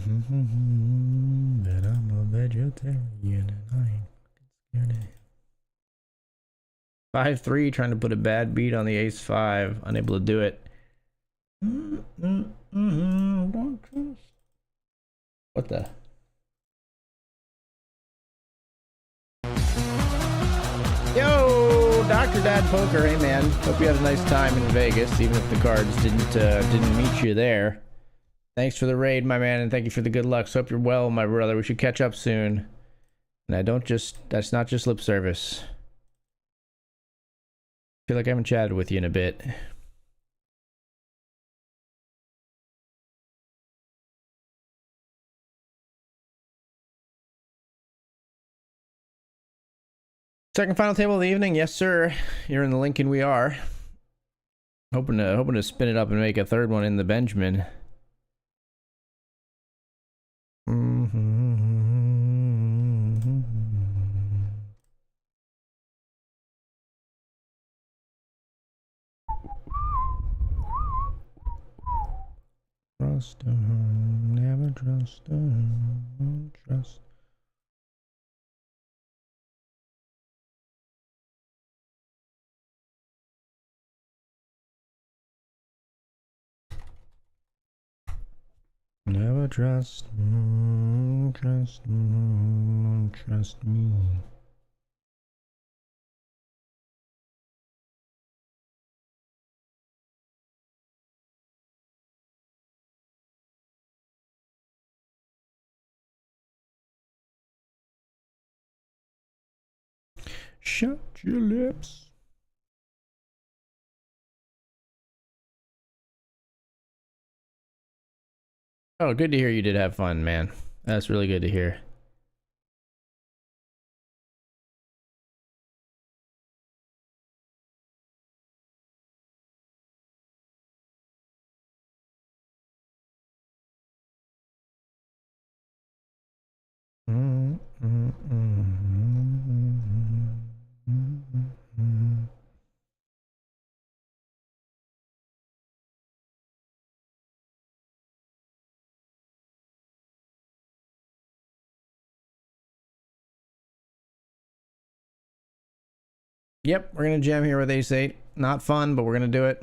That I'm a vegetarian and I ain't scared of him. 5-3, trying to put a bad beat on the ace-5, unable to do it. What the? Yo, Dr. Dad Poker, hey man, hope you had a nice time in Vegas, even if the cards didn't meet you there. Thanks for the raid, my man, and thank you for the good luck. So hope you're well, my brother. We should catch up soon. And that's not just lip service. Feel like I haven't chatted with you in a bit. Second final table of the evening, yes sir. You're in the Lincoln, we are. Hoping to spin it up and make a third one in the Benjamin. Trust her, never trust her, trust. Never trust, trust me. Shut your lips. Oh, good to hear you did have fun, man. That's really good to hear. Yep, we're gonna jam here with ace-8. Not fun, but we're gonna do it.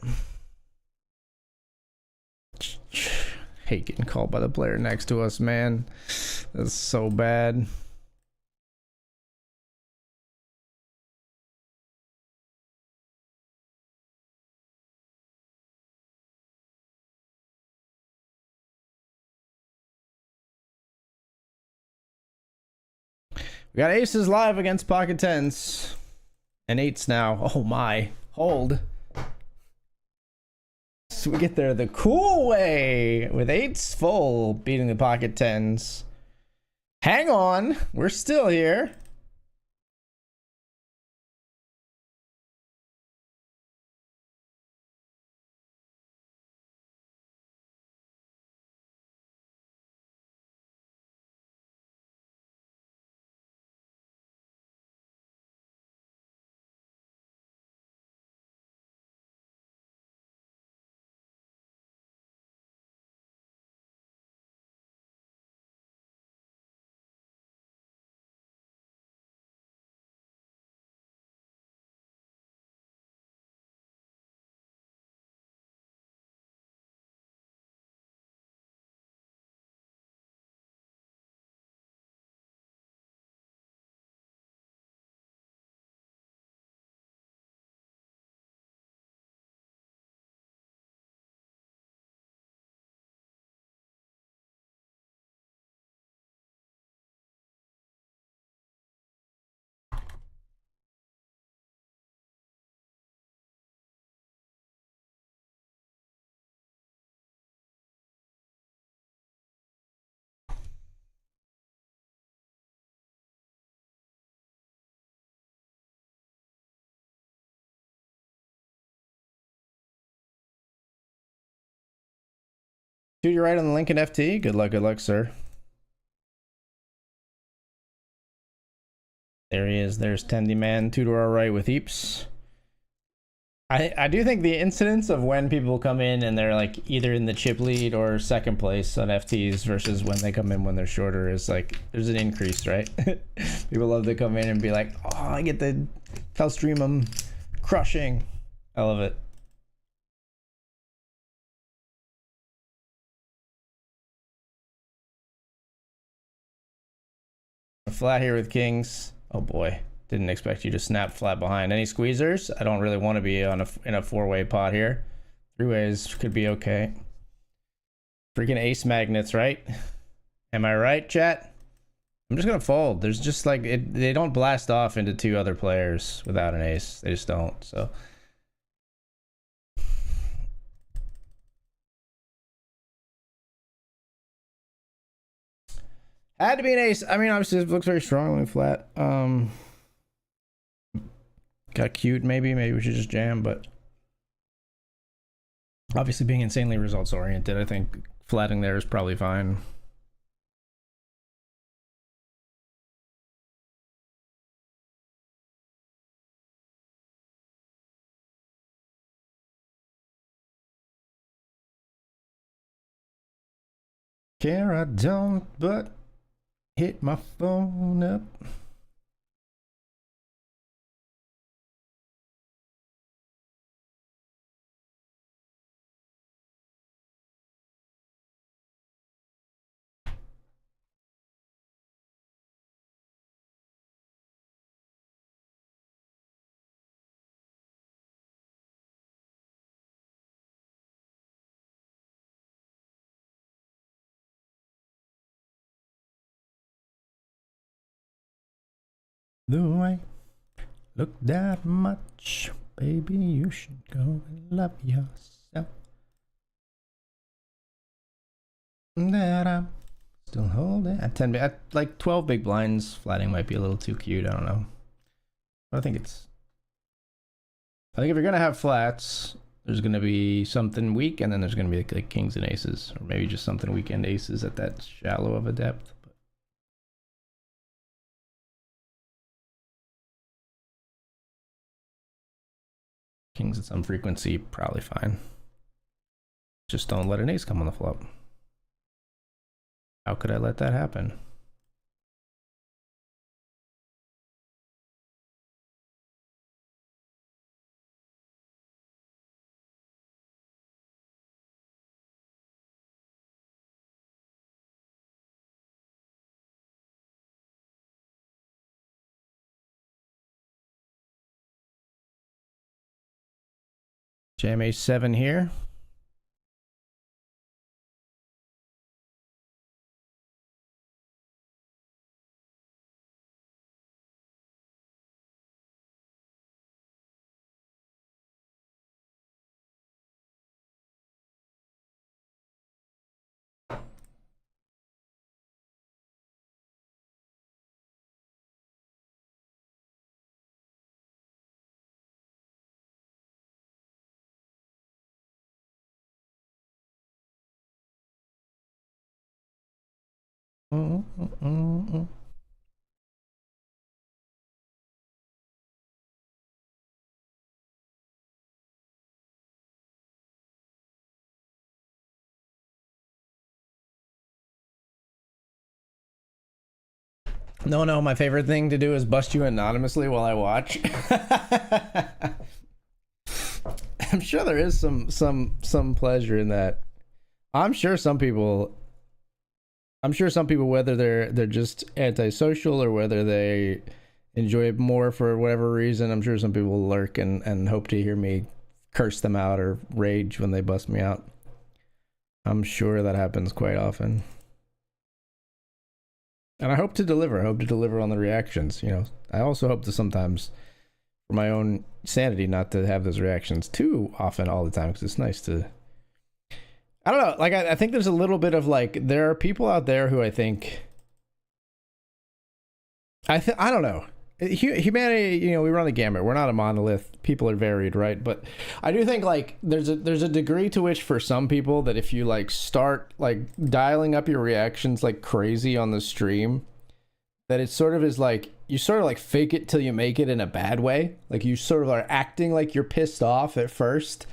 Hate getting called by the player next to us, man. That's so bad. We got aces live against pocket tens. And eights now. Oh my. Hold. So we get there the cool way with eights full, beating the pocket tens. Hang on. We're still here. Dude, you're right on the Lincoln FT. Good luck, sir. There he is. There's Tendy Man. Two to our right with Eeps. I do think the incidence of when people come in and they're like either in the chip lead or second place on FTs versus when they come in when they're shorter is like there's an increase, right? People love to come in and be like, oh, I get the tell stream them crushing. I love it. Flat here with kings. Oh boy. Didn't expect you to snap flat behind. Any squeezers? I don't really want to be on in a four-way pot here. Three ways could be okay. Freaking ace magnets, right? Am I right, chat? I'm just gonna fold. There's just like they don't blast off into two other players without an ace. They just don't. So had to be an ace. I mean, obviously it looks very strong when flat. Got cute, maybe we should just jam, but obviously being insanely results oriented, I think flatting there is probably fine. Care I don't, but hit my phone up. The way look that much, baby, you should go and love yourself. That I'm still holding at 10, at like 12 big blinds. Flatting might be a little too cute. I don't know. But I think if you're gonna have flats, there's gonna be something weak, and then there's gonna be like kings and aces, or maybe just something weak and aces at that shallow of a depth. Kings at some frequency, probably fine. Just don't let an ace come on the flop. How could I let that happen? Jam ace-7 here. No, my favorite thing to do is bust you anonymously while I watch. I'm sure there is some pleasure in that. I'm sure some people, whether they're just antisocial or whether they enjoy it more for whatever reason, I'm sure some people lurk and hope to hear me curse them out or rage when they bust me out. I'm sure that happens quite often. And I hope to deliver. I hope to deliver on the reactions. You know, I also hope to sometimes, for my own sanity, not to have those reactions too often all the time, because it's nice to, I don't know, like I think there's a little bit of like, there are people out there who I think, I don't know. Humanity, you know, we run the gamut. We're not a monolith. People are varied, right? But I do think like there's a degree to which for some people that if you like start like dialing up your reactions like crazy on the stream, that it sort of is like you sort of like fake it till you make it in a bad way. Like you sort of are acting like you're pissed off at first,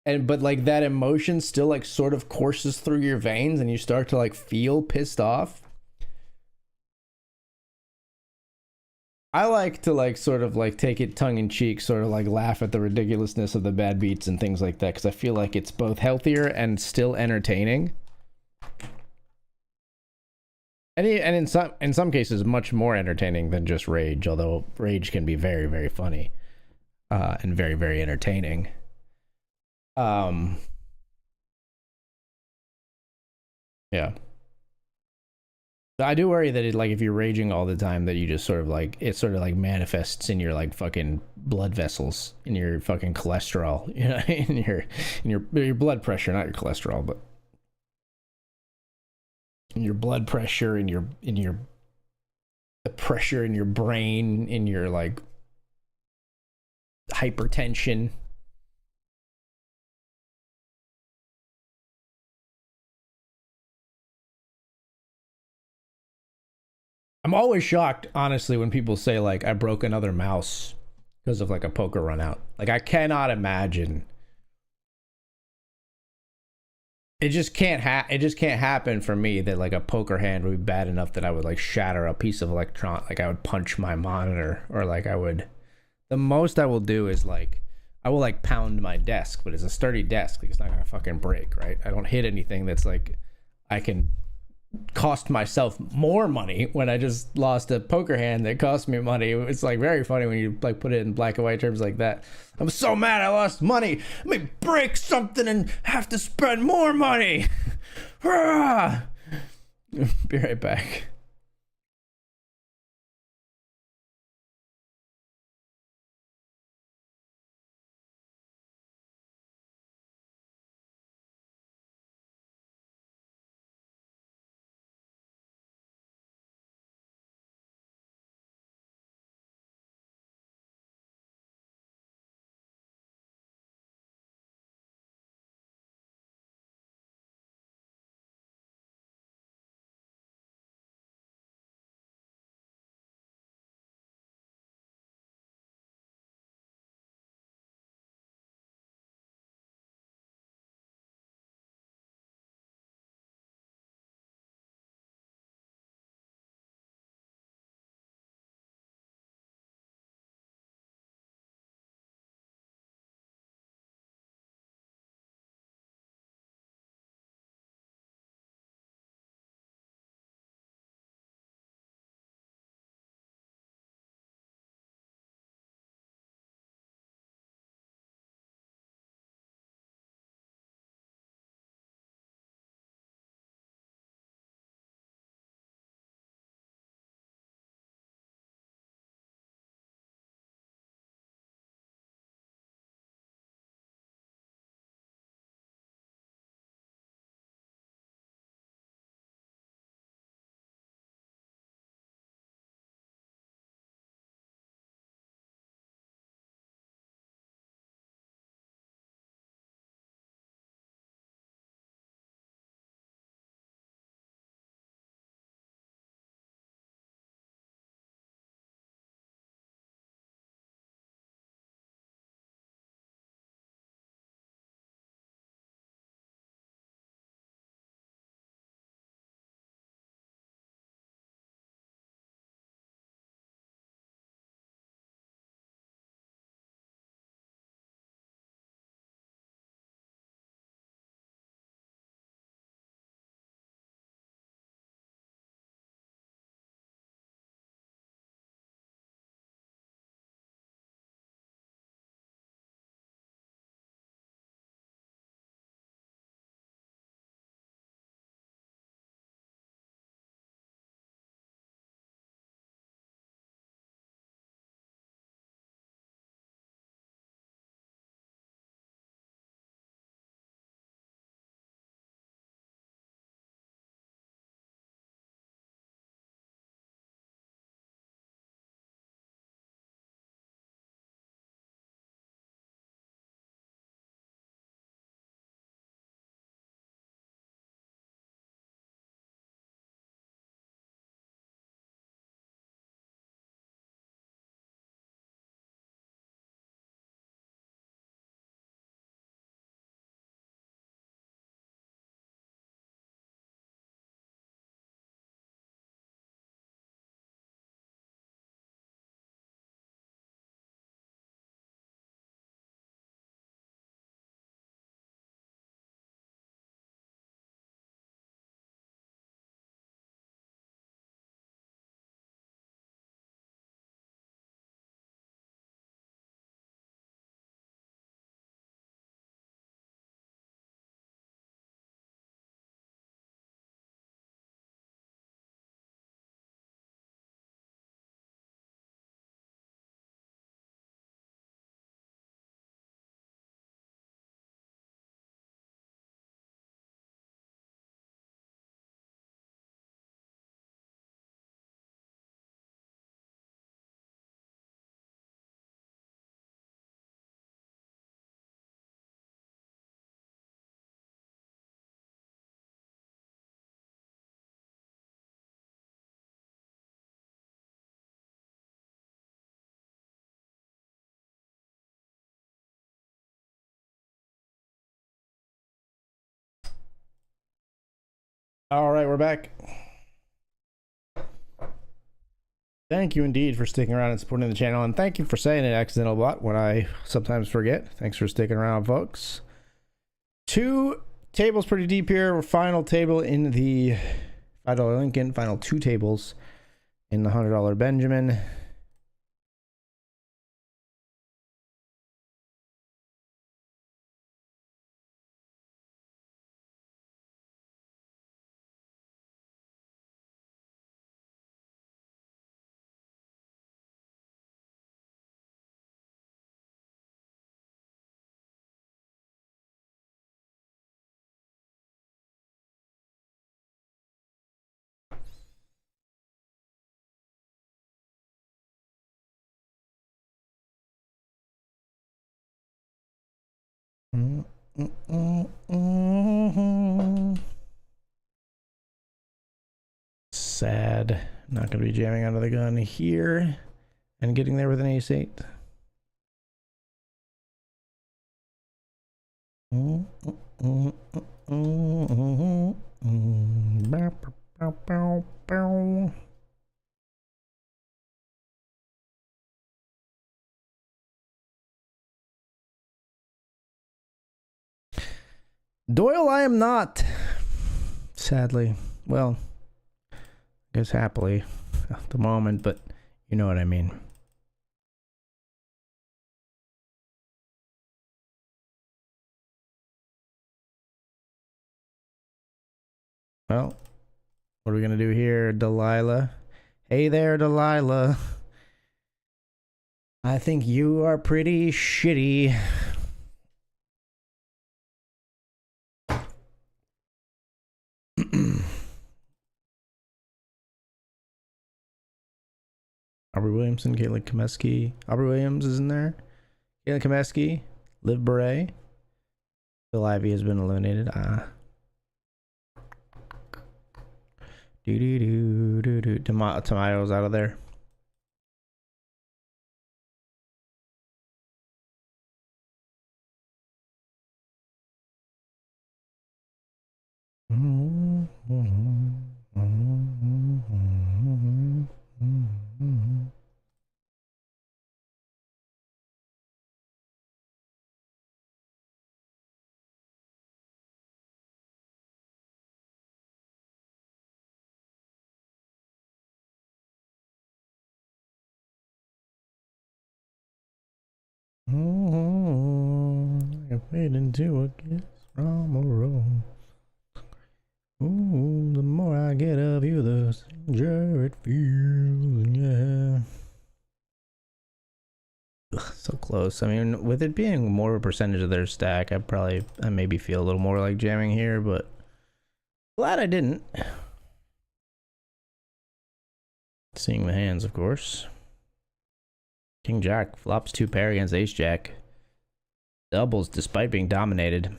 and but like that emotion still like sort of courses through your veins and you start to like feel pissed off. I like to like sort of like take it tongue in cheek, sort of like laugh at the ridiculousness of the bad beats and things like that, because I feel like it's both healthier and still entertaining. And in some cases much more entertaining than just rage, although rage can be very, very funny and very, very entertaining. Yeah. I do worry that it, like if you're raging all the time, that you just sort of like it sort of like manifests in your like fucking blood vessels, in your fucking cholesterol, you know, in your blood pressure, not your cholesterol, but in your blood pressure, in your the pressure in your brain, in your like hypertension. I'm always shocked, honestly, when people say like I broke another mouse because of like a poker run out. Like I cannot imagine. It just can't happen for me that like a poker hand would be bad enough that I would like shatter a piece of electron, like I would punch my monitor, or like I would, the most I will do is like I will like pound my desk, but it's a sturdy desk, like it's not gonna fucking break, right? I don't hit anything that's like I can cost myself more money when I just lost a poker hand that cost me money. It's like very funny when you like put it in black and white terms like that. I'm so mad I lost money. Let me break something and have to spend more money. Be right back. All right, we're back. Thank you indeed for sticking around and supporting the channel, and thank you for saying it, Accidental Bot, when I sometimes forget. Thanks for sticking around, folks. 2 tables pretty deep here. We're final table in the $5 Lincoln. Final 2 tables in the $100 Benjamin. Sad. Not going to be jamming out of the gun here and getting there with an ace-8. Doyle, I am not. Sadly. Well, I guess happily at the moment, but you know what I mean. Well, what are we going to do here, Delilah? Hey there, Delilah. I think you are pretty shitty. Aubrey Williamson, Caitlin Komeski. Aubrey Williams is in there. Caitlin Komeski, Liv Beret. Phil Ivey has been eliminated. Tamayo's out of there. I fade into a kiss from a rose. Ooh, the more I get of you, the stranger it feels, yeah. Ugh, so close. I mean, with it being more of a percentage of their stack, I maybe feel a little more like jamming here, but glad I didn't. Seeing the hands, of course. King Jack flops 2 pair against Ace Jack. Doubles despite being dominated.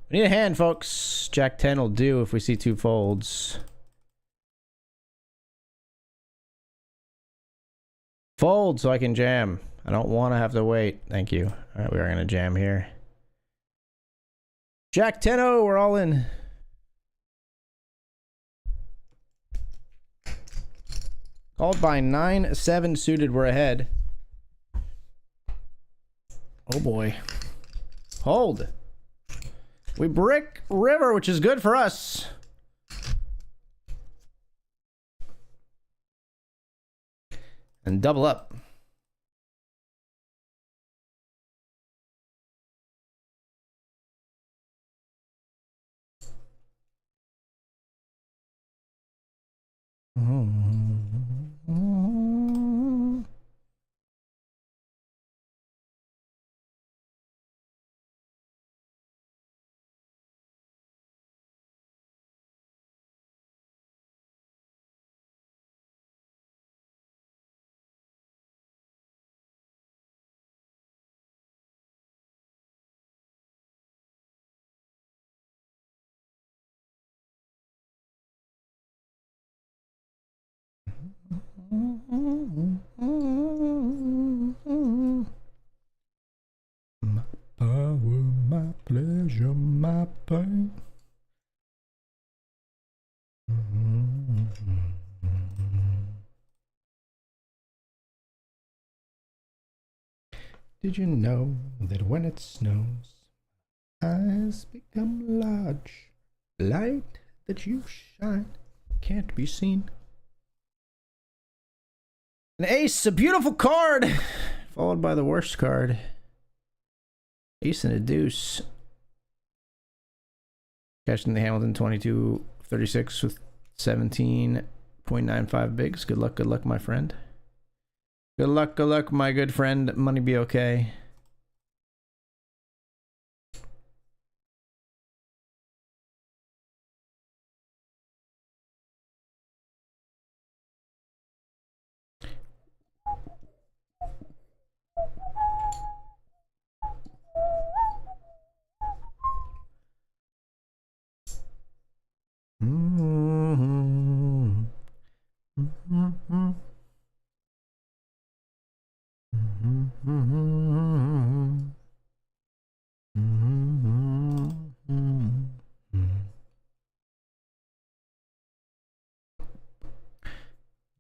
We need a hand, folks. Jack 10 will do if we see 2 folds. Fold so I can jam. I don't want to have to wait. Thank you. All right, we are going to jam here. Jack 10-0, we're all in. Called by 9-7 suited, we're ahead. Oh boy. Hold. We brick river, which is good for us. And double up. My power, my pleasure, Did you know that when it snows, eyes become large? Light that you shine can't be seen. An ace, a beautiful card, followed by the worst card. Ace and a deuce. Catching the Hamilton 22-36 with 17.95 bigs. Good luck, my friend. Good luck, my good friend. Money be okay.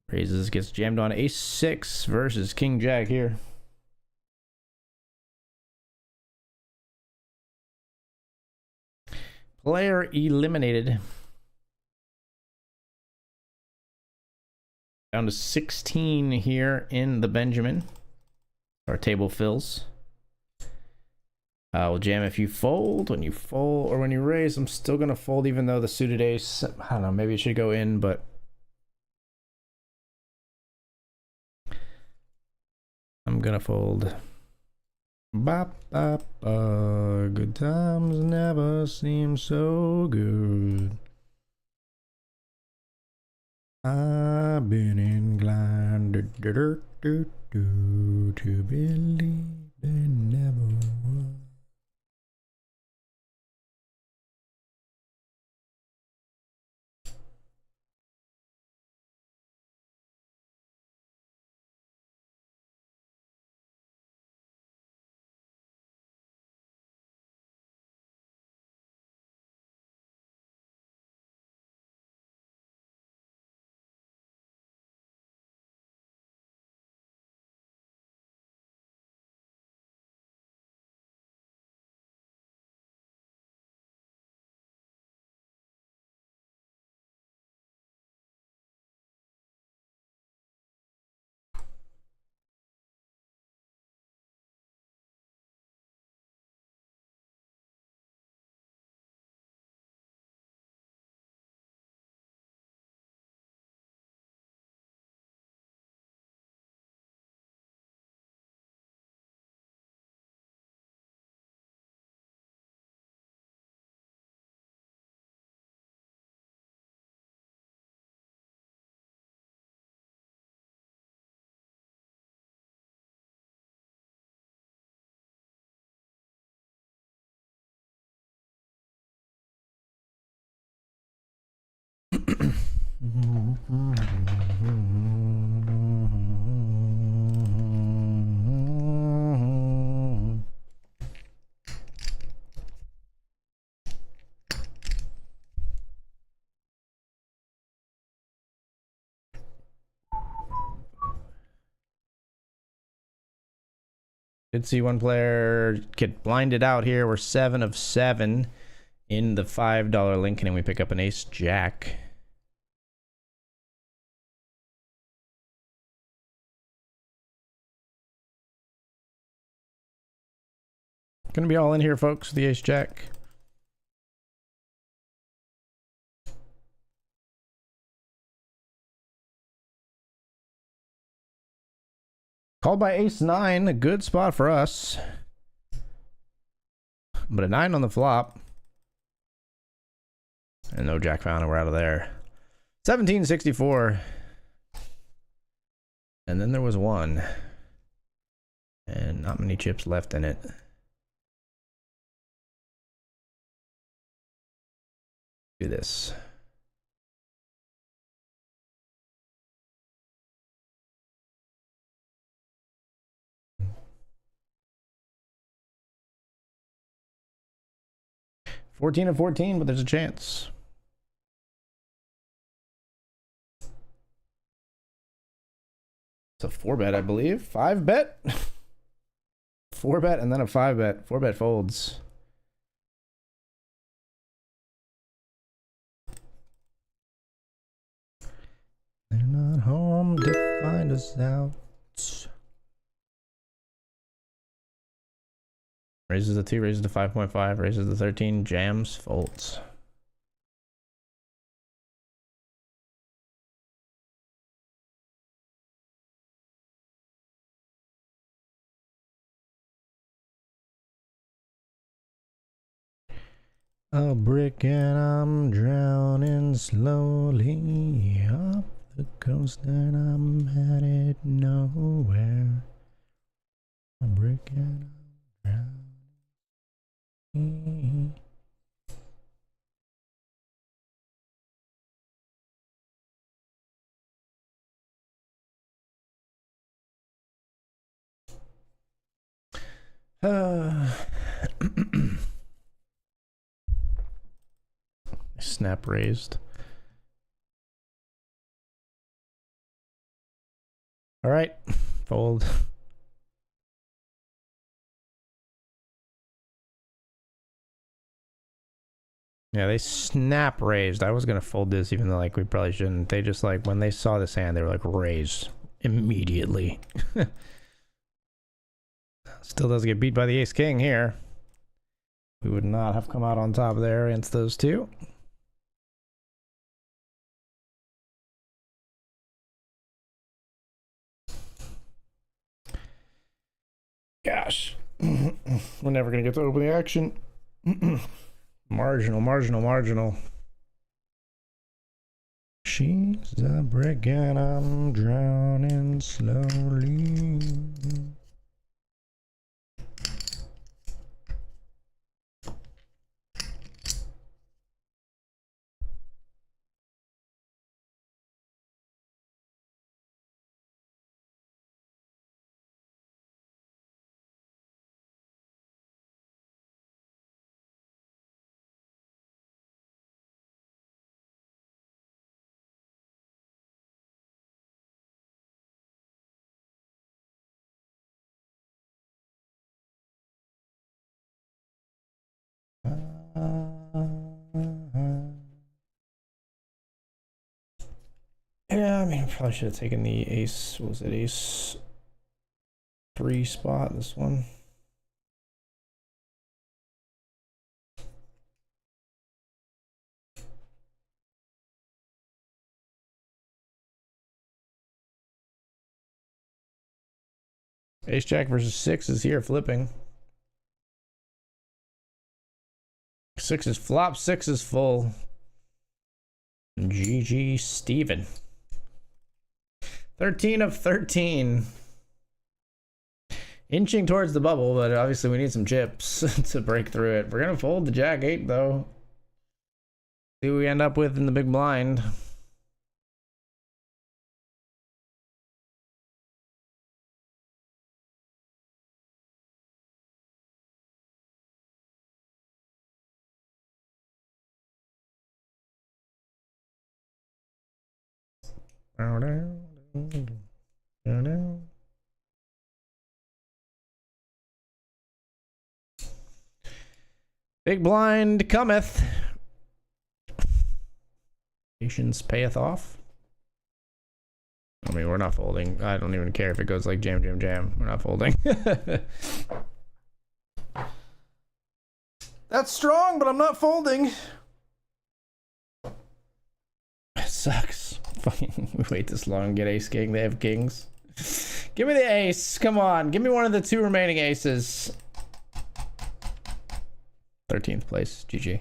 Raises, gets jammed on ace 6 versus king jack here. Player eliminated. Down to 16 here in the Benjamin. Our table fills. We'll jam if you fold. When you fold or when you raise, I'm still gonna fold even though the suited ace, I don't know, maybe it should go in, but I'm gonna fold. Bop, bop, good times never seem so good. I've been inclined to believe they never was. Did see one player get blinded out here. We're 7 of 7 in the $5 Lincoln, and we pick up an ace jack. Gonna be all in here, folks, the ace jack. Called by ace 9, a good spot for us. But a 9 on the flop. And no jack found, and we're out of there. 1764. And then there was 1. And not many chips left in it. Do this. $14 of 14, but there's a chance. It's a 4-bet, I believe. 5-bet. 4-bet and then a 5-bet. 4-bet folds. They're not home to find us out. Raises the 2, raises the 5.5, raises the 13, jams, folds. A brick and I'm drowning slowly off the coast and I'm headed nowhere. A brick and I'm drowning. Snap raised. All right, fold. Yeah, they snap raised. I was gonna fold this even though like we probably shouldn't. They just like when they saw this hand, they were like raise immediately. Still doesn't get beat by the ace king here. We would not have come out on top there against those two. Gosh, we're never gonna get to open the action. Marginal. She's a brick and I'm drowning slowly. Yeah, I mean, I probably should have taken the ace. What was it, ace 3 spot? This one. Ace jack versus 6 is here flipping. 6 is flop, 6 is full. GG Steven. 13 of 13. Inching towards the bubble, but obviously we need some chips to break through it. We're gonna fold the jack 8 though. See what we end up with in the big blind. Big blind cometh. Patience payeth off. I mean, we're not folding. I don't even care if it goes like jam. We're not folding. That's strong, but I'm not folding. It sucks. Fucking we wait this long and get ace king. They have kings. Give me the ace. Come on. Give me one of the 2 remaining aces. 13th place. GG.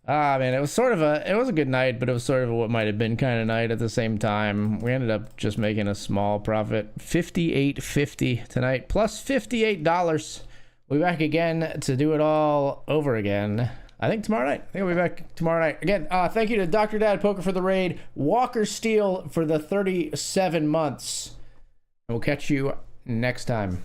Ah, man, it was a good night, but it was sort of what might have been kind of night at the same time. We ended up just making a small profit. $58.50 tonight, plus $58. We'll be back again to do it all over again. I think tomorrow night. I think I'll be back tomorrow night. Again, thank you to Dr. Dad Poker for the raid. Walker Steele for the 37 months. And we'll catch you next time.